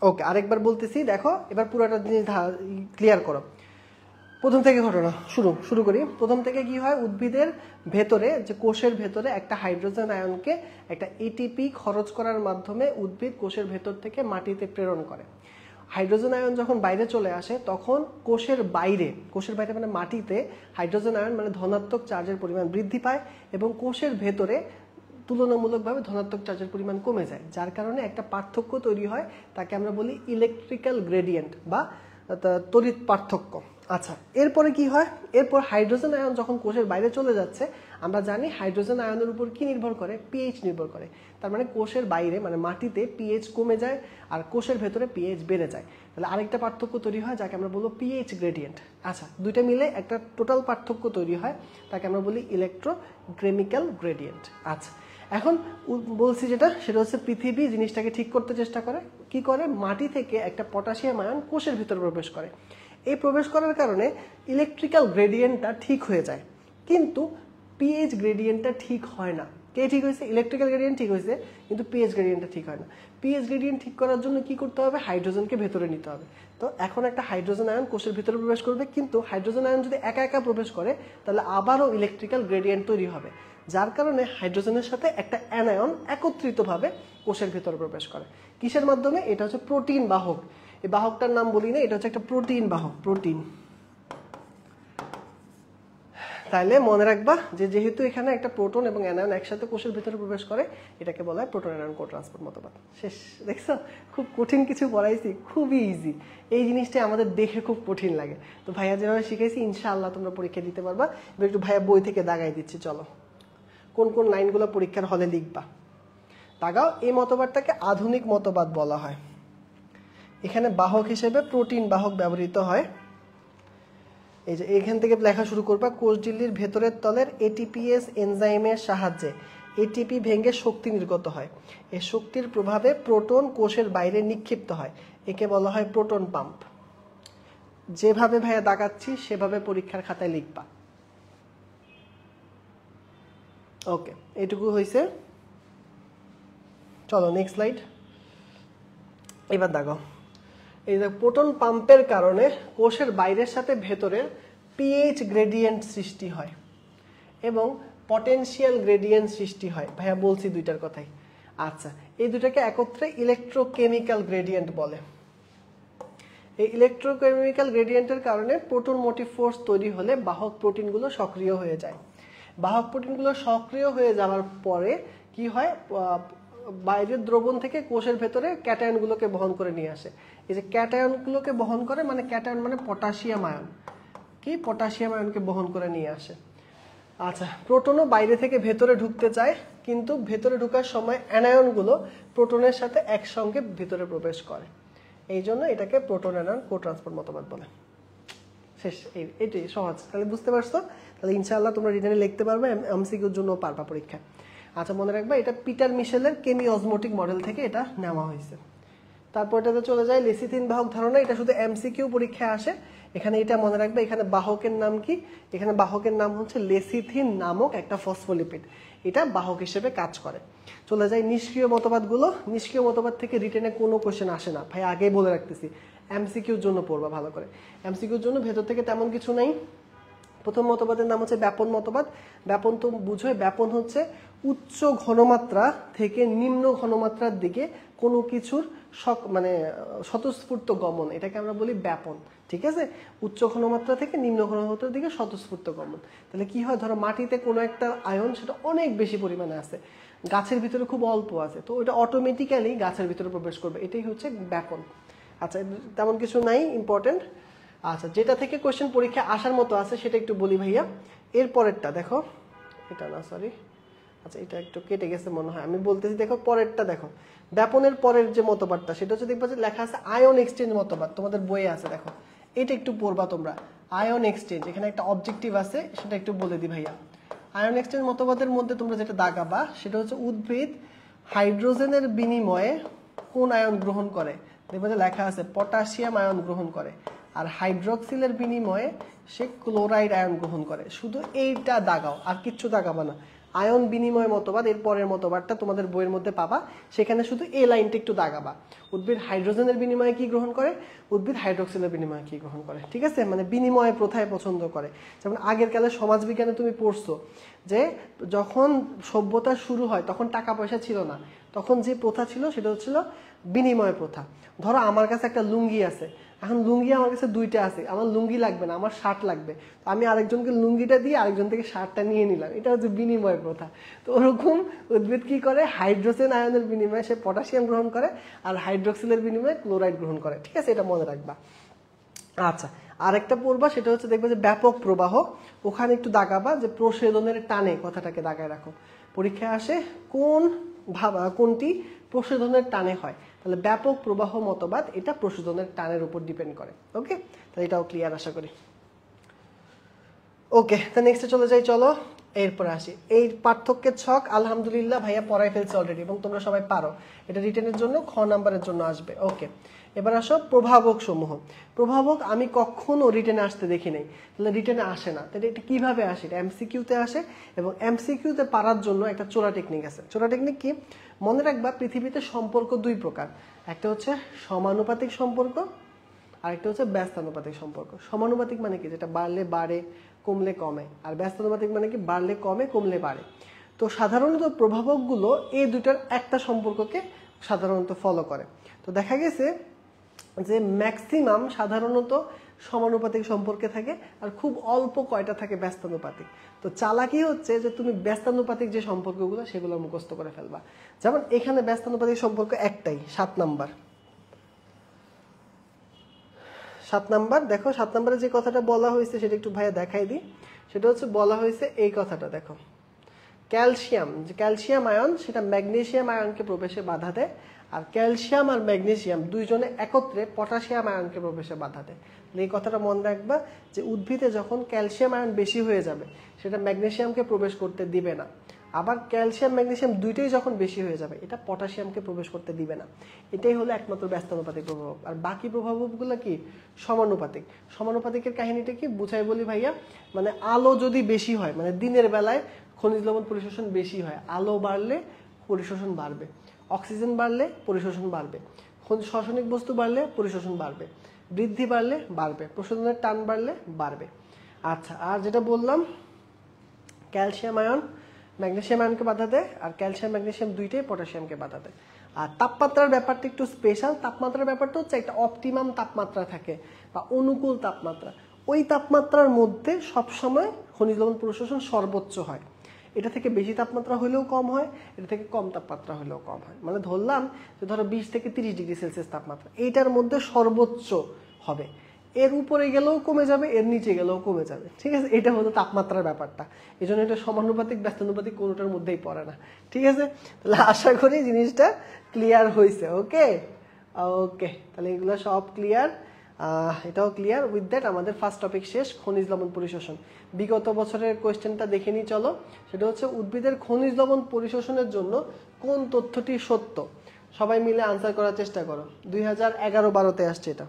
ওকে, আরেকবার বলতেছি, দেখো এবার পুরোটা জিনিস ক্লিয়ার করো। প্রথম থেকে ঘটনা শুরু করি। প্রথম থেকে কি হয়, উদ্ভিদের ভেতরে, যে কোষের ভেতরে একটা হাইড্রোজেন আয়নকে একটা এটিপি খরচ করার মাধ্যমে উদ্ভিদ কোষের ভেতর থেকে মাটিতে প্রেরণ করে। হাইড্রোজেন আয়ন যখন বাইরে চলে আসে তখন কোষের বাইরে মানে মাটিতে হাইড্রোজেন আয়ন মানে ধনাত্মক চার্জের পরিমাণ বৃদ্ধি পায় এবং কোষের ভেতরে তুলনামূলকভাবে ধনাত্মক চার্জের পরিমাণ কমে যায়, যার কারণে একটা পার্থক্য তৈরি হয়, তাকে আমরা বলি ইলেকট্রিক্যাল গ্রেডিয়েন্ট বা তড়িৎ পার্থক্য। আচ্ছা, এরপরে কি হয়, এরপর হাইড্রোজেন আয়ন যখন কোষের বাইরে চলে যাচ্ছে, আমরা জানি হাইড্রোজেন আয়নের উপর কি নির্ভর করে, পিএইচ নির্ভর করে। তার মানে কোষের বাইরে মানে মাটিতে পিএইচ কমে যায় আর কোষের ভেতরে পিএইচ বেড়ে যায়। তাহলে আরেকটা পার্থক্য তৈরি হয় যাকে আমরা বলবো পিএইচ গ্রেডিয়েন্ট। আচ্ছা, দুইটা মিলে একটা টোটাল পার্থক্য তৈরি হয়, তাকে আমরা বলি ইলেকট্রোকেমিক্যাল গ্রেডিয়েন্ট। আচ্ছা, এখন বলছি সেটা হচ্ছে পৃথিবী জিনিসটাকে ঠিক করতে চেষ্টা করে। কি করে, মাটি থেকে একটা পটাশিয়াম আয়ন কোষের ভিতরে প্রবেশ করে। এই প্রবেশ করার কারণে ইলেকট্রিক্যাল গ্রেডিয়েন্টটা ঠিক হয়ে যায়, কিন্তু পিএইচ গ্রেডিয়েন্টটা ঠিক হয় না। কে ঠিক হয়েছে, ইলেকট্রিক্যাল গ্রেডিয়েন্ট ঠিক হয়েছে, কিন্তু পিএইচ গ্রেডিয়েন্টটা ঠিক হয় না। পিএইচ গ্রেডিয়েন্ট ঠিক করার জন্য কি করতে হবে, হাইড্রোজেনকে ভেতরে নিতে হবে। তো এখন একটা হাইড্রোজেন আয়ন কোষের ভিতরে প্রবেশ করবে, কিন্তু হাইড্রোজেন আয়ন যদি একা একা প্রবেশ করে তাহলে আবারও ইলেকট্রিক্যাল গ্রেডিয়েন্ট তৈরি হবে, যার কারণে হাইড্রোজেনের সাথে একটা অ্যানায়ন একত্রিতভাবে কোষের ভিতরে প্রবেশ করে। কিসের মাধ্যমে, এটা হচ্ছে প্রোটিন বাহক। এই বাহকটার নাম বলি না, এটা হচ্ছে একটা প্রোটিন বাহক, প্রোটিন। তাইলে মনে রাখবা যে যেহেতু এখানে একটা প্রোটন এবং অ্যানায়ন একসাথে কোষের ভিতরে প্রবেশ করে, এটাকে বলা হয় প্রোটন অ্যানায়ন কো ট্রান্সপোর্ট মতবাদ। শেষ। দেখছো, খুব কঠিন কিছু পড়াইছি, খুবই ইজি। এই জিনিসটা আমাদের দেখে খুব কঠিন লাগে, তো ভাইয়া যেভাবে শিখাইছি ইনশাআল্লাহ তোমরা পরীক্ষা দিতে পারবা। এবার একটু ভাইয়া বই থেকে দাগাই দিচ্ছি, চলো কোন কোন লাইনগুলো পরীক্ষার হলে লিখবা দাগাও। এই মতবাদটাকে আধুনিক মতবাদ বলা হয়। এখানে বাহক হিসেবে প্রোটিন বাহক ব্যবহৃত হয়। এই যে এখান থেকে লেখা শুরু করবা, কোষঝিল্লির ভেতরের তলের এটিপিএস এনজাইমের সাহায্যে এটিপি ভেঙে শক্তি নির্গত হয়। এই শক্তির প্রভাবে প্রোটন কোষের বাইরে নিক্ষিপ্ত হয়, একে বলা হয় প্রোটন পাম্প। যেভাবে ভাইয়া দাগাচ্ছি সেভাবে পরীক্ষার খাতায় লিখবা। ওকে, এইটুকু হয়েছে। চলো নেক্সট স্লাইড। এবার দাগাও। এই যে প্রোটন পাম্পের কারণে কোষের বাইরের সাথে ভেতরের পিএইচ গ্রেডিয়েন্ট সৃষ্টি হয় এবং পটেনশিয়াল গ্রেডিয়েন্ট সৃষ্টি হয়। ভাইয়া বলছি দুইটার কথাই। আচ্ছা, এই দুটাকে একত্রে ইলেকট্রোকেমিক্যাল গ্রেডিয়েন্ট বলে। এই ইলেকট্রোকেমিক্যাল গ্রেডিয়েন্টের কারণে প্রোটন মোটিভ ফোর্স তৈরি হলে বাহক প্রোটিনগুলো সক্রিয় হয়ে যায়। বাহক প্রোটিনগুলো সক্রিয় হয়ে যাওয়ার পরে কি হয়, বাইরের দ্রবণ থেকে কোষের ভেতরে ক্যাটায়নগুলোকে বহন করে নিয়ে আসে। এই যে ক্যাটায়নগুলোকে বহন করে মানে ক্যাটায়ন মানে পটাশিয়াম আয়ন, কি পটাশিয়াম আয়নকে বহন করে নিয়ে আসে। আচ্ছা, প্রোটনও বাইরে থেকে ভেতরে ঢুকতে চায়, কিন্তু ভেতরে ঢোকার সময় অ্যানায়নগুলো প্রোটনের সাথে একসঙ্গে ভিতরে প্রবেশ করে। এই জন্য এটাকে প্রোটন অ্যানায়ন কো ট্রান্সপোর্ট মতবাদ বলে। শেষ। এটাই সহজ। তাহলে বুঝতে পারছো, তাহলে ইনশাআল্লাহ তোমরা রিটেনে লিখতে পারবে, এমসিকিউর জন্য পারবা পরীক্ষা। আচ্ছা, মনে রাখবা এটা পিটার মিশেলের কেমি অসমোটিক মডেল থেকে এটা নেওয়া হয়েছে। তারপর এটাতে চলে যায় লেসিথিন বাহক ধারণা, এটা শুধু এমসিকিউ পরীক্ষায় আসে। এখানে এটা মনে রাখবে, এখানে বাহকের নাম কি, এখানে বাহকের নাম হচ্ছে লেসিথিন নামক একটা ফসফোলিপিড, এটা বাহক হিসেবে কাজ করে। চলে যায় নিষ্ক্রিয় মতবাদগুলো। নিষ্ক্রিয় মতবাদ থেকে রিটেনে কোনো কোশ্চেন আসে না ভাই, আগেই বলে রাখতেছি, এমসিকিউর জন্য পড়বা ভালো করে। এমসিকিউর জন্য ভেতর থেকে তেমন কিছু নাই। প্রথম মতবাদের নাম হচ্ছে ব্যাপন মতবাদ। ব্যাপন তো বুঝোই, ব্যাপন হচ্ছে উচ্চ ঘনমাত্রা থেকে নিম্ন ঘনমাত্রার দিকে কোনো কিছুর মানে স্বতঃস্ফূর্ত গমন, এটাকে আমরা বলি ব্যাপন। ঠিক আছে, উচ্চ ঘনমাত্রা থেকে নিম্ন ঘনমাত্রার দিকে স্বতঃস্ফূর্ত গমন। তাহলে কি হয়, ধরো মাটিতে কোনো একটা আয়ন সেটা অনেক বেশি পরিমাণে আছে, গাছের ভিতরে খুব অল্প আছে, তো ওটা অটোমেটিক্যালি গাছের ভিতরে প্রবেশ করবে, এটাই হচ্ছে ব্যাপন। আচ্ছা, তেমন কিছু নাই ইম্পর্টেন্ট। আচ্ছা, যেটা থেকে কোশ্চেন পরীক্ষা আসার মতো আছে সেটা একটু বলি ভাইয়া। এর পরেরটা দেখো, এটা না সরি, আচ্ছা এটা একটু কেটে গেছে মনে হয়, আমি বলতেছি দেখো পরেরটা দেখো। ব্যাপনের পরের যে মতবাদটা সেটা হচ্ছে দেখবা যে লেখা আছে আয়ন এক্সচেঞ্জ মতবাদ, তোমাদের বইয়ে আছে দেখো, এটা একটু পড়বা তোমরা। আয়ন এক্সচেঞ্জ, এখানে একটা অবজেক্টিভ আছে, সেটা একটু বলে দি ভাইয়া। আয়ন এক্সচেঞ্জ মতবাদের মধ্যে তোমরা যেটা দাগাবা সেটা হচ্ছে উদ্ভিদ হাইড্রোজেনের বিনিময়ে কোন আয়ন গ্রহণ করে, দেখবা যে লেখা আছে পটাশিয়াম আয়ন গ্রহণ করে, আর হাইড্রক্সিলের বিনিময়ে সে ক্লোরাইড আয়ন গ্রহণ করে। শুধু এইটা দাগাও, আর কিচ্ছু দাগাবা না। আয়ন বিনিময় মতবাদ, এর পরের মতবাদটা তোমাদের বইয়ের মধ্যে পাবা, সেখানে শুধু এই লাইনটা একটু দাগাবা। উদ্ভিদ হাইড্রোজেনের বিনিময়ে কি গ্রহণ করে, উদ্ভিদ হাইড্রক্সিলের বিনিময়ে কি গ্রহণ করে। ঠিক আছে, মানে বিনিময় প্রথায় পছন্দ করে। যেমন আগের কালে সমাজবিজ্ঞানে তুমি পড়ছো যে যখন সভ্যতা শুরু হয় তখন টাকা পয়সা ছিল না, তখন যে প্রথা ছিল সেটা হচ্ছিল বিনিময় প্রথা। ধরো আমার কাছে একটা লুঙ্গি আছে, এখন লুঙ্গি আমার কাছে দুইটা আছে, আমার লুঙ্গি লাগবে না, আমার শার্ট লাগবে, আমি আরেকজনকে লুঙ্গিটা দিয়ে আরেকজন থেকে শার্টটা নিয়ে নিলাম, এটা হচ্ছে বিনিময় প্রথা। তো ওরকম উদ্ভিদ কি করে, হাইড্রোজেন আয়নের বিনিময়ে সে পটাশিয়াম গ্রহণ করে, আর হাইড্রোক্সিলের বিনিময়ে ক্লোরাইড গ্রহণ করে। ঠিক আছে, এটা মনে রাখবা। আচ্ছা, আরেকটা পড়বা, সেটা হচ্ছে দেখবে যে ব্যাপক প্রবাহ, ওখানে একটু দাগাবা যে প্রসেদনের টানে, কথাটাকে দাগায় রাখো। পরীক্ষায় আসে কোনটি প্রসেদনের টানে হয়, তাহলে ব্যাপক প্রবাহ মতবাদ এটা প্রসেদনের টানের উপর ডিপেন্ড করে। ওকে, তাহলে এটাও ক্লিয়ার আশা করি। ওকে, তা নেক্সটে চলে যাই, চলো এরপরে আসি। এই পার্থক্যের ছক আলহামদুলিল্লাহ ভাইয়া পড়াই ফেলছে অলরেডি, এবং তোমরা সবাই পারো, এটা রিটেনের জন্য খ নাম্বারের জন্য আসবে। ওকে, এবার আসো প্রভাবক সমূহ। প্রভাবক আমি কখনো রিটেনে আসতে দেখি নাই, তাহলে রিটেনে আসে না, তাহলে এটা কিভাবে আসে, এটা এমসিকিউতে আসে, এবং এমসিকিউতে পারার জন্য একটা চোরা টেকনিক আছে। চোরা টেকনিক কি, মনে রাখবা পৃথিবীতে সম্পর্ক দুই প্রকার, একটা হচ্ছে সমানুপাতিক সম্পর্ক, আরেকটা হচ্ছে ব্যস্তানুপাতিক সম্পর্ক। সমানুপাতিক মানে কি, যেটা বাড়লে বাড়ে কমলে কমে, আর ব্যস্তানুপাতিক মানে কি বাড়লে কমে কমলে বাড়ে। তো সাধারণত প্রভাবকগুলো এই দুটার একটা সম্পর্ককে সাধারণত ফলো করে। তো দেখা গেছে যে ম্যাক্সিমাম সাধারণত সমানুপাতিক সম্পর্কে থাকে, আর খুব অল্প কয়টা থাকে ব্যস্তানুপাতিক। তো চালাকি হচ্ছে যে তুমি ব্যস্তানুপাতিক যে সম্পর্কগুলো সেগুলো মুখস্থ করে ফেলবা। যেমন এখানে ব্যস্তানুপাতিক সম্পর্ক একটাই, 7 নাম্বার। 7 নাম্বার দেখো, 7 নাম্বারে যে কথাটা বলা হয়েছে সেটা একটু ভাইয়া দেখাই দিই। সেটা হচ্ছে বলা হয়েছে এই কথাটা দেখো, ক্যালসিয়াম, যে ক্যালসিয়াম আয়ন সেটা ম্যাগনেসিয়াম আয়নকে প্রবেশে বাধা দেয়, আর ক্যালসিয়াম আর ম্যাগনেসিয়াম দুইজনে একত্রে পটাশিয়াম আয়নকে প্রবেশে বাধা দেয়। এই কথাটা মনে রাখবা যে উদ্ভিদে যখন ক্যালসিয়াম আয়ন বেশি হয়ে যাবে সেটা ম্যাগনেসিয়ামকে প্রবেশ করতে দিবে না, আবার ক্যালসিয়াম ম্যাগনেসিয়াম দুইটাই যখন বেশি হয়ে যাবে এটা পটাশিয়ামকে প্রবেশ করতে দিবে না। এটাই হলো একমাত্র ব্যস্তানুপাতিক প্রভাবক। আর বাকি প্রভাবকগুলো কি, সমানুপাতিক। সমানুপাতিকের কাহিনীটা কি বুঝাই বলি ভাইয়া, মানে আলো যদি বেশি হয়, মানে দিনের বেলায় খনিজ লবণ পরিশোষণ বেশি হয়, আলো বাড়লে পরিশোষণ বাড়বে, অক্সিজেন বাড়লে পরিশোষণ বাড়বে, রাসায়নিক বস্তু বাড়লে পরিশোষণ বাড়বে, বৃদ্ধি বাড়লে বাড়বে, প্রশোধনের টান বাড়লে বাড়বে। আচ্ছা, আর যেটা বললাম ক্যালসিয়াম আয়ন ম্যাগনেসিয়াম আয়নকে বাধা দেয়, আর ক্যালসিয়াম ম্যাগনেসিয়াম দুইটাই পটাশিয়ামকে বাধা দেয়। আর তাপমাত্রার ব্যাপারটা একটু স্পেশাল। তাপমাত্রার ব্যাপারটা হচ্ছে একটা অপটিমাম তাপমাত্রা থাকে বা অনুকূল তাপমাত্রা, ওই তাপমাত্রার মধ্যে সবসময় খনিজ লবণ পরিশোষণ সর্বোচ্চ হয়। এটা থেকে বেশি তাপমাত্রা হলেও কম হয়, এটা থেকে কম তাপমাত্রা হলেও কম হয়। মানে ধরলাম যে ধরো 20 থেকে 30 ডিগ্রি সেলসিয়াস তাপমাত্রা, এইটার মধ্যে সর্বোচ্চ হবে, এর উপরে গেলেও কমে যাবে, এর নিচে গেলেও কমে যাবে। ঠিক আছে, এটা হলো তাপমাত্রার ব্যাপারটা। এই জন্য এটা সমানুপাতিক ব্যস্তানুপাতিক কোনোটার মধ্যেই পড়ে না। ঠিক আছে, তাহলে আশা করি জিনিসটা ক্লিয়ার হয়েছে। ওকে ওকে, তাহলে এগুলো সব ক্লিয়ার, এটাও ক্লিয়ার। উইথ দ্যাট আমাদের ফার্স্ট টপিক শেষ, খনিজ লবণ পরিশোষণ। বিগত বছরের কোয়েশ্চেনটা দেখে নিই চলো। সেটা হচ্ছে উদ্ভিদের খনিজ লবণ পরিশোষণের জন্য কোন তথ্যটি সত্য। সবাই মিলে আনসার করার চেষ্টা করো। 2011-12-তে আসছে এটা।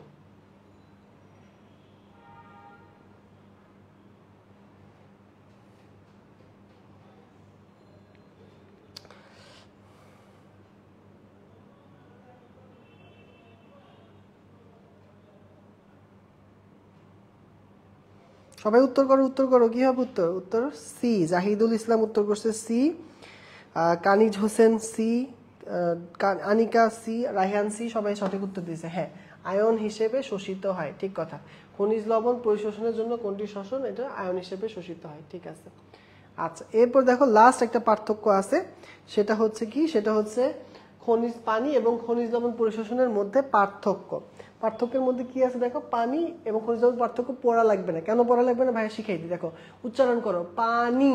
সবাই উত্তর করো কি হবে উত্তর সি। জাহিদুল ইসলাম উত্তর করছে C, Kaniz Hossain C, Anika C, Raihan C, সবাই সঠিক উত্তর দিয়েছে। হ্যাঁ, আয়ন হিসেবে শোষিত হয়, ঠিক কথা। খনিজ লবণ পরিশোষণের জন্য কোনটি শোষণ? এটা আয়ন হিসেবে শোষিত হয়, ঠিক আছে। আচ্ছা, এরপর দেখো লাস্ট একটা পার্থক্য আছে, সেটা হচ্ছে কি? সেটা হচ্ছে খনিজ পানি এবং খনিজ লবণ পরিশোষণের মধ্যে পার্থক্য। পার্থক্যের মধ্যে কি আছে দেখো, পানি এবং খনিজ লবণ পার্থক্য পড়া লাগবে না। কেন পড়া লাগবে না ভাইয়া শিখাই দিই। দেখো উচ্চারণ করো, পানি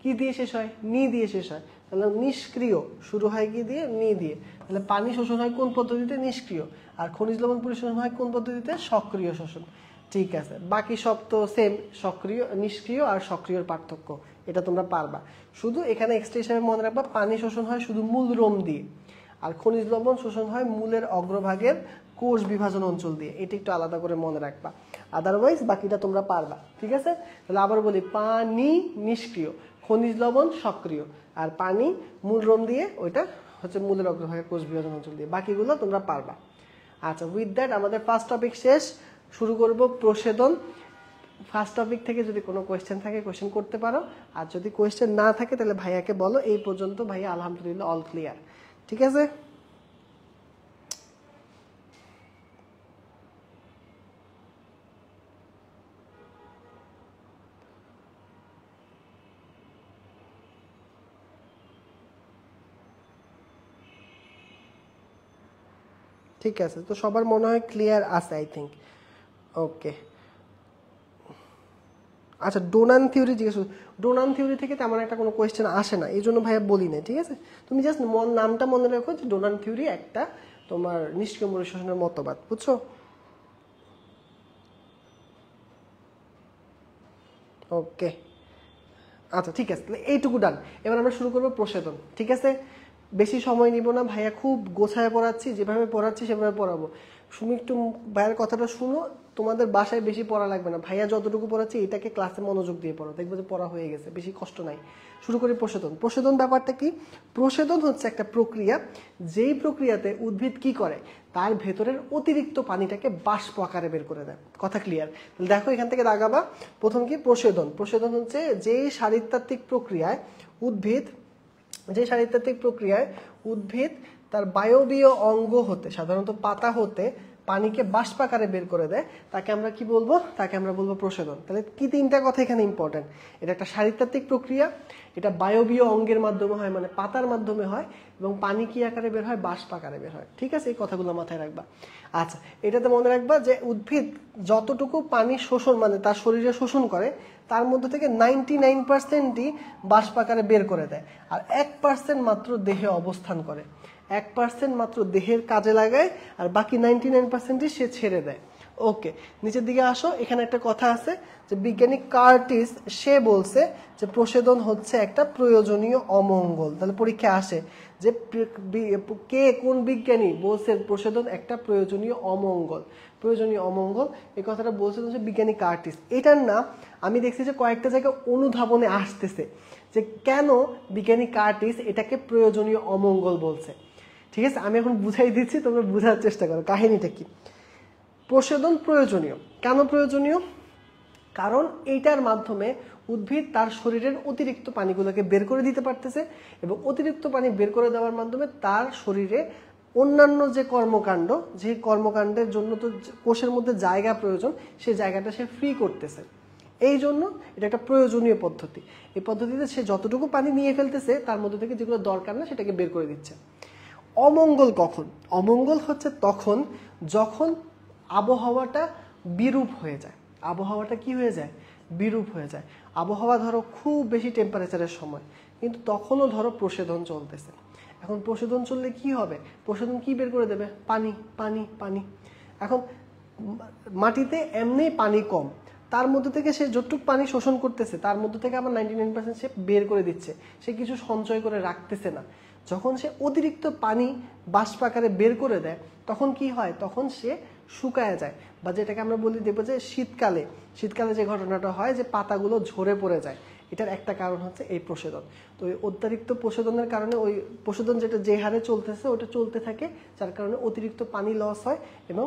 কি দিয়ে শেষ হয়? নি দিয়ে শেষ হয়। তাহলে নিষ্ক্রিয় শুরু হয় কি দিয়ে? নি দিয়ে। তাহলে পানি শোষণ হয় কোন পদ্ধতিতে? নিষ্ক্রিয়। আর খনিজ লবণ পরিশোষণ হয় কোন পদ্ধতিতে? সক্রিয় শোষণ। ঠিক আছে, বাকি সব তো সেম, সক্রিয়, নিষ্ক্রিয় আর সক্রিয়র পার্থক্য এটা তোমরা পারবা। শুধু এখানে এক্সট্রা হিসাবে মনে রাখবা, পানি শোষণ হয় শুধু মূল রোম দিয়ে, আর খনিজ লবণ শোষণ হয় মূলের অগ্রভাগের কোষ বিভাজন অঞ্চল দিয়ে। এটা একটু আলাদা করে মনে রাখবা, আদারওয়াইজ বাকিটা তোমরা পারবা। ঠিক আছে, তাহলে আবার বলি, পানি নিষ্ক্রিয়, খনিজ লবণ সক্রিয়, আর পানি মূল রোম দিয়ে, ওইটা হচ্ছে মূলের অগ্রভাগের কোষ বিভাজন অঞ্চল দিয়ে। বাকিগুলো তোমরা পারবা। আচ্ছা, উইথ দ্যাট আমাদের ফার্স্ট টপিক শেষ। শুরু করব প্রসেদন। ফার্স্ট টপিক থেকে যদি কোনো কোয়েশ্চেন থাকে কোয়েশ্চেন করতে পারো, আর যদি কোয়েশ্চেন না থাকে তাহলে ভাইয়াকে বলো। এই পর্যন্ত ভাইয়া আলহামদুলিল্লাহ অল ক্লিয়ার। ঠিক আছে, ঠিক আছে। তো সবার মনে হয় ক্লিয়ার আছে আই থিঙ্ক। ওকে, আচ্ছা, ডোনান থিওরি জিজ্ঞেস। ডোনান থিওরি থেকে তেমন একটা কোনো কোয়েশ্চেন আসে না, এই জন্য ভাইয়া বলি না। ঠিক আছে, তুমি জাস্ট নামটা মনে রাখো যে ডোনান থিওরি একটা তোমার নিষ্ক্রিয় পরিশোষণের মতবাদ, বুঝছো? ওকে, আচ্ছা ঠিক আছে, তাহলে এইটুকু ডান। এবার আমরা শুরু করবো প্রসেদন। ঠিক আছে, বেশি সময় নিব না, ভাইয়া খুব গোছায় পড়াচ্ছি, যেভাবে পড়াচ্ছি সেভাবে পড়াবো। তুমি একটু ভাইয়ার কথাটা শুনো, তোমাদের বাসায় বেশি পড়া লাগবে না। ভাইয়া যতটুকু পড়াচ্ছি এটাকে ক্লাসে মনোযোগ দিয়ে পড়ো, দেখবো যে পড়া হয়ে গেছে, বেশি কষ্ট নাই। শুরু করি প্রসেদন। প্রসেদন ব্যাপারটা কি? প্রসেদন হচ্ছে একটা প্রক্রিয়া, যেই প্রক্রিয়াতে উদ্ভিদ কি করে, তার ভেতরের অতিরিক্ত পানিটাকে বাষ্প আকারে বের করে দেয়। কথা ক্লিয়ার? দেখো এখান থেকে দাগাবা। প্রথম কি? প্রসেদন। প্রসেদন হচ্ছে যেই শারীরতাত্ত্বিক প্রক্রিয়ায় উদ্ভিদ তার বায়বীয় অঙ্গ হতে, সাধারণত পাতা হতে, পানিকে বাষ্প আকারে বের করে দেয়, তাকে আমরা কি বলবো? তাকে আমরা বলবো প্রসেদন। তাহলে কি তিনটা কথা এখানে ইম্পর্টেন্ট। এটা একটা শারীরতাত্ত্বিক প্রক্রিয়া, এটা বায়বীয় অঙ্গের মাধ্যমে হয়, মানে পাতার মাধ্যমে হয়, এবং পানি কি আকারে বের হয়? বাষ্প আকারে বের হয়। ঠিক আছে, এই কথাগুলো মাথায় রাখবা। আচ্ছা, এটাতে মনে রাখবা যে উদ্ভিদ যতটুকু পানি শোষণ, মানে তার শরীরে শোষণ করে, তার মধ্যে থেকে 99%ই বাষ্প আকারে বের করে দেয়, আর 1% মাত্র দেহে অবস্থান করে। 1% মাত্র দেহের কাজে লাগায়, আর বাকি 99%ই সে ছেড়ে দেয়। ওকে, নিচের দিকে আসো। এখানে একটা কথা আছে যে বিজ্ঞানী কার্টিস সে বলছে যে প্রসেদন হচ্ছে একটা প্রয়োজনীয় অমঙ্গল। তাহলে পরীক্ষা আসে যে কে, কোন বিজ্ঞানী বলছে প্রসেদন একটা প্রয়োজনীয় অমঙ্গল। প্রয়োজনীয় অমঙ্গল এই কথাটা বলছে হচ্ছে বিজ্ঞানী কার্টিস। এটার না আমি দেখছি যে কয়েকটা জায়গায় অনুধাবনে আসতেছে যে কেন বিজ্ঞানী কার্টিস এটাকে প্রয়োজনীয় অমঙ্গল বলছে। ঠিক আছে, আমি এখন বুঝাই দিচ্ছি, তোমরা বোঝার চেষ্টা করো কাহিনীটা কি। প্রসেদন প্রয়োজনীয় কেন? প্রয়োজনীয় কারণ এইটার মাধ্যমে উদ্ভিদ তার শরীরের অতিরিক্ত পানিগুলোকে বের করে দিতে পারতেছে, এবং অতিরিক্ত পানি বের করে দেওয়ার মাধ্যমে তার শরীরে অন্যান্য যে কর্মকাণ্ডের জন্য তো কোষের মধ্যে জায়গা প্রয়োজন, সেই জায়গাটা সে ফ্রি করতেছে। এই জন্য এটা একটা প্রয়োজনীয় পদ্ধতি। এই পদ্ধতিতে সে যতটুকু পানি নিয়ে ফেলতেছে তার মধ্যে থেকে যেগুলো দরকার না সেটাকে বের করে দিচ্ছে। অমঙ্গল কখন? অমঙ্গল হচ্ছে তখন যখন আবহাওয়াটা বিরূপ হয়ে যায়। আবহাওয়াটা কি হয়ে যায়? বিরূপ হয়ে যায়। আবহাওয়া ধরো খুব বেশি টেম্পারেচারের সময়, কিন্তু তখনও ধরো প্রসেদন চলতেছে। এখন প্রসেদন চললে কি হবে? প্রসেদন কি বের করে দেবে? পানি, পানি, পানি। এখন মাটিতে এমনি পানি কম, তার মধ্যে থেকে সে যতটুকু পানি শোষণ করতেছে তার মধ্যে থেকে আবার 99% সে বের করে দিচ্ছে, সে কিছু সঞ্চয় করে রাখতেছে না। যখন সে অতিরিক্ত পানি বাষ্প আকারে বের করে দেয় তখন কি হয়, তখন সে শুকায় যায়, বা যেটাকে আমরা বলি দেখবো যে শীতকালে যে ঘটনাটা হয় যে পাতাগুলো ঝরে পড়ে যায়, এটার একটা কারণ হচ্ছে এই প্রশোধন। তো এই অতিরিক্ত প্রশোধনের কারণে ওই প্রশোধন যেটা যে হারে চলতেছে ওটা চলতে থাকে, যার কারণে অতিরিক্ত পানি লস হয় এবং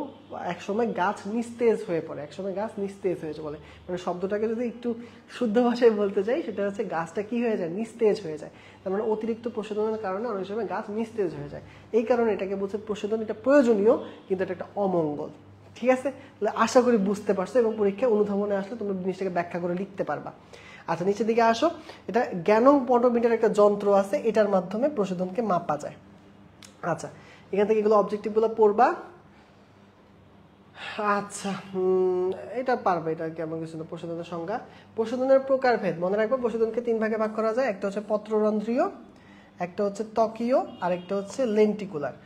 একসময় গাছ নিস্তেজ হয়ে পড়ে, একসময় গাছ নিস্তেজ হয়েছে বলে, মানে শব্দটাকে যদি একটু শুদ্ধ ভাষায় বলতে চাই সেটা হচ্ছে গাছটা কি হয়ে যায়, নিস্তেজ হয়ে যায়। তার মানে অতিরিক্ত প্রশোধনের কারণে অনেক সময় গাছ নিস্তেজ হয়ে যায়, এই কারণে এটাকে বলছে প্রশোধন। এটা প্রয়োজনীয় কিন্তু এটা একটা অমঙ্গল। ঠিক আছে, তাহলে আশা করি বুঝতে পারছো এবং পরীক্ষায় অনুধাবনে আসলে তোমরা জিনিসটাকে ব্যাখ্যা করে লিখতে পারবা। আচ্ছা, নিচের দিকে আসো। এটা গ্যানং পটোমিটার একটা যন্ত্র আছে, এটার মাধ্যমে প্রশোধনকে মাপা যায়। আচ্ছা, এখান থেকে এগুলো অবজেক্টিভগুলো পড়বা। আচ্ছা, এটা পারবে, এটা কেমন কিছু না। প্রশোধনের সংজ্ঞা, প্রশোধনের প্রকারভেদ মনে রাখবো। প্রশোধনকে 3 ভাগে ভাগ করা যায়, একটা হচ্ছে পত্ররন্ধ্রীয়, একটা হচ্ছে ত্বকীয়, আর একটা হচ্ছে লেন্টিকুলার।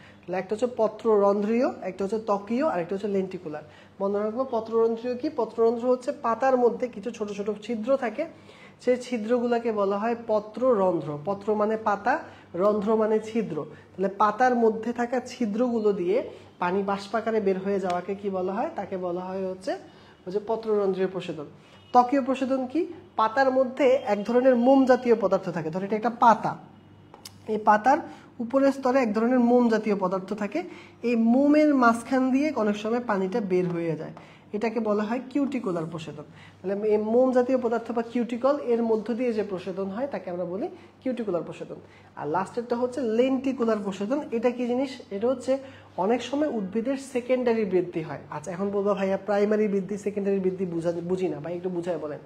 একটা হচ্ছে পত্ররন্ধ্রীয়, একটা হচ্ছে ত্বকীয়, আর একটা হচ্ছে লেন্টিকুলার। মনে রাখবো পত্ররন্ধ্রীয় কি, পত্ররন্ধ্র হচ্ছে পাতার মধ্যে কিছু ছোট ছোট ছিদ্র থাকে, সেই ছিদ্রগুলোকে বলা হয় পত্ররন্ধ্র। পত্র মানে পাতা, রন্ধ্র মানে ছিদ্র। তাহলে পাতার মধ্যে থাকা ছিদ্রগুলো দিয়ে পানি বাষ্পাকারে বের হয়ে যাওয়াকে কি বলা হয়, তাকে বলা হয় হচ্ছে পত্ররন্ধ্রীয় প্রশোধন। ত্বকীয় প্রশোধন কি, পাতার মধ্যে এক ধরনের মোম জাতীয় পদার্থ থাকে, ধর এটা একটা পাতা, এই পাতার উপরের স্তরে এক ধরনের মোম জাতীয় পদার্থ থাকে, এই মোমের মাঝখান দিয়ে অনেক সময় পানিটা বের হয়ে যায়, এটাকে বলা হয় কিউটিকুলার প্রশোধন। তাহলে এই মোম জাতীয় পদার্থ বা কিউটিকল এর মধ্য দিয়ে যে প্রশোধন হয় তাকে আমরা বলি কিউটিকুলার প্রশোধন। আর লাস্টেরটা হচ্ছে লেন্টিকুলার প্রশোধন। এটা কি জিনিস, এটা হচ্ছে অনেক সময় উদ্ভিদের সেকেন্ডারি বৃদ্ধি হয়। আচ্ছা, এখন বলবো ভাইয়া প্রাইমারি বৃদ্ধি সেকেন্ডারি বৃদ্ধি বুঝি না, ভাই একটু বুঝায় বলেন।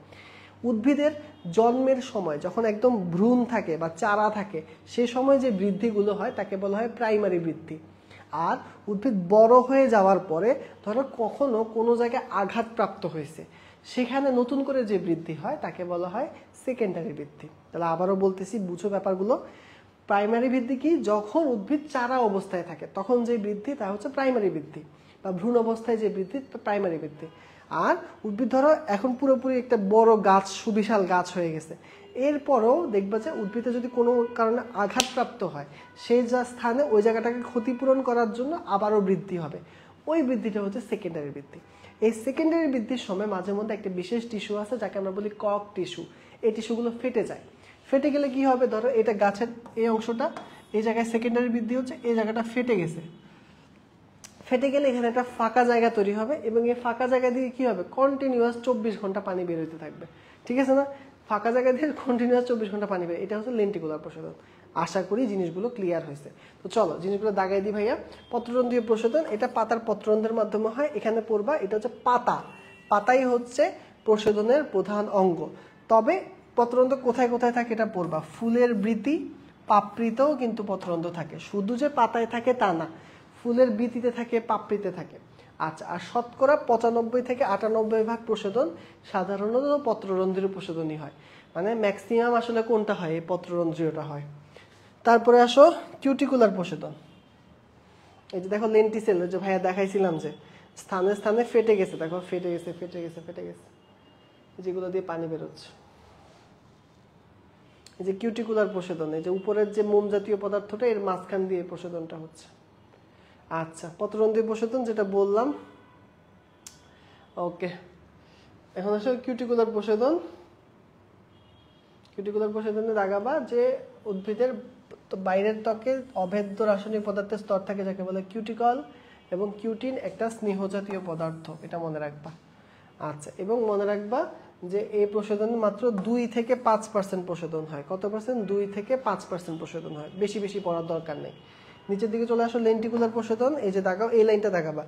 উদ্ভিদের জন্মের সময় যখন একদম ভ্রূণ থাকে বা চারা থাকে সে সময় যে বৃদ্ধিগুলো হয় তাকে বলা হয় প্রাইমারি বৃদ্ধি। আর উদ্ভিদ বড় হয়ে যাওয়ার পরে ধরো কখনো কোনো জায়গায় আঘাতপ্রাপ্ত হয়েছে, সেখানে নতুন করে যে বৃদ্ধি হয় তাকে বলা হয় সেকেন্ডারি বৃদ্ধি। তাহলে আবারও বলতেছি, বুঝো ব্যাপারগুলো। প্রাইমারি বৃদ্ধি কি, যখন উদ্ভিদ চারা অবস্থায় থাকে তখন যে বৃদ্ধি তা হচ্ছে প্রাইমারি বৃদ্ধি, বা ভ্রূণ অবস্থায় যে বৃদ্ধি প্রাইমারি বৃদ্ধি। আর উদ্ভিদ ধরো এখন পুরোপুরি একটা বড় গাছ, সুবিশাল গাছ হয়ে গেছে, এরপরও দেখবা যে উদ্ভিদে যদি কোনো কারণে আঘাতপ্রাপ্ত হয় সেই যা স্থানে ওই জায়গাটাকে ক্ষতিপূরণ করার জন্য আবারও বৃদ্ধি হবে, ওই বৃদ্ধিটা হচ্ছে সেকেন্ডারি বৃদ্ধি। এই সেকেন্ডারি বৃদ্ধির সময় মাঝে মধ্যে একটা বিশেষ টিস্যু আছে যাকে আমরা বলি কক টিস্যু, এই টিস্যুগুলো ফেটে যায়। ফেটে গেলে কি হবে, ধরো এটা গাছের এই অংশটা, এই জায়গায় সেকেন্ডারি বৃদ্ধি হচ্ছে, এই জায়গাটা ফেটে গেছে, ফেটে গেলে এখানে একটা ফাঁকা জায়গা তৈরি হবে এবং এই ফাঁকা জায়গা দিয়ে কি হবে, কন্টিনিউয়াস 24 ঘন্টা পানি বের হতে থাকবে। ঠিক আছে না, ফাঁকা জায়গা দিয়ে কন্টিনিউয়াস 24 ঘন্টা পানি বের, এটা হচ্ছে লেন্টিকুলার প্রশোধন। আশা করি জিনিসগুলো ক্লিয়ার হয়েছে। তো চলো জিনিসগুলো দাগাই দিই ভাইয়া। পত্ররন্ধ্রীয় প্রশোধন, এটা পাতার পত্ররন্ধ্রের মাধ্যমে হয়। এখানে পড়বা এটা হচ্ছে পাতা, পাতাই হচ্ছে প্রশোধনের প্রধান অঙ্গ। তবে পত্ররন্ধ্র কোথায় কোথায় থাকে এটা পড়বা। ফুলের বৃতি, পাপড়িতেও কিন্তু পত্ররন্ধ্র থাকে, শুধু যে পাতায় থাকে তা না, ফুলের বৃতিতে থাকে, পাপড়িতে থাকে। আচ্ছা, আর শতকরা 95 থেকে 98% প্রশোধন সাধারণত পত্ররন্ধ্রীয় প্রশোধনই হয়, মানে ম্যাক্সিমাম আসলে কোনটা হয়, এই পত্ররন্ধ্রীয়টা হয়। তারপরে আসো কিউটিকুলার প্রশোধন। এই যে দেখো লেন্টিসেল, যে ভাইয়া দেখাইছিলাম যে স্থানে স্থানে ফেটে গেছে, দেখো ফেটে গেছে ফেটে গেছে ফেটে গেছে, যেগুলো দিয়ে পানি বেরোচ্ছে। এই যে কিউটিকুলার প্রশোধন, এই যে উপরের যে মোম জাতীয় পদার্থটা এর মাঝখান দিয়ে প্রশোধনটা হচ্ছে। আচ্ছা, পত্ররন্ধ্রীয় প্রশোধন যেটা বললাম, ওকে। এখন আসলে কিউটিকুলার প্রশোধন। কিউটিকুলার প্রশোধনে দাগাবা যে উদ্ভিদের বাইরের ত্বকে অভেদ্য রাসায়নিক পদার্থের স্তর থাকে যাকে বলে কিউটিকল, এবং কিউটিন একটা স্নেহ জাতীয় পদার্থ, এটা মনে রাখবা। আচ্ছা, এবং মনে রাখবা যে এই প্রশোধন মাত্র 2 থেকে 5% প্রশোধন হয়। কত পার্সেন্ট? 2 থেকে 5% প্রশোধন হয়, বেশি বেশি পড়ার দরকার নেই। নিচের দিকে চলে আসো, লেন্টিকুলার প্রশোধন। এই যে দাগাও, এই লাইনটা দাগাবা।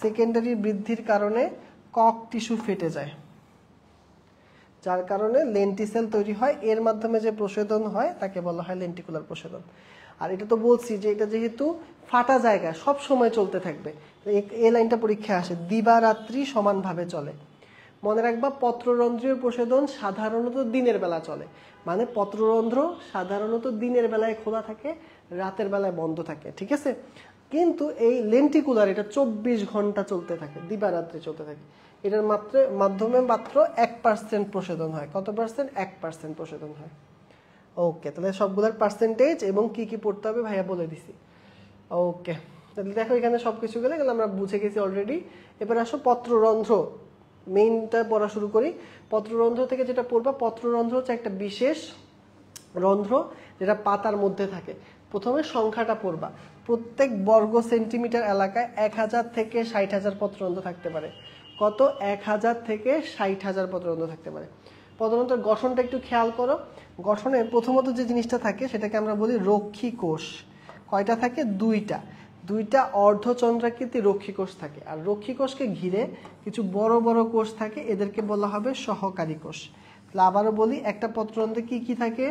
সেকেন্ডারি বৃদ্ধির কারণে কক টিস্যু ফেটে যায়, যার কারণে লেন্টিসেল তৈরি হয়, এর মাধ্যমে যে প্রশোধন হয় তাকে বলা হয় লেন্টিকুলার প্রশোধন। আর এটা তো বলছি যে এটা যেহেতু ফাটা জায়গা সব সময় চলতে থাকবে, এই লাইনটা পরীক্ষায় আসে, দিবারাত্রি সমানভাবে চলে। মনে রাখবা পত্ররন্ধ্রীয় প্রশোধন সাধারণত দিনের বেলা চলে, মানে পত্ররন্ধ্র সাধারণত দিনের বেলায় খোলা থাকে, রাতের বেলায় বন্ধ থাকে। ঠিক আছে, কিন্তু এই লেন্টিকুলার এটা 24 ঘন্টা চলতে থাকে, দিবারাত্রি চলতে থাকে। এটার মাধ্যমে মাত্র 1% প্রশোধন হয়। কত পার্সেন্ট? 1% প্রশোধন হয়। ওকে, তাহলে সবগুলোর পার্সেন্টেজ এবং কি কি পড়তে হবে ভাইয়া বলে দিছি। ওকে, তাহলে দেখো এখানে সবকিছু গেলে আমরা বুঝে গেছি অলরেডি। এবার আসো পত্ররন্ধ্র, মেইনটা পড়া শুরু করি। পত্ররন্ধ্র থেকে যেটা পড়বা, পত্ররন্ধ্র হচ্ছে একটা বিশেষ রন্ধ্র যেটা পাতার মধ্যে থাকে। প্রথমে সংখ্যাটা পড়বা, প্রত্যেক বর্গ সেন্টিমিটার এলাকায় 1000 থেকে 60,000 পত্ররন্ধ্র থাকতে পারে। কত? 1000 থেকে 60,000 পত্ররন্ধ্র থাকতে পারে। পত্ররন্ধ্রের গঠনটা একটু খেয়াল করো। গঠনে প্রথমত যে জিনিসটা থাকে সেটাকে আমরা বলি রক্ষী কোষ। কয়টা থাকে? দুইটা অর্ধচন্দ্রাকৃতি রক্ষী কোষ থাকে। আর রক্ষী কোষকে ঘিরে কিছু বড় বড় কোষ থাকে, এদেরকে বলা হবে সহকারী কোষ। তাহলে আবারও বলি, একটা পত্ররন্ধ্রে কি কি থাকে?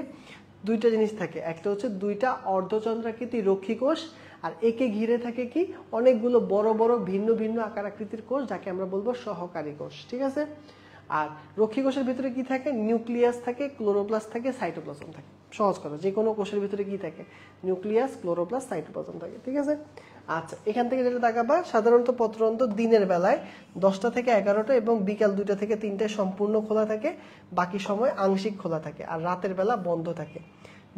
দুইটা জিনিস থাকে। একটা হচ্ছে দুইটা অর্ধচন্দ্রাকৃতি রক্ষী কোষ, আর একে ঘিরে থাকে কি? অনেকগুলো বড় বড় ভিন্ন ভিন্ন আকার আকৃতির কোষ, যাকে আমরা বলবো সহকারী কোষ। ঠিক আছে? আর রক্ষী কোষের ভিতরে কি থাকে? নিউক্লিয়াস থাকে, ক্লোরোপ্লাস্ট থাকে, সাইটোপ্লাজম থাকে। সহজ কথা, যে কোনো কোষের ভিতরে কি থাকে? নিউক্লিয়াস, ক্লোরোপ্লাস্ট, সাইটোপ্লাজম থাকে। ঠিক আছে? আচ্ছা, এখান থেকে যেটা দেখাবা, সাধারণত পত্ররন্ধ্র দিনের বেলায় 10টা থেকে 11টা এবং বিকাল 2টা থেকে 3টায় সম্পূর্ণ খোলা থাকে, বাকি সময় আংশিক খোলা থাকে, আর রাতের বেলা বন্ধ থাকে।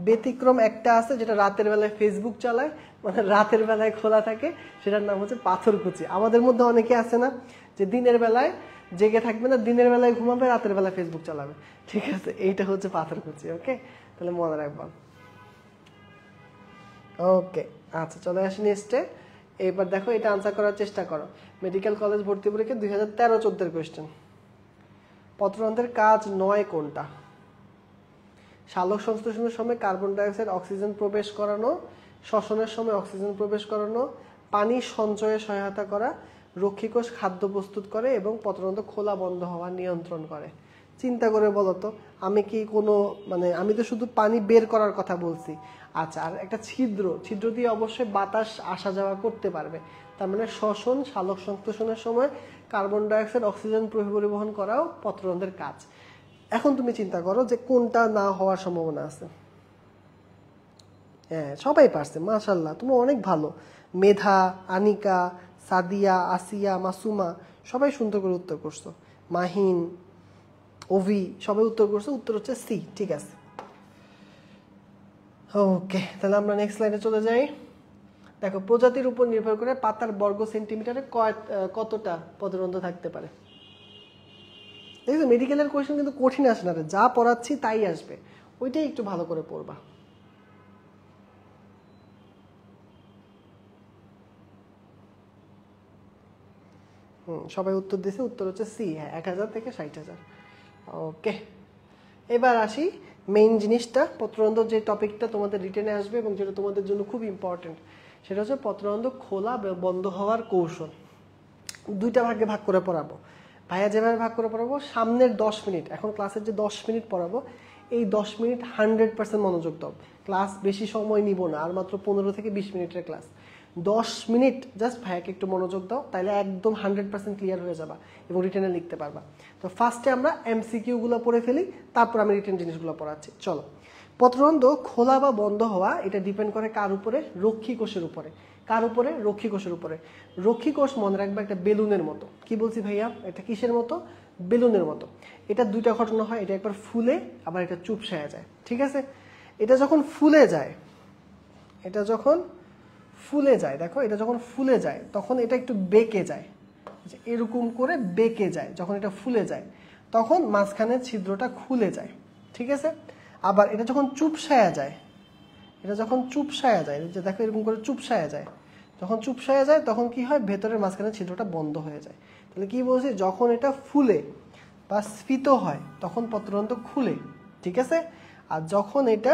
ব্যতিক্রম একটা আছে, যেটা রাতের বেলায় ফেসবুক চালায়, মানে রাতের বেলায় খোলা থাকে, সেটার নাম হচ্ছে পাথরকুচি। আমাদের মধ্যে অনেকে আছে না, যে দিনের বেলায় জেগে থাকবে না, দিনের বেলায় ঘুমাবে, রাতের বেলায় ফেসবুক চালাবে। ঠিক আছে? এইটা হচ্ছে পাথরকুচি। ওকে, তাহলে মনে রাখবা। ওকে, আচ্ছা চলে আসি নেক্সটে। এবার দেখো, এটা আনসার করার চেষ্টা করো। মেডিকেল কলেজ ভর্তি পরীক্ষা 2013-14 কোয়েশ্চেন। পত্ররন্ধ্রের কাজ 9 কোনটা? সালোক সংশ্লেষণের সময় কার্বন ডাইঅক্সাইড অক্সিজেন প্রবেশ করানো, শ্বসনের সময় অক্সিজেন প্রবেশ করানো, পানি সঞ্চয়ে সহায়তা করা, রক্ষী কোষ খাদ্য প্রস্তুত করে এবং পত্ররন্ধ্র খোলা বন্ধ হওয়া নিয়ন্ত্রণ করে। চিন্তা করে বলো তো, আমি কি কোনো আমি তো শুধু পানি বের করার কথা বলছি। আচ্ছা, আর একটা ছিদ্র দিয়ে অবশ্যই বাতাস আসা যাওয়া করতে পারবে। তার মানে শ্বসন, সালোক সংশ্লেষণের সময় কার্বন ডাইঅক্সাইড অক্সিজেন পরিবহন করাও পত্ররন্ধ্রের কাজ। এখন তুমি চিন্তা করো যে কোনটা না হওয়ার সম্ভাবনা আছে। হ্যাঁ, সবাই পারছে, মাশাআল্লাহ, তুমি অনেক ভালো। মেধা, আনিকা, সাদিয়া, আসিয়া, মাসুমা সবাই সুন্দর করে উত্তর করছো। মাহিন, ওভি সবাই উত্তর করছো। উত্তর হচ্ছে সি। ঠিক আছে, ওকে, তাহলে আমরা নেক্সট স্লাইডে চলে যাই। দেখো, প্রজাতির উপর নির্ভর করে পাতার বর্গ সেন্টিমিটারে কতটা পত্ররন্ধ্র থাকতে পারে। দেখো, মেডিকেলের কোয়েশ্চেন কিন্তু কঠিন আসে না রে, যা পড়াচ্ছি তাই আসবে, ওইটাই একটু ভালো করে পড়বা। সবাই উত্তর দিয়েছে, উত্তর হচ্ছে সি। হ্যাঁ, 1000 থেকে 60,000। ওকে, এবার আসি মেইন জিনিসটা। পত্ররন্ধ্র যে টপিকটা তোমাদের রিটেনে আসবে এবং যেটা তোমাদের জন্য খুব ইম্পর্টেন্ট, সেটা হচ্ছে পত্ররন্ধ্র খোলা বন্ধ হওয়ার কৌশল। দুইটা ভাগে ভাগ করে পড়াবো। ভাইয়া যেভাবে ভাগ করে পড়াবো, সামনের 10 মিনিট, এখন ক্লাসের যে 10 মিনিট পড়াবো, এই 10 মিনিট 100% মনোযোগ দাও। ক্লাস বেশি সময় নিব না, আর মাত্র 15 থেকে 20 মিনিটের ক্লাস। 10 মিনিট জাস্ট ভাইয়াকে একটু মনোযোগ দাও, তাইলে একদম 100% ক্লিয়ার হয়ে যাবা এবং রিটেনে লিখতে পারবা। তো ফার্স্টে আমরা MCQ গুলো পড়ে ফেলি, তারপর আমি রিটেন জিনিসগুলো পড়াচ্ছি। চলো। পত্ররন্ধ্র খোলা বা বন্ধ হওয়া এটা ডিপেন্ড করে কার উপরে? রক্ষী কোষের উপরে। কার উপরে? রক্ষী কোষের উপরে। রক্ষী কোষ মনে রাখবে একটা বেলুনের মতো। কি বলছি ভাইয়া? এটা কিসের মতো? বেলুনের মতো। এটা দুইটা ঘটনা হয়, এটা একবার ফুলে, আবার এটা চুপসায়া যায়। ঠিক আছে? এটা যখন ফুলে যায়, দেখো, এটা যখন ফুলে যায় তখন এটা একটু বেঁকে যায়, এরকম করে বেঁকে যায়। যখন এটা ফুলে যায় তখন মাঝখানের ছিদ্রটা খুলে যায়। ঠিক আছে? আবার এটা যখন চুপসায়া যায়, যে দেখো এরকম করে চুপসায়া যায়, যখন চুপসায়া যায় তখন কি হয়? ভেতরের মাঝখানের ছিদ্রটা বন্ধ হয়ে যায়। তাহলে কি বলছি? যখন এটা ফুলে বা স্ফীত হয় তখন পত্ররন্ধ্র খুলে। ঠিক আছে? আর যখন এটা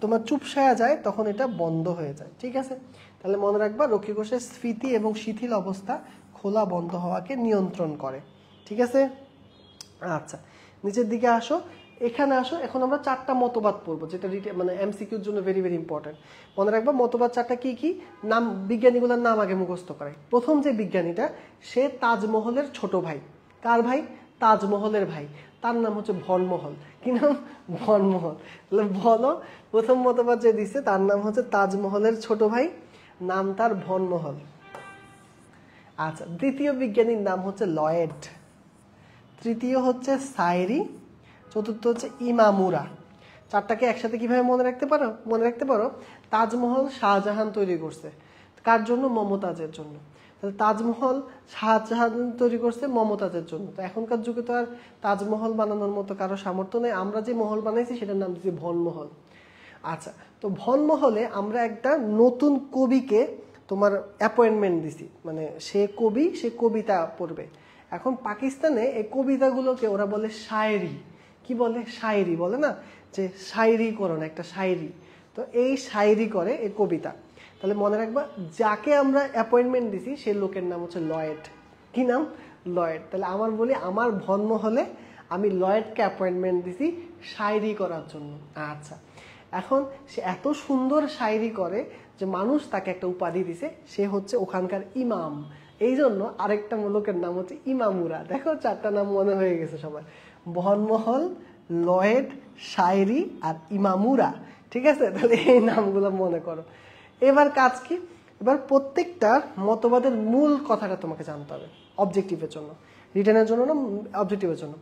তোমার চুপসায়া যায় তখন এটা বন্ধ হয়ে যায়। ঠিক আছে? তাহলে মনে রাখবা, রক্ষী কোষের স্ফীতি এবং শিথিল অবস্থা খোলা বন্ধ হওয়াকে নিয়ন্ত্রণ করে। ঠিক আছে? আচ্ছা, নিচের দিকে আসো, এখানে আসো। এখন আমরা 4টা মতবাদ পড়বো, যেটা MCQর জন্য ভেরি ভেরি ইম্পর্টেন্ট। মনে রাখবা মতবাদ 4টা কি কি? নাম, বিজ্ঞানীগুলোর নাম আগে মুখস্থ করে। প্রথম যে বিজ্ঞানীটা, সে তাজমহলের ছোট ভাই। কার ভাই? তাজমহলের ভাই। তার নাম হচ্ছে ভনমহল। কি নাম? ভনমহল। তাহলে বলো, প্রথম মতবাদ যে দিছে তার নাম হচ্ছে তাজমহলের ছোট ভাই। নাম তার ভনমহল। আচ্ছা, দ্বিতীয় বিজ্ঞানীর নাম হচ্ছে লয়েড, তৃতীয় হচ্ছে সাইরি, চতুর্থ হচ্ছে ইমামুরা। চারটাকে একসাথে কিভাবে মনে রাখতে পারো, তাজমহল শাহজাহান তৈরি করছে, কার জন্য? মমতাজের জন্য। তাহলে তাজমহল শাহজাহান তৈরি করছে মমতাজের জন্য। তো এখনকার যুগে তো আর তাজমহল বানানোর মতো কারো সামর্থ্য নেই, আমরা যে মহল বানাইছি সেটার নাম দিচ্ছি ভনমহল। আচ্ছা, তো ভনমহলে আমরা একটা নতুন কবিকে তোমার অ্যাপয়েন্টমেন্ট দিছি, মানে সে কবি, সে কবিতা পড়বে। এখন পাকিস্তানে এই কবিতাগুলোকে ওরা বলে শায়েরি। কি বলে? শায়েরি বলে না, যে শায়েরি করো না, একটা শায়েরি। তো এই শায়েরি করে এই কবিতা। তাহলে মনে রাখবা, যাকে আমরা অ্যাপয়েন্টমেন্ট দিছি সে লোকের নাম হচ্ছে লয়েড। কি নাম? লয়েড। তাহলে আমার ভনমহলে আমি লয়েডকে অ্যাপয়েন্টমেন্ট দিছি শায়েরি করার জন্য। আচ্ছা, এখন সে এত সুন্দর শায়েরি করে যে মানুষ তাকে একটা উপাধি দিছে, সে হচ্ছে ওখানকার ইমাম। এই জন্য আরেকটা লোকের নাম হচ্ছে ইমামুরা। দেখো, চারটা নাম মনে হয়ে গেছে সবার, ভনমহল, লয়েড, শায়েরি আর ইমামুরা। ঠিক আছে, তাহলে এই নামগুলো মনে করো। এবার কাজ কি? এবার প্রত্যেকটা মতবাদের মূল কথাটা তোমাকে জানতে হবে অবজেক্টিভের জন্য, রিটেনের জন্য না, অবজেক্টিভের জন্য।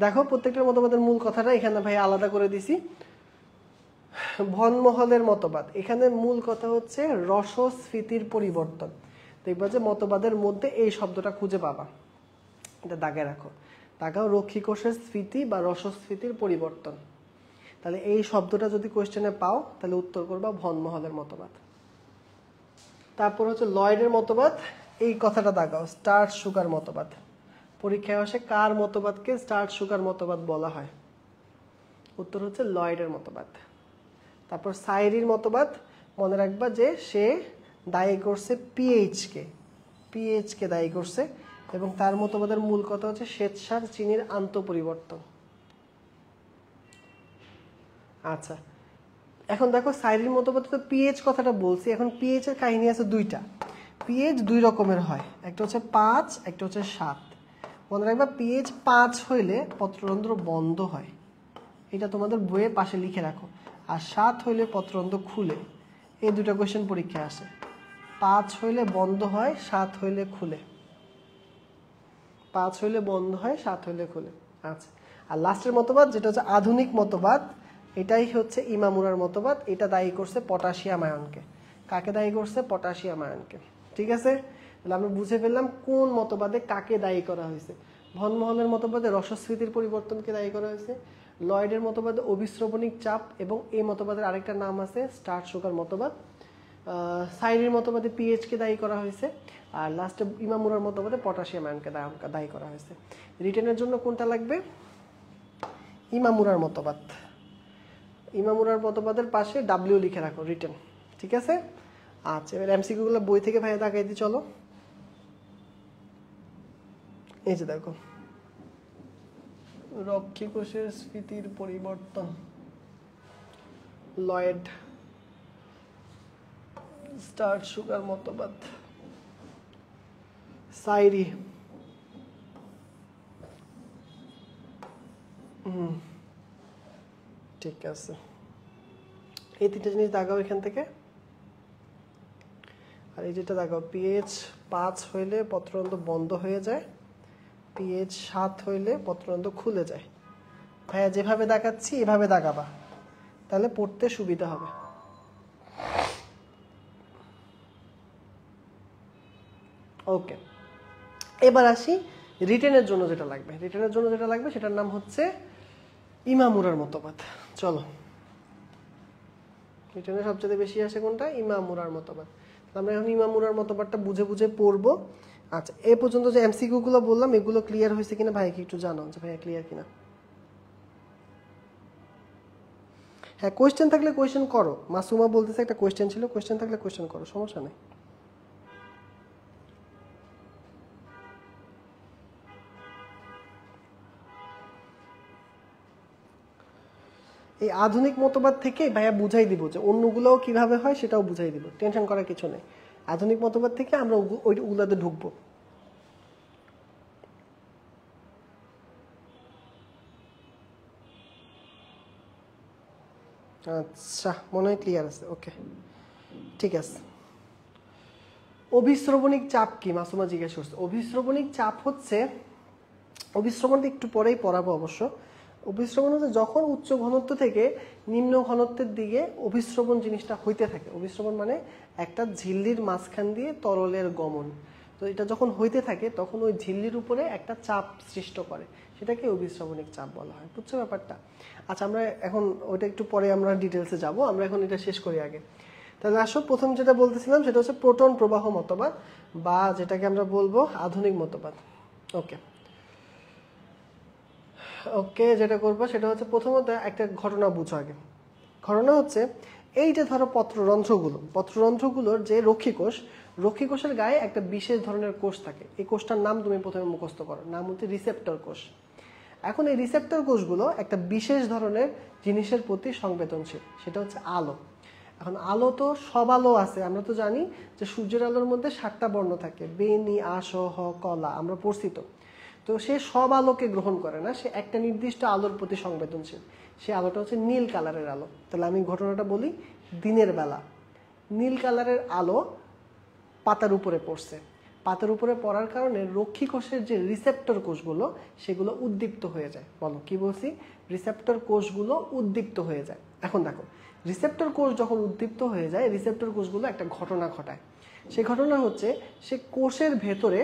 দেখো, প্রত্যেকটা মতবাদের মূল কথাটা এখানে ভাই আলাদা করে দিছি। ভনমহলের মতবাদ, এখানে মূল কথা হচ্ছে রসস্ফীতির পরিবর্তন। দেখবা যে মতবাদের মধ্যে এই শব্দটা খুঁজে পাবা, এটা দাগে রাখো, দাগাও, রক্ষী কোষের স্ফীতি বা রসস্ফীতির পরিবর্তন। তাহলে এই শব্দটা যদি কোয়েশ্চেনে পাও তাহলে উত্তর করবা ভনমহলের মতবাদ। তারপর হচ্ছে লয়েডের মতবাদ, এই কথাটা দাগাও, স্টার্চ সুগার মতবাদ। পরীক্ষায় আসে কার মতবাদকে স্টার্চ সুগার মতবাদ বলা হয়? উত্তর হচ্ছে লয়েডের মতবাদ। তারপর সাইরির মতবাদ, মনে রাখবা যে সে দায়ী করছে পিএইচকে দায়ী করছে, এবং তার মতবাদের মূল কথা হচ্ছে শ্বেতসার চিনির আন্তঃপরিবর্তন। আচ্ছা, এখন দেখো সাইরির মতবাদ তো পিএইচ কথাটা বলছি, এখন পিএইচ এর কাহিনী আছে দুইটা। পিএইচ দুই রকমের হয়, একটা হচ্ছে 5, একটা হচ্ছে 7। মনে রাখবা, পিএইচ 5 হইলে পত্ররন্ধ্র বন্ধ হয়, এটা তোমাদের বইয়ে পাশে লিখে রাখো। আর 7 হইলে পত্ররন্ধ্র খুলে। এই দুটো কোয়েশ্চেন পরীক্ষায় আসে। 5 হইলে বন্ধ হয়, 7 হইলে খুলে। 5 হইলে বন্ধ হয়, 7 হইলে খুলে। আচ্ছা, আর লাস্টের মতবাদ যেটা হচ্ছে আধুনিক মতবাদ, এটাই হচ্ছে ইমামুরার মতবাদ। এটা দায়ী করছে পটাশিয়াম আয়নকে। কাকে দায়ী করছে? পটাশিয়াম আয়নকে। ঠিক আছে, তাহলে আমরা বুঝে ফেললাম কোন মতবাদে কাকে দায়ী করা হয়েছে। ভনমহলের মতবাদে রসস্ফীতির পরিবর্তনকে দায়ী করা হয়েছে, লয়েডের মতবাদে অবিশ্রবণিক চাপ, এবং এই মতবাদের আরেকটা নাম আছে স্টার্চ সুগার মতবাদ। সাইরির মতবাদে পিএইচকে দায়ী করা হয়েছে, আর লাস্টে ইমামুরার মতবাদে পটাশিয়াম আয়নকে দায়ী করা হয়েছে। রিটেনের জন্য কোনটা লাগবে? ইমামুরার মতবাদ। ইমামুরার মতবাদের পাশে ডাব্লিউ লিখে রাখো, রিটেন। ঠিক আছে। আচ্ছা, এবার এমসিকিউ গুলো বই থেকে ভাইয়া দেখাই দিই, চলো। এই যে দেখো, রক্ষী কোষের স্ফীতির পরিবর্তন, লয়েড, স্টার্চ সুগার মতবাদ, সাইরি, ঠিক আছে। এই তিনটা জিনিস দাগাও এখান থেকে। আর এই যেটা দাগাও, পিএইচ 5 হইলে পত্ররন্ধ্র বন্ধ হয়ে যায়, পিএইচ 7 হইলে পত্ররন্ধ্র খুলে যায়। ভাইয়া যেভাবে দেখাচ্ছি এভাবে দাগাবা, তাহলে পড়তে সুবিধা হবে। ওকে, এবার আসি রিটেনের জন্য যেটা লাগবে। রিটেনের জন্য যেটা লাগবে সেটার নাম হচ্ছে ইমামুরার মতবাদ। চলো, রিটেনে সবচেয়ে বেশি আসে কোনটা? ইমামুরার মতবাদ। আমরা এখন ইমামুরার মতবাদটা বুঝে বুঝে পড়বো। আচ্ছা, এ পর্যন্ত যে এমসিকিউ গুলো বললাম এগুলো ক্লিয়ার হয়েছে কিনা ভাইকে একটু জানাও যে ভাইয়া ক্লিয়ার কিনা। হ্যাঁ, কোয়েশ্চেন থাকলে কোয়েশ্চেন করো। মাসুমা বলতেছে একটা কোয়েশ্চেন ছিল, কোয়েশ্চেন থাকলে কোয়েশ্চেন করো, সমস্যা নেই। এই আধুনিক মতবাদ থেকে ভাইয়া বুঝাই দিব যে অন্যগুলোও কিভাবে হয়, সেটাও বুঝাই দিব, টেনশন করার কিছু নেই। আধুনিক মতবাদ থেকে আমরা ওইগুলাতে ঢুকবো। আচ্ছা, মনে হয় ক্লিয়ার আছে। ওকে, ঠিক আছে। অভিস্রবণিক চাপ কি মাসুমা জিজ্ঞেস করছে। অভিস্রবণিক চাপ হচ্ছে, অভিস্রবণটা একটু পরেই পড়াবো অবশ্য। অভিস্রবণ হচ্ছে যখন উচ্চ ঘনত্ব থেকে নিম্ন ঘনত্বের দিকে অভিস্রবণ জিনিসটা হইতে থাকে। অভিস্রবণ মানে একটা ঝিল্লির মাঝখান দিয়ে তরলের গমন। তো এটা যখন হইতে থাকে তখন ওই ঝিল্লির উপরে একটা চাপ সৃষ্টি করে, সেটাকে অভিস্রবণিক চাপ বলা হয়। বুঝছো ব্যাপারটা? আচ্ছা, আমরা এখন ওইটা একটু পরে আমরা ডিটেলসে যাব, আমরা এখন এটা শেষ করি আগে। তাহলে আসো, প্রথম যেটা বলতেছিলাম সেটা হচ্ছে প্রোটন প্রবাহ মতবাদ, বা যেটাকে আমরা বলবো আধুনিক মতবাদ। ওকে ওকে, যেটা করবো সেটা হচ্ছে প্রথমত একটা ঘটনা বুঝো আগে। ঘটনা হচ্ছে এই যে ধরো পত্ররন্ধ্রগুলোর যে রক্ষীকোষের গায়ে একটা বিশেষ ধরনের কোষ থাকে। এই কোষটার নাম তুমি প্রথমে মুখস্থ করো, নাম হচ্ছে রিসেপ্টর কোষ। এখন এই রিসেপ্টর কোষগুলো একটা বিশেষ ধরনের জিনিসের প্রতি সংবেদনশীল, সেটা হচ্ছে আলো। এখন আলো তো সব আলো আছে, আমরা তো জানি যে সূর্যের আলোর মধ্যে 7টা বর্ণ থাকে, বেনি, আস, হ, কলা, আমরা পরিচিত। তো সে সব আলোকে গ্রহণ করে না, সে একটা নির্দিষ্ট আলোর প্রতি সংবেদনশীল। সে আলোটা হচ্ছে নীল কালারের আলো। তাহলে আমি ঘটনাটা বলি। দিনের বেলা নীল কালারের আলো পাতার উপরে পড়ছে। পাতার উপরে পড়ার কারণে রক্ষী কোষের যে রিসেপ্টর কোষগুলো সেগুলো উদ্দীপ্ত হয়ে যায়। বলো কি বলছি? রিসেপ্টর কোষগুলো উদ্দীপ্ত হয়ে যায়। এখন দেখো, রিসেপ্টর কোষ যখন উদ্দীপ্ত হয়ে যায়, রিসেপ্টর কোষগুলো একটা ঘটনা ঘটায়। সেই ঘটনা হচ্ছে সে কোষের ভেতরে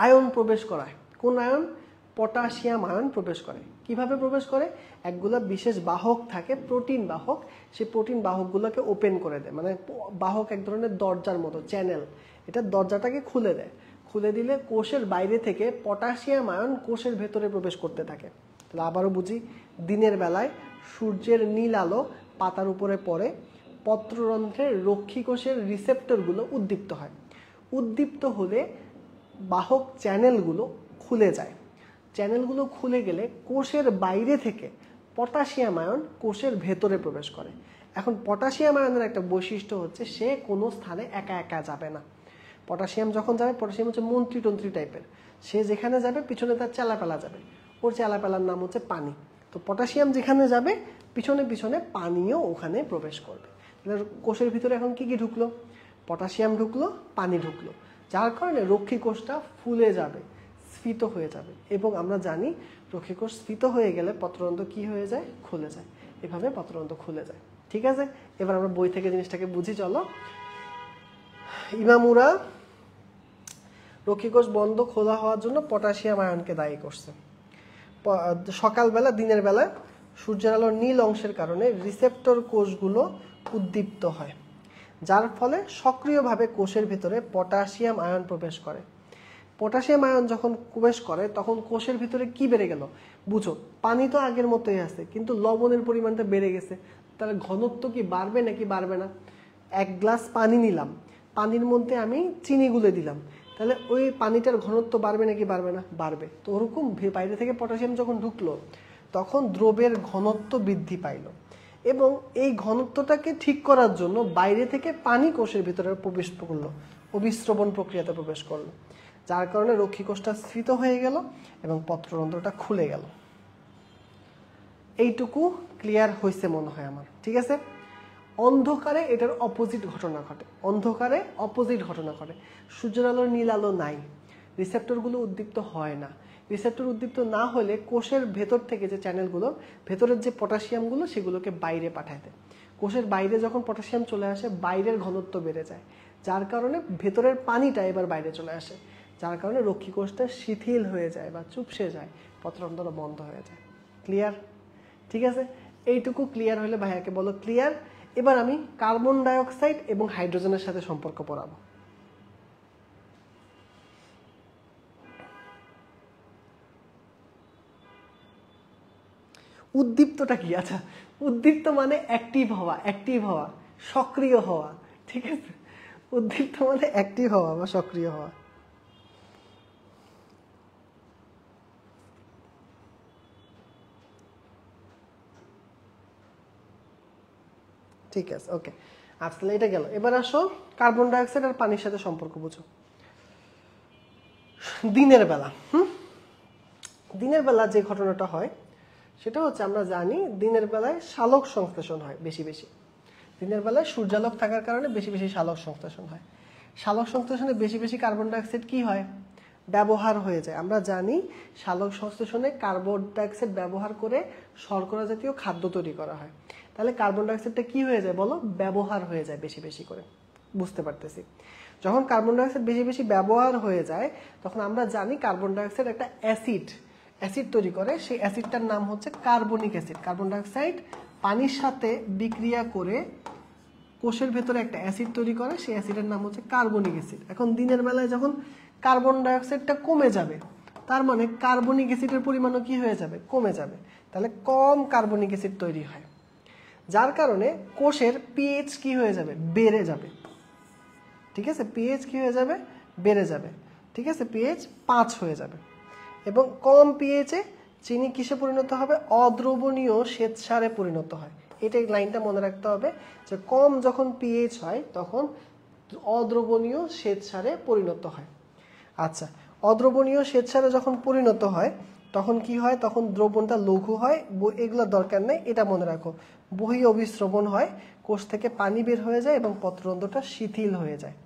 আয়ন প্রবেশ করায়। কোন আয়ন? পটাশিয়াম আয়ন প্রবেশ করে। কিভাবে প্রবেশ করে? একগুলা বিশেষ বাহক থাকে, প্রোটিন বাহক। সেই প্রোটিন বাহকগুলোকে ওপেন করে দেয়, মানে বাহক এক ধরনের দরজার মতো, চ্যানেল। এটা দরজাটাকে খুলে দেয়। খুলে দিলে কোষের বাইরে থেকে পটাশিয়াম আয়ন কোষের ভেতরে প্রবেশ করতে থাকে। তাহলে আবারও বুঝি, দিনের বেলায় সূর্যের নীল আলো পাতার উপরে পড়ে, পত্ররন্ধ্রের রক্ষী কোষের রিসেপ্টরগুলো উদ্দীপ্ত হয়। উদ্দীপ্ত হলে বাহক চ্যানেলগুলো খুলে যায়। চ্যানেলগুলো খুলে গেলে কোষের বাইরে থেকে পটাশিয়াম আয়ন কোষের ভেতরে প্রবেশ করে। এখন পটাশিয়াম আয়নের একটা বৈশিষ্ট্য হচ্ছে সে কোনো স্থানে একা একা যাবে না। পটাশিয়াম যখন যাবে, পটাশিয়াম হচ্ছে মন্ত্রী টাইপের। সে যেখানে যাবে পিছনে তার চেলাপেলা যাবে। ওর চেলাপেলার নাম হচ্ছে পানি। তো পটাশিয়াম যেখানে যাবে পিছনে পিছনে পানিও ওখানে প্রবেশ করবে। কোষের ভিতরে এখন কি কি ঢুকলো? পটাশিয়াম ঢুকলো, পানি ঢুকলো, যার কারণে রক্ষী কোষটা ফুলে যাবে, স্ফীত হয়ে যাবে। এবং আমরা জানি রক্ষী কোষ স্ফীত হয়ে গেলে পত্ররন্ধ্র কি হয়ে যায়? খুলে যায়। এভাবে পত্ররন্ধ্র খুলে যায়। ঠিক আছে, এবার আমরা বই থেকে জিনিসটাকে বুঝি। চলো, ইমামুরা রক্ষী কোষ বন্ধ খোলা হওয়ার জন্য পটাশিয়াম আয়নকে দায়ী করছে। সকালবেলা, দিনের বেলা সূর্যের আলোর নীল অংশের কারণে রিসেপ্টর কোষগুলো উদ্দীপ্ত হয়, যার ফলে সক্রিয়ভাবে কোষের ভিতরে পটাশিয়াম আয়ন প্রবেশ করে। পটাশিয়াম আয়ন যখন প্রবেশ করে তখন কোষের ভিতরে কি বেড়ে গেল? বুঝো, পানি তো আগের মতোই আছে, কিন্তু লবণের পরিমাণটা বেড়ে গেছে। তাহলে ঘনত্ব কি বাড়বে নাকি বাড়বে না? 1 গ্লাস পানি নিলাম, পানির মধ্যে আমি চিনি গুলে দিলাম, তাহলে ওই পানিটার ঘনত্ব বাড়বে নাকি বাড়বে না? বাড়বে। তো ওরকম বাইরে থেকে পটাশিয়াম যখন ঢুকলো তখন দ্রবের ঘনত্ব বৃদ্ধি পাইল, এবং এই ঘনত্বটাকে ঠিক করার জন্য বাইরে থেকে পানি কোষের ভিতরে প্রবেশ করলো, অভিস্রবণ প্রক্রিয়াতে প্রবেশ করলো, যার কারণে রক্ষী কোষটা স্ফীত হয়ে গেল এবং পত্ররন্ধ্রটা খুলে গেল। এইটুকু ক্লিয়ার হয়েছে মনে হয় আমার। ঠিক আছে, অন্ধকারে এটার অপোজিট ঘটনা ঘটে। অন্ধকারে অপোজিট ঘটনা ঘটে। সূর্যের আলোর নীল আলো নাই, রিসেপ্টরগুলো উদ্দীপ্ত হয় না। রিসেপ্টর উদ্দীপ্ত না হলে কোষের ভেতর থেকে যে চ্যানেলগুলো, ভেতরের যে পটাশিয়ামগুলো সেগুলোকে বাইরে পাঠায় দেয়। কোষের বাইরে যখন পটাশিয়াম চলে আসে, বাইরের ঘনত্ব বেড়ে যায়, যার কারণে ভেতরের পানিটা এবার বাইরে চলে আসে, যার কারণে রক্ষী কোষটা শিথিল হয়ে যায় বা চুপসে যায়, পত্ররন্ধ্র বন্ধ হয়ে যায়। ক্লিয়ার? ঠিক আছে, এইটুকু ক্লিয়ার হলে ভাইয়াকে বলো ক্লিয়ার। এবার আমি কার্বন ডাইঅক্সাইড এবং হাইড্রোজেনের সাথে সম্পর্ক পড়াবো। উদ্দীপ্তটা কি? আচ্ছা, উদ্দীপ্ত মানে অ্যাক্টিভ হওয়া, সক্রিয় হওয়া। ঠিক আছে, উদ্দীপ্ত মানে অ্যাক্টিভ হওয়া বা সক্রিয় হওয়া। ঠিক আছে, ওকে। আসলে এটা গেল। এবার আসো কার্বন ডাইঅক্সাইড আর পানির সাথে সম্পর্ক বুঝো। দিনের বেলা দিনের বেলা যে ঘটনাটা হয় সেটা হচ্ছে, আমরা জানি দিনের বেলায় সালোক সংশ্লেষণ হয় বেশি বেশি। দিনের বেলায় সূর্যালোক থাকার কারণে বেশি বেশি সালোক সংশ্লেষণ হয়। সালোক সংশ্লেষণে বেশি বেশি কার্বন ডাইঅক্সাইড কি হয়, ব্যবহার হয়ে যায়। আমরা জানি সালোক সংশ্লেষণে কার্বন ডাইঅক্সাইড ব্যবহার করে শর্করা জাতীয় খাদ্য তৈরি করা হয়। তাহলে কার্বন ডাইঅক্সাইডটা কি হয়ে যায় বলো, ব্যবহার হয়ে যায় বেশি বেশি করে। বুঝতে পারতেছি, যখন কার্বন ডাইঅক্সাইড বেশি বেশি ব্যবহার হয়ে যায় তখন আমরা জানি কার্বন ডাইঅক্সাইড একটা অ্যাসিড তৈরি করে, সেই অ্যাসিডটার নাম হচ্ছে কার্বনিক অ্যাসিড। কার্বন ডাইঅক্সাইড পানির সাথে বিক্রিয়া করে কোষের ভেতরে একটা অ্যাসিড তৈরি করে, সেই অ্যাসিডের নাম হচ্ছে কার্বনিক অ্যাসিড। এখন দিনের বেলায় যখন কার্বন ডাইঅক্সাইডটা কমে যাবে, তার মানে কার্বনিক অ্যাসিডের পরিমাণও কি হয়ে যাবে, কমে যাবে। তাহলে কম কার্বনিক অ্যাসিড তৈরি হয়, যার কারণে কোষের পিএইচ কি হয়ে যাবে, বেড়ে যাবে। ঠিক আছে, পিএইচ কি হয়ে যাবে, বেড়ে যাবে। ঠিক আছে, পিএইচ 5 হয়ে যাবে। এবং কম পিএইচে চিনি কিসে পরিণত হবে, অদ্রবণীয় শ্বেতসারে পরিণত হয়। এটাই লাইনটা মনে রাখতে হবে যে কম যখন পিএইচ হয় তখন অদ্রবণীয় শ্বেতসারে পরিণত হয়। আচ্ছা, অদ্রবণীয় শ্বেতসারে যখন পরিণত হয় তখন কি হয়, তখন দ্রবণটা লঘু হয়। এগুলো দরকার নেই, এটা মনে রাখো। বহি অভিস্রবণ হয়, কোষ থেকে পানি বের হয়ে যায় এবং পত্ররন্ধ্রটা শিথিল হয়ে যায়।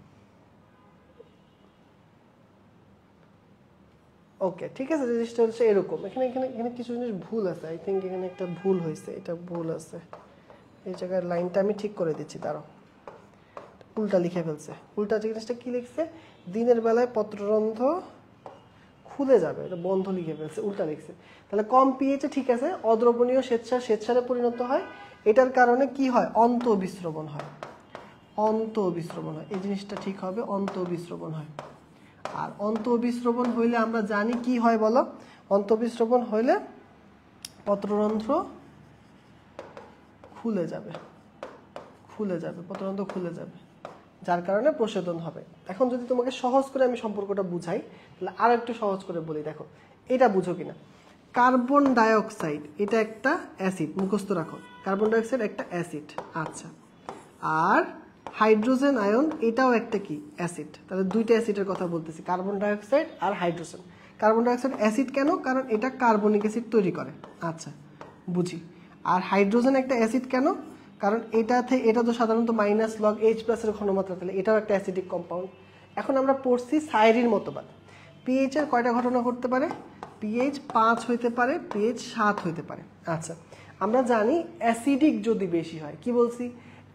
ওকে, ঠিক আছে, জিনিসটা হচ্ছে এরকম। এখানে এখানে এখানে কিছু জিনিস ভুল আছে, আই থিঙ্ক এখানে একটা ভুল হয়েছে, এটা ভুল আছে। এই জায়গার লাইনটা আমি ঠিক করে দিচ্ছি, দাঁড়াও, উল্টা লিখে ফেলছে। উল্টা জিনিসটা কি লিখছে, দিনের বেলায় পত্ররন্ধ্র খুলে যাবে, এটা বন্ধ লিখে ফেলছে, উল্টা লিখছে। তাহলে কম পিএইচে ঠিক আছে, অদ্রবণীয় শ্বেতসারে পরিণত হয়। এটার কারণে কি হয়, অন্তঃবিস্রবণ হয়। অন্তঃবিস্রবণ হয়, এই জিনিসটা ঠিক হবে, অন্তঃবিস্রবণ হয়। আর অন্তঃবিস্রবণ হইলে আমরা জানি কি হয় বলো, অন্তঃবিস্রবণ হইলে পত্ররন্ধ্র খুলে যাবে, পত্ররন্ধ্র খুলে যাবে, যার কারণে প্রশোধন হবে। এখন যদি তোমাকে সহজ করে আমি সম্পর্কটা বুঝাই, তাহলে আর একটু সহজ করে বলি, দেখো এটা বুঝো কিনা। কার্বন ডাইঅক্সাইড এটা একটা অ্যাসিড, মুখস্থ রাখো, কার্বন ডাইঅক্সাইড একটা অ্যাসিড। আচ্ছা, আর হাইড্রোজেন আয়ন এটাও একটা কি, অ্যাসিড। তাহলে দুইটা অ্যাসিডের কথা বলতেছি, কার্বন ডাইঅক্সাইড আর হাইড্রোজেন। কার্বন ডাইঅক্সাইড অ্যাসিড কেন, কারণ এটা কার্বনিক অ্যাসিড তৈরি করে। আচ্ছা, বুঝি। আর হাইড্রোজেন একটা অ্যাসিড কেন, কারণ এটা তো সাধারণত মাইনাস লগ H+ এর ঘনমাত্রা, তাহলে এটাও একটা অ্যাসিডিক কম্পাউন্ড। এখন আমরা পড়ছি সাইরির মতবাদ। পিএইচ এর কয়টা ঘটনা ঘটতে পারে, পিএইচ 5 হইতে পারে, পিএইচ 7 হইতে পারে। আচ্ছা, আমরা জানি অ্যাসিডিক যদি বেশি হয়, কি বলছি,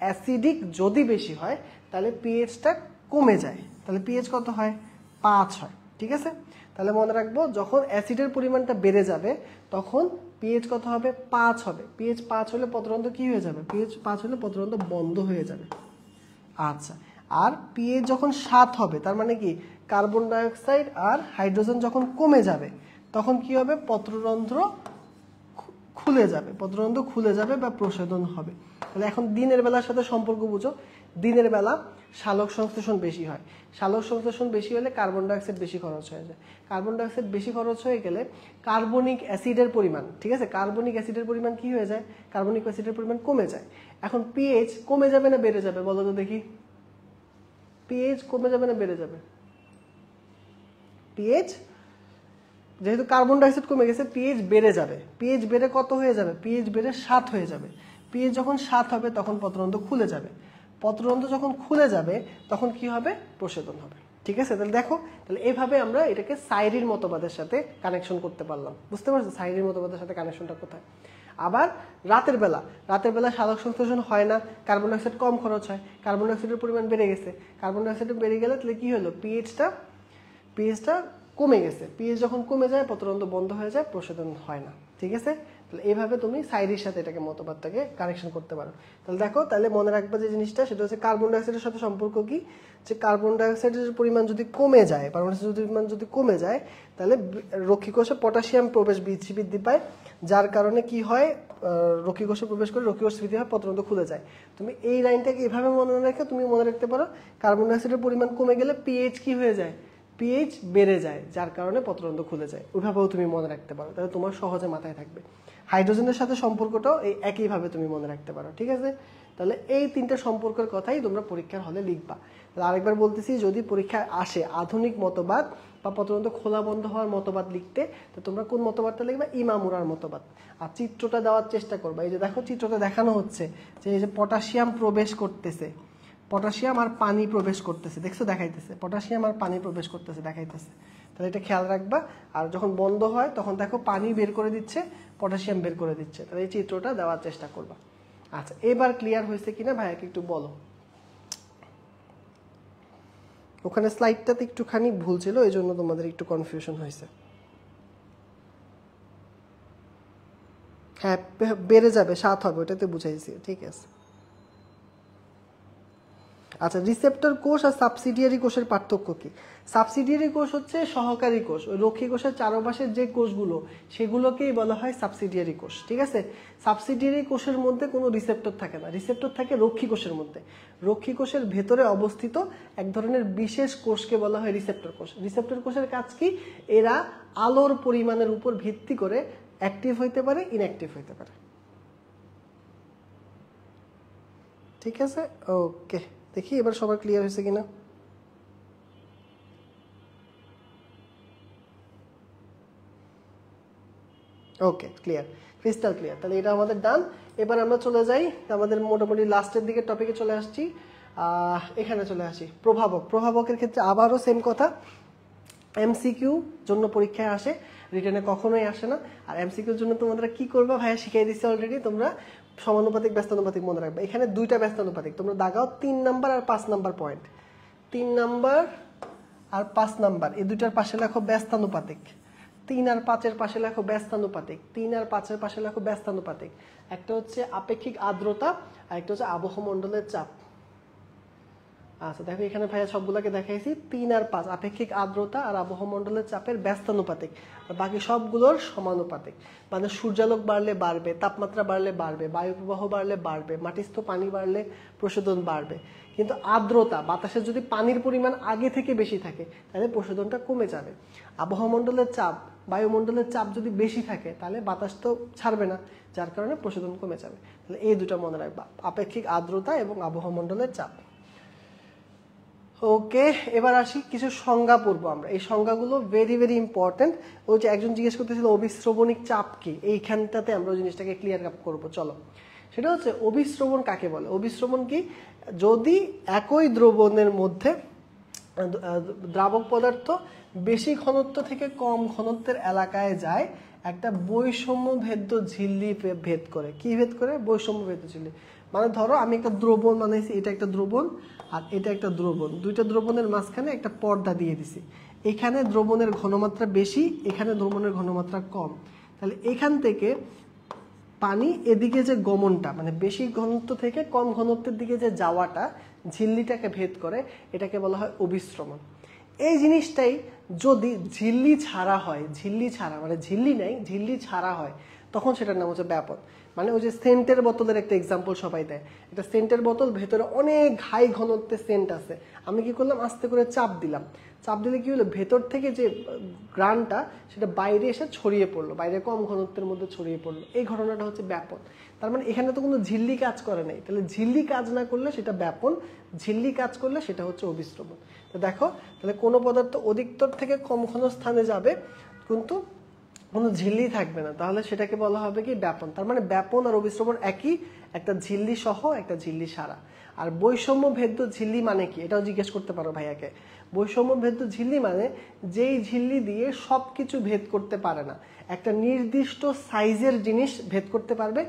অ্যাসিডিক যদি বেশি হয় তাহলে পিএইচটা কমে যায়। তাহলে পিএইচ কত হয়, 5 হয়। ঠিক আছে, তাহলে মনে রাখবো যখন অ্যাসিডের পরিমাণটা বেড়ে যাবে তখন পিএইচ কত হবে, 5 হবে। পিএইচ 5 হলে পত্ররন্ধ্র কি হয়ে যাবে, পিএইচ 5 হলে পত্ররন্ধ্র বন্ধ হয়ে যাবে। আচ্ছা, আর পিএইচ যখন 7 হবে তার মানে কি, কার্বন ডাইঅক্সাইড আর হাইড্রোজেন যখন কমে যাবে তখন কি হবে, পত্ররন্ধ্র খুলে যাবে বা প্রশোধন হবে। তাহলে এখন দিনের বেলার সাথে সম্পর্ক বুঝো। দিনের বেলা সালোক সংশ্লেষণ বেশি হয়, সালোক সংশ্লেষণ বেশি হলে কার্বন ডাইঅক্সাইড বেশি খরচ হয়ে যায়। কার্বন ডাইঅক্সাইড বেশি খরচ হয়ে গেলে কার্বনিক অ্যাসিডের পরিমাণ, ঠিক আছে, কার্বনিক অ্যাসিডের পরিমাণ কি হয়ে যায়, কার্বনিক অ্যাসিডের পরিমাণ কমে যায়। এখন পিএইচ কমে যাবে না বেড়ে যাবে বলো তো দেখি, পিএইচ কমে যাবে না বেড়ে যাবে, পিএইচ যেহেতু কার্বন ডাইঅক্সাইড কমে গেছে পিএইচ বেড়ে যাবে। পিএইচ বেড়ে কত হয়ে যাবে, পিএইচ বেড়ে 7 হয়ে যাবে। পিএইচ যখন 7 হবে তখন পত্ররন্ধ্র খুলে যাবে। পত্ররন্ধ্র যখন খুলে যাবে তখন কি হবে, প্রশোধন হবে। ঠিক আছে, তাহলে দেখো, তাহলে এইভাবে আমরা এটাকে সাইরির মতবাদের সাথে কানেকশন করতে পারলাম। বুঝতে পারছো সাইরির মতবাদের সাথে কানেকশনটা কোথায়। আবার রাতের বেলা সালোক সংশ্লেষণ হয় না, কার্বন ডাইঅক্সাইড কম খরচ হয়, কার্বন ডাইঅক্সাইডের পরিমাণ বেড়ে গেছে। কার্বন ডাইঅক্সাইড বেড়ে গেলে তাহলে কি হলো, পিএইচটা কমে গেছে। পিএইচ যখন কমে যায় পত্ররন্ধ্র বন্ধ হয়ে যায়, প্রশোধন হয় না। ঠিক আছে, তাহলে এইভাবে তুমি সাইরির সাথে এটাকে মতবাদটাকে কানেকশন করতে পারো। তাহলে দেখো, তাহলে মনে রাখবে যে জিনিসটা, সেটা হচ্ছে কার্বন ডাইঅক্সাইডের সাথে সম্পর্ক কি, যে কার্বন ডাইঅক্সাইডের পরিমাণ যদি কমে যায়, পরিমাণ যদি কমে যায় তাহলে রক্ষীকোষে পটাশিয়াম প্রবেশ বৃদ্ধি পায়, যার কারণে কি হয়, রক্ষীকোষে প্রবেশ করে রক্ষীকোষ স্মৃতি হয়, পত্ররন্ধ্র খুলে যায়। তুমি এই লাইনটাকে এভাবে মনে রেখে তুমি মনে রাখতে পারো, কার্বন ডাইঅক্সাইডের পরিমাণ কমে গেলে পিএইচ কি হয়ে যায়, পিএইচ বেড়ে যায়, যার কারণে পত্ররন্ধ্র খুলে যায়। ওইভাবেও তুমি মনে রাখতে পারো, তাহলে তোমার সহজে মাথায় থাকবে। হাইড্রোজেনের সাথে সম্পর্কটাও এই একইভাবে তুমি মনে রাখতে পারো। ঠিক আছে, তাহলে এই তিনটা সম্পর্কের কথাই তোমরা পরীক্ষার হলে লিখবা। তাহলে আরেকবার বলতেছি, যদি পরীক্ষায় আসে আধুনিক মতবাদ বা পত্ররন্ধ্র খোলা বন্ধ হওয়ার মতবাদ লিখতে, তো তোমরা কোন মতবাদটা লিখবা, ইমামুরার মতবাদ। আর চিত্রটা দেওয়ার চেষ্টা করবা। এই যে দেখো, চিত্রটা দেখানো হচ্ছে যে এই যে পটাশিয়াম প্রবেশ করতেছে, পটাশিয়াম আর পানি প্রবেশ করতেছে, দেখছো দেখাইতেছে, পটাশিয়াম আর পানি প্রবেশ করতেছে দেখাইতেছে। তাহলে এটা খেয়াল রাখবা। আর যখন বন্ধ হয় তখন দেখো পানি বের করে দিচ্ছে, পটাশিয়াম বের করে দিচ্ছে। তাহলে এই চিত্রটা দেওয়ার চেষ্টা করবা। আচ্ছা, এবার ক্লিয়ার হয়েছে কিনা ভাইয়াকে একটু বলো। ওখানে স্লাইডটাতে একটুখানি ভুল ছিল, এই জন্য তোমাদের একটু কনফিউশন হয়েছে। হ্যাঁ, বেড়ে যাবে, 7 হবে, ওটাতে বুঝাইছি, ঠিক আছে। আচ্ছা, রিসেপ্টর কোষ আর সাবসিডিয়ারি কোষের পার্থক্য কি? সাবসিডিয়ারি কোষ হচ্ছে সহকারী কোষ, ওই রক্ষী কোষের চারপাশের যে কোষগুলো সেগুলোকেই বলা হয় সাবসিডিয়ারি কোষ, ঠিক আছে। সাবসিডিয়ারি কোষের মধ্যে কোনো রিসেপ্টর থাকে না, রিসেপ্টর থাকে রক্ষী কোষের মধ্যে। রক্ষী কোষের ভেতরে অবস্থিত এক ধরনের বিশেষ কোষকে বলা হয় রিসেপ্টর কোষ। রিসেপ্টর কোষের কাজ কি? এরা আলোর পরিমাণের উপর ভিত্তি করে অ্যাক্টিভ হইতে পারে, ইনঅ্যাক্টিভ হইতে পারে, ঠিক আছে। ওকে, দেখি এবার সবার ক্লিয়ার হয়েছে কিনা। ওকে, ক্লিয়ার, ক্রিস্টাল ক্লিয়ার। তাহলে এটা আমাদের ডান। এবার আমরা চলে যাই আমাদের মোটামুটি লাস্টের দিকে টপিকে চলে আসছি। এখানে চলে আসি প্রভাবক। প্রভাবকের ক্ষেত্রে আবারও সেম কথা, এমসিকিউ জন্য পরীক্ষায় আসে, রিটেনে কখনোই আসে না। আর এমসিকিউর জন্য তোমরা কি করবা ভাইয়া শিখিয়ে দিচ্ছি অলরেডি, তোমরা সমানুপাতিক ব্যস্তানুপাতিক মনে রাখবে। এখানে দুইটা ব্যস্তানুপাতিক তোমরা দাগাও, 3 নাম্বার আর 5 নাম্বার পয়েন্ট। 3 নাম্বার আর 5 নাম্বার এই দুইটার পাশে লেখো ব্যস্তানুপাতিক। 3 আর 5-এর পাশে লেখো ব্যস্তানুপাতিক। 3 আর 5-এর পাশে লেখো ব্যস্তানুপাতিক। একটা হচ্ছে আপেক্ষিক আর্দ্রতা আর একটা হচ্ছে আবহমণ্ডলের চাপ। আচ্ছা দেখো, এখানে ভাইয়া সবগুলোকে দেখাইছি। 3 আর 5 আপেক্ষিক আর্দ্রতা আর আবহমণ্ডলের চাপের ব্যস্তানুপাতিক, আর বাকি সবগুলোর সমানুপাতিক। মানে সূর্যালোক বাড়লে বাড়বে, তাপমাত্রা বাড়লে বাড়বে, বায়ু প্রবাহ বাড়লে বাড়বে, মাটিস্থ পানি বাড়লে প্রশোধন বাড়বে। কিন্তু আর্দ্রতা, বাতাসে যদি পানির পরিমাণ আগে থেকে বেশি থাকে তাহলে প্রশোধনটা কমে যাবে। আবহমণ্ডলের চাপ, বায়ুমণ্ডলের চাপ যদি বেশি থাকে তাহলে বাতাস তো ছাড়বে না, যার কারণে প্রশোধন কমে যাবে। তাহলে এই দুটো মনে রাখবা, আপেক্ষিক আর্দ্রতা এবং আবহমণ্ডলের চাপ। ওকে, এবার আসি কিছু সংজ্ঞা পড়বো আমরা। এই সংজ্ঞাগুলো ভেরি ভেরি ইম্পর্টেন্ট। ওই যে একজন জিজ্ঞেস করতেছিল অবিশ্রবণিক চাপ কি, এইখানটাতে আমরা ওই জিনিসটাকে ক্লিয়ার আপ করবো। চলো, সেটা হচ্ছে অবিশ্রবণ কাকে বলে। অবিশ্রবণ কি? যদি একই দ্রবণের মধ্যে দ্রাবক পদার্থ বেশি ঘনত্ব থেকে কম ঘনত্বের এলাকায় যায়, একটা বৈষম্য ভেদ্য ঝিল্লি ভেদ করে। কি ভেদ করে? বৈষম্য ভেদ্য ঝিল্লি। মানে ধরো আমি একটা দ্রবণ বানাইছি, এটা একটা দ্রবণ আর এটা একটা দ্রবণ, দুইটা দ্রবণের মাঝখানে একটা পর্দা দিয়ে দিছি। এখানে দ্রবণের ঘনমাত্রা বেশি, এখানে দ্রবণের ঘনমাত্রা কম। তাহলে এখান থেকে পানি এদিকে যে গমনটা, মানে বেশি ঘনত্ব থেকে কম ঘনত্বের দিকে যে যাওয়াটা ঝিল্লিটাকে ভেদ করে, এটাকে বলা হয় অবিশ্রবণ। এই জিনিসটাই যদি ঝিল্লি ছাড়া হয়, ঝিল্লি ছাড়া মানে ঝিল্লি নেই, ঝিল্লি ছাড়া হয়, তখন সেটার নাম হচ্ছে ব্যাপন। মানে ওই যে সেন্টের বোতলের একটা এক্সাম্পল সবাই দেয়, এটা সেন্টের বোতল, ভেতরে অনেক হাই ঘনত্বের সেন্ট আছে, আমি কি করলাম আস্তে করে চাপ দিলাম, চাপ দিলে কি হলো, ভেতর থেকে যে গ্রানটা সেটা বাইরে এসে ছড়িয়ে পড়লো, বাইরে কম ঘনত্বের মধ্যে ছড়িয়ে পড়লো, এই ঘটনাটা হচ্ছে ব্যাপন। তার মানে এখানে তো কোনো ঝিল্লি কাজ করে নাই, তাহলে ঝিল্লি কাজ না করলে সেটা ব্যাপন, ঝিল্লি কাজ করলে সেটা হচ্ছে অবিশ্রবণ। তো দেখো, তাহলে কোনো পদার্থ অধিকতর থেকে কম ঘন স্থানে যাবে কিন্তু কোনো ঝিল্লি থাকবে না, তাহলে সেটাকে বলা হবে কি ব্যাপন। তার মানে ব্যাপন আর অবিশ্রবণ একই, একটা ঝিল্লি সহ একটা ঝিল্লি সারা। আর বৈষম্য ভেদ্য ঝিল্লি মানে কি, এটাও জিজ্ঞেস করতে পারো ভাইয়াকে। বৈষম্য ভেদ্য ঝিল্লি মানে যেই ঝিল্লি দিয়ে সবকিছু ভেদ করতে পারে না, একটা নির্দিষ্ট সাইজের জিনিস ভেদ করতে পারবে,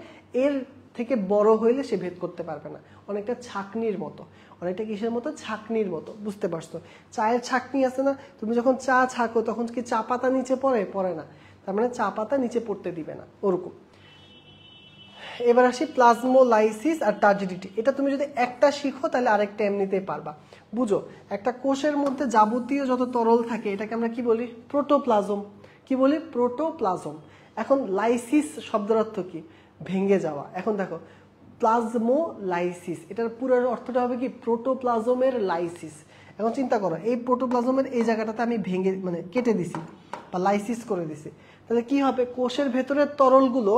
এর থেকে বড় হইলে সে ভেদ করতে পারবে না। অনেকটা ছাঁকনির মতো, অনেকটা কিসের মতো, ছাঁকনির মতো, বুঝতে পারছো? চায়ের ছাঁকনি আছে না, তুমি যখন চা ছাঁকো তখন কি চা পাতা নিচে পড়ে না, তার মানে চা পাতা নিচে পড়তে দিবে না, ওরকম। এবার আসি প্লাজমোলাইসিস আর টার্জিডিটি। এটা তুমি যদি একটা শিখো তাহলে আরেকটা এমনিতেই পারবা। বুঝো, একটা কোষের মধ্যে যাবতীয় যত তরল থাকে এটাকে আমরা কি বলি? প্রোটোপ্লাজম। কি বলি? প্রোটোপ্লাজম। এখন লাইসিস শব্দের অর্থ কি? ভেঙে যাওয়া। এখন দেখো, প্লাজমোলাইসিস এটার পুরো অর্থটা হবে কি? প্রোটোপ্লাজমের লাইসিস। এখন চিন্তা করো, এই প্রোটোপ্লাজমের এই জায়গাটাতে আমি ভেঙে মানে কেটে দিছি বা লাইসিস করে দিছি, তাহলে কি হবে? কোষের ভেতরের তরলগুলো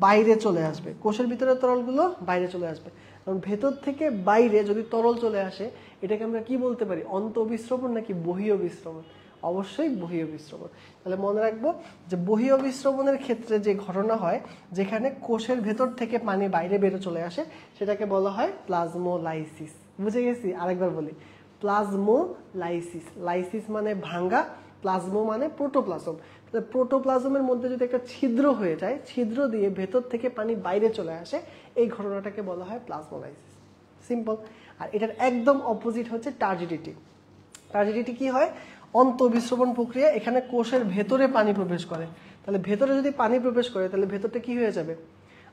বাইরে চলে আসবে, কোষের ভিতরের তরলগুলো বাইরে চলে আসবে। কারণ ভেতর থেকে বাইরে যদি তরল চলে আসে, এটাকে আমরা কি বলতে পারি? অন্তঃবিশ্রবণ নাকি বহিঃবিশ্রবণ? অবশ্যই বহিঃবিশ্রবণ। তাহলে মনে রাখবো যে বহিঃবিশ্রবণের ক্ষেত্রে যে ঘটনা হয়, যেখানে কোষের ভেতর থেকে পানি বাইরে বেরো চলে আসে, সেটাকে বলা হয় প্লাজমোলাইসিস। বুঝে গেছি? আরেকবার বলি, প্লাজমোলাইসিস, লাইসিস মানে ভাঙ্গা, প্লাজমো মানে প্রোটোপ্লাজম। প্রোটোপ্লাজমের মধ্যে যদি একটা ছিদ্র হয়ে যায়, ছিদ্র দিয়ে ভেতর থেকে পানি বাইরে চলে আসে, এই ঘটনাটাকে বলা হয় প্লাজমোলাইসিস। সিম্পল। আর এটার একদম অপোজিট হচ্ছে টার্জিডিটি। টার্জিডিটি কি হয়? অন্তঃবিস্রবণ প্রক্রিয়া, এখানে কোষের ভেতরে পানি প্রবেশ করে। তাহলে ভেতরে যদি পানি প্রবেশ করে তাহলে ভেতরটা কি হয়ে যাবে?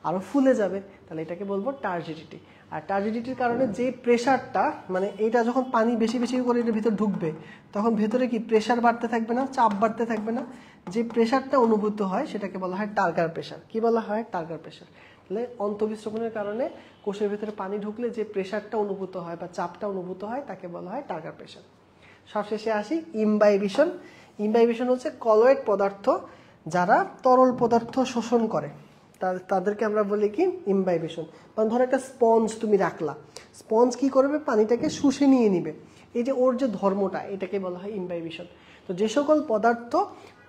আরো ফুলে যাবে। তাহলে এটাকে বলবো টার্জিডিটি। আর টার্জিডিটির কারণে যে প্রেশারটা, মানে এইটা যখন পানি বেশি বেশি করে এটার ভিতর ঢুকবে, তখন ভেতরে কি প্রেশার বাড়তে থাকবে না, চাপ বাড়তে থাকবে না? যে প্রেশারটা অনুভূত হয় সেটাকে বলা হয় টার্গার প্রেশার। কি বলা হয়? টার্গার প্রেশার। তাহলে অন্তঃবিস্রবণের কারণে কোষের ভেতরে পানি ঢুকলে যে প্রেশারটা অনুভূত হয় বা চাপটা অনুভূত হয় তাকে বলা হয় টার্গার প্রেশার। সবশেষে আসি ইমবাইবিশন। ইমবাইবিশন হচ্ছে কলয়েড পদার্থ যারা তরল পদার্থ শোষণ করে, তাদেরকে আমরা বলি কি? ইমবাইবিশন। মানে ধরো একটা স্পঞ্জ তুমি রাখলা, স্পঞ্জ কি করবে? পানিটাকে শুষে নিয়ে নিবে। এই যে ওর যে ধর্মটা, এটাকে বলা হয় ইমবাইবিশন। তো যে সকল পদার্থ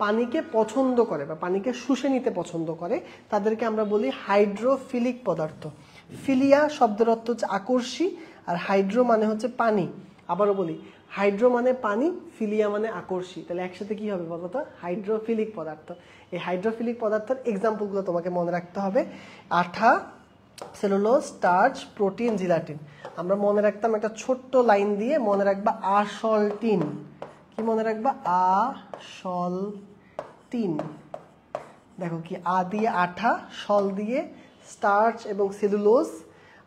পানিকে পছন্দ করে বা পানিকে শুষে নিতে পছন্দ করে তাদেরকে আমরা বলি হাইড্রোফিলিক পদার্থ। ফিলিয়া শব্দের অর্থ হচ্ছে আকর্ষী, আর হাইড্রো মানে হচ্ছে পানি। আবারও বলি, হাইড্রো মানে পানি, ফিলিয়া মানে আকর্ষী। তাহলে একসাথে কি হবে বলো তো? হাইড্রোফিলিক পদার্থ। এই হাইড্রোফিলিক পদার্থের এক্সাম্পলগুলো তোমাকে মনে রাখতে হবে। আঠা, সেলুলোজ, স্টার্চ, প্রোটিন, জিলাটিন। আমরা মনে রাখতাম একটা ছোট্ট লাইন দিয়ে, মনে রাখবা আসলটিন। কি মনে রাখবা? আসলটিন। দেখো কি, আ দিয়ে আঠা, সল দিয়ে স্টার্চ এবং সেলুলোজ,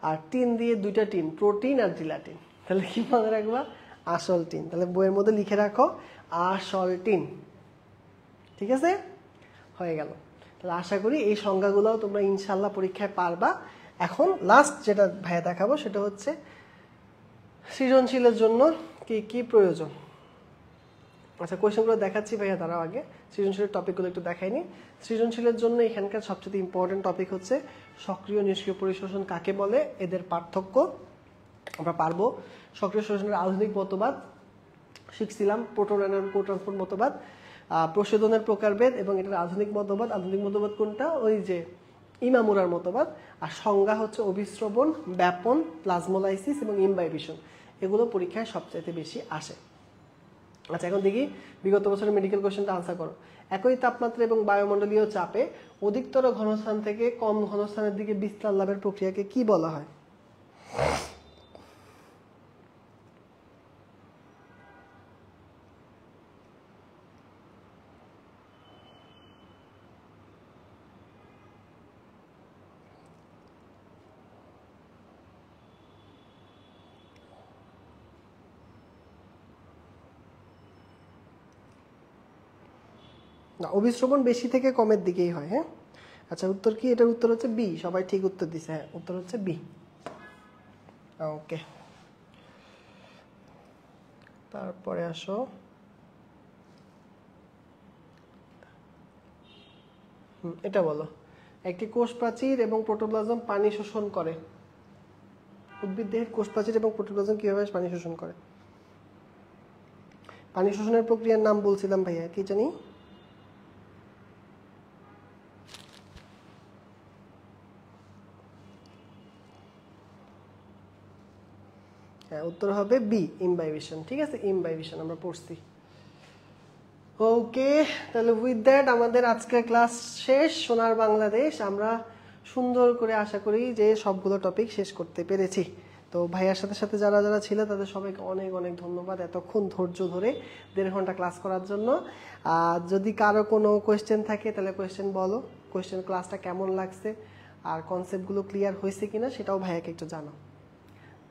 আর টিন দিয়ে দুইটা টিন, প্রোটিন আর জিলাটিন। তাহলে কি মনে রাখবা? আসলটিন। তাহলে বইয়ের মধ্যে লিখে রাখো আসলটিন। ঠিক আছে? হয়ে গেল। তাহলে আশা করি এই সংজ্ঞাগুলোও তোমরা ইনশাল্লাহ পরীক্ষায় পারবা। এখন লাস্ট যেটা ভাইয়া দেখাবো সেটা হচ্ছে সৃজনশীলের জন্য কি কি প্রয়োজন। আচ্ছা, কোয়েশ্চেনগুলো দেখাচ্ছি ভাইয়া, তারাও আগে সৃজনশীলের টপিকগুলো একটু দেখাইনি। সৃজনশীলের জন্য এখানকার সবচেয়ে ইম্পর্টেন্ট টপিক হচ্ছে সক্রিয় নিষ্ক্রিয় পরিশোষণ কাকে বলে, এদের পার্থক্য আমরা পারবো। সক্রিয় শোষণের আধুনিক মতবাদ শিখছিলাম, প্রোটন এনায়ন কোট্রান্সপোর্ট মতবাদ, প্রশোধনের প্রকারভেদ এবং এটার আধুনিক মতবাদ। আধুনিক মতবাদ কোনটা? ওই যে ইমামুরার মতবাদ। আর সংজ্ঞা হচ্ছে অভিস্রবণ, ব্যাপন, প্লাজমোলাইসিস এবং ইমবাইবিশন। এগুলো পরীক্ষায় সবচাইতে বেশি আসে। আচ্ছা, এখন দেখি বিগত বছরের মেডিকেল কোশ্চেনটা আনসার করো। একই তাপমাত্রা এবং বায়ুমণ্ডলীয় চাপে অধিকতর ঘনস্থান থেকে কম ঘনস্থানের দিকে বিস্তার লাভের প্রক্রিয়াকে কি বলা হয়? না, অভিস্রবণ বেশি থেকে কমের দিকেই হয়। হ্যাঁ, আচ্ছা, উত্তর কি? এটার উত্তর হচ্ছে বি। সবাই ঠিক উত্তর দিছে। হ্যাঁ, উত্তর হচ্ছে বি। ওকে, তারপরে আসো এটা বলো, একটি কোষ প্রাচীর এবং প্রোটোপ্লাজম পানি শোষণ করে। উদ্ভিদ দেহের কোষ প্রাচীর এবং প্রোটোপ্লাজম কিভাবে পানি শোষণ করে? পানি শোষণের প্রক্রিয়ার নাম বলছিলাম ভাইয়া, কি জানি? হ্যাঁ, উত্তর হবে বি, ইমবাইবিশন। ঠিক আছে, ইমবাইবিশন আমরা পড়ছি। ওকে, তাহলে উইথ দ্যাট আমাদের আজকের ক্লাস শেষ। সোনার বাংলাদেশ আমরা সুন্দর করে আশা করি যে সবগুলো টপিক শেষ করতে পেরেছি। তো ভাইয়ার সাথে সাথে যারা যারা ছিল তাদের সবাইকে অনেক অনেক ধন্যবাদ এতক্ষণ ধৈর্য ধরে 1.5 ঘন্টা ক্লাস করার জন্য। আর যদি কারো কোনো কোয়েশ্চেন থাকে তাহলে কোয়েশ্চেন বলো, কোয়েশ্চেন ক্লাসটা কেমন লাগছে আর কনসেপ্টগুলো ক্লিয়ার হয়েছে কিনা সেটাও ভাইয়াকে একটু জানাও।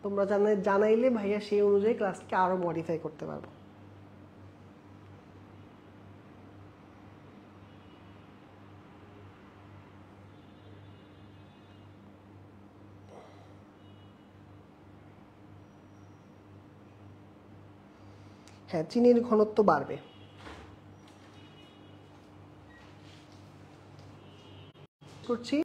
তোমরা জানাইলে ভাইয়া সেই অনুযায়ী ক্লাসকে আরো মডিফাই করতে পারবো। হ্যাঁ, চিনির ঘনত্ব বাড়বে। করছি।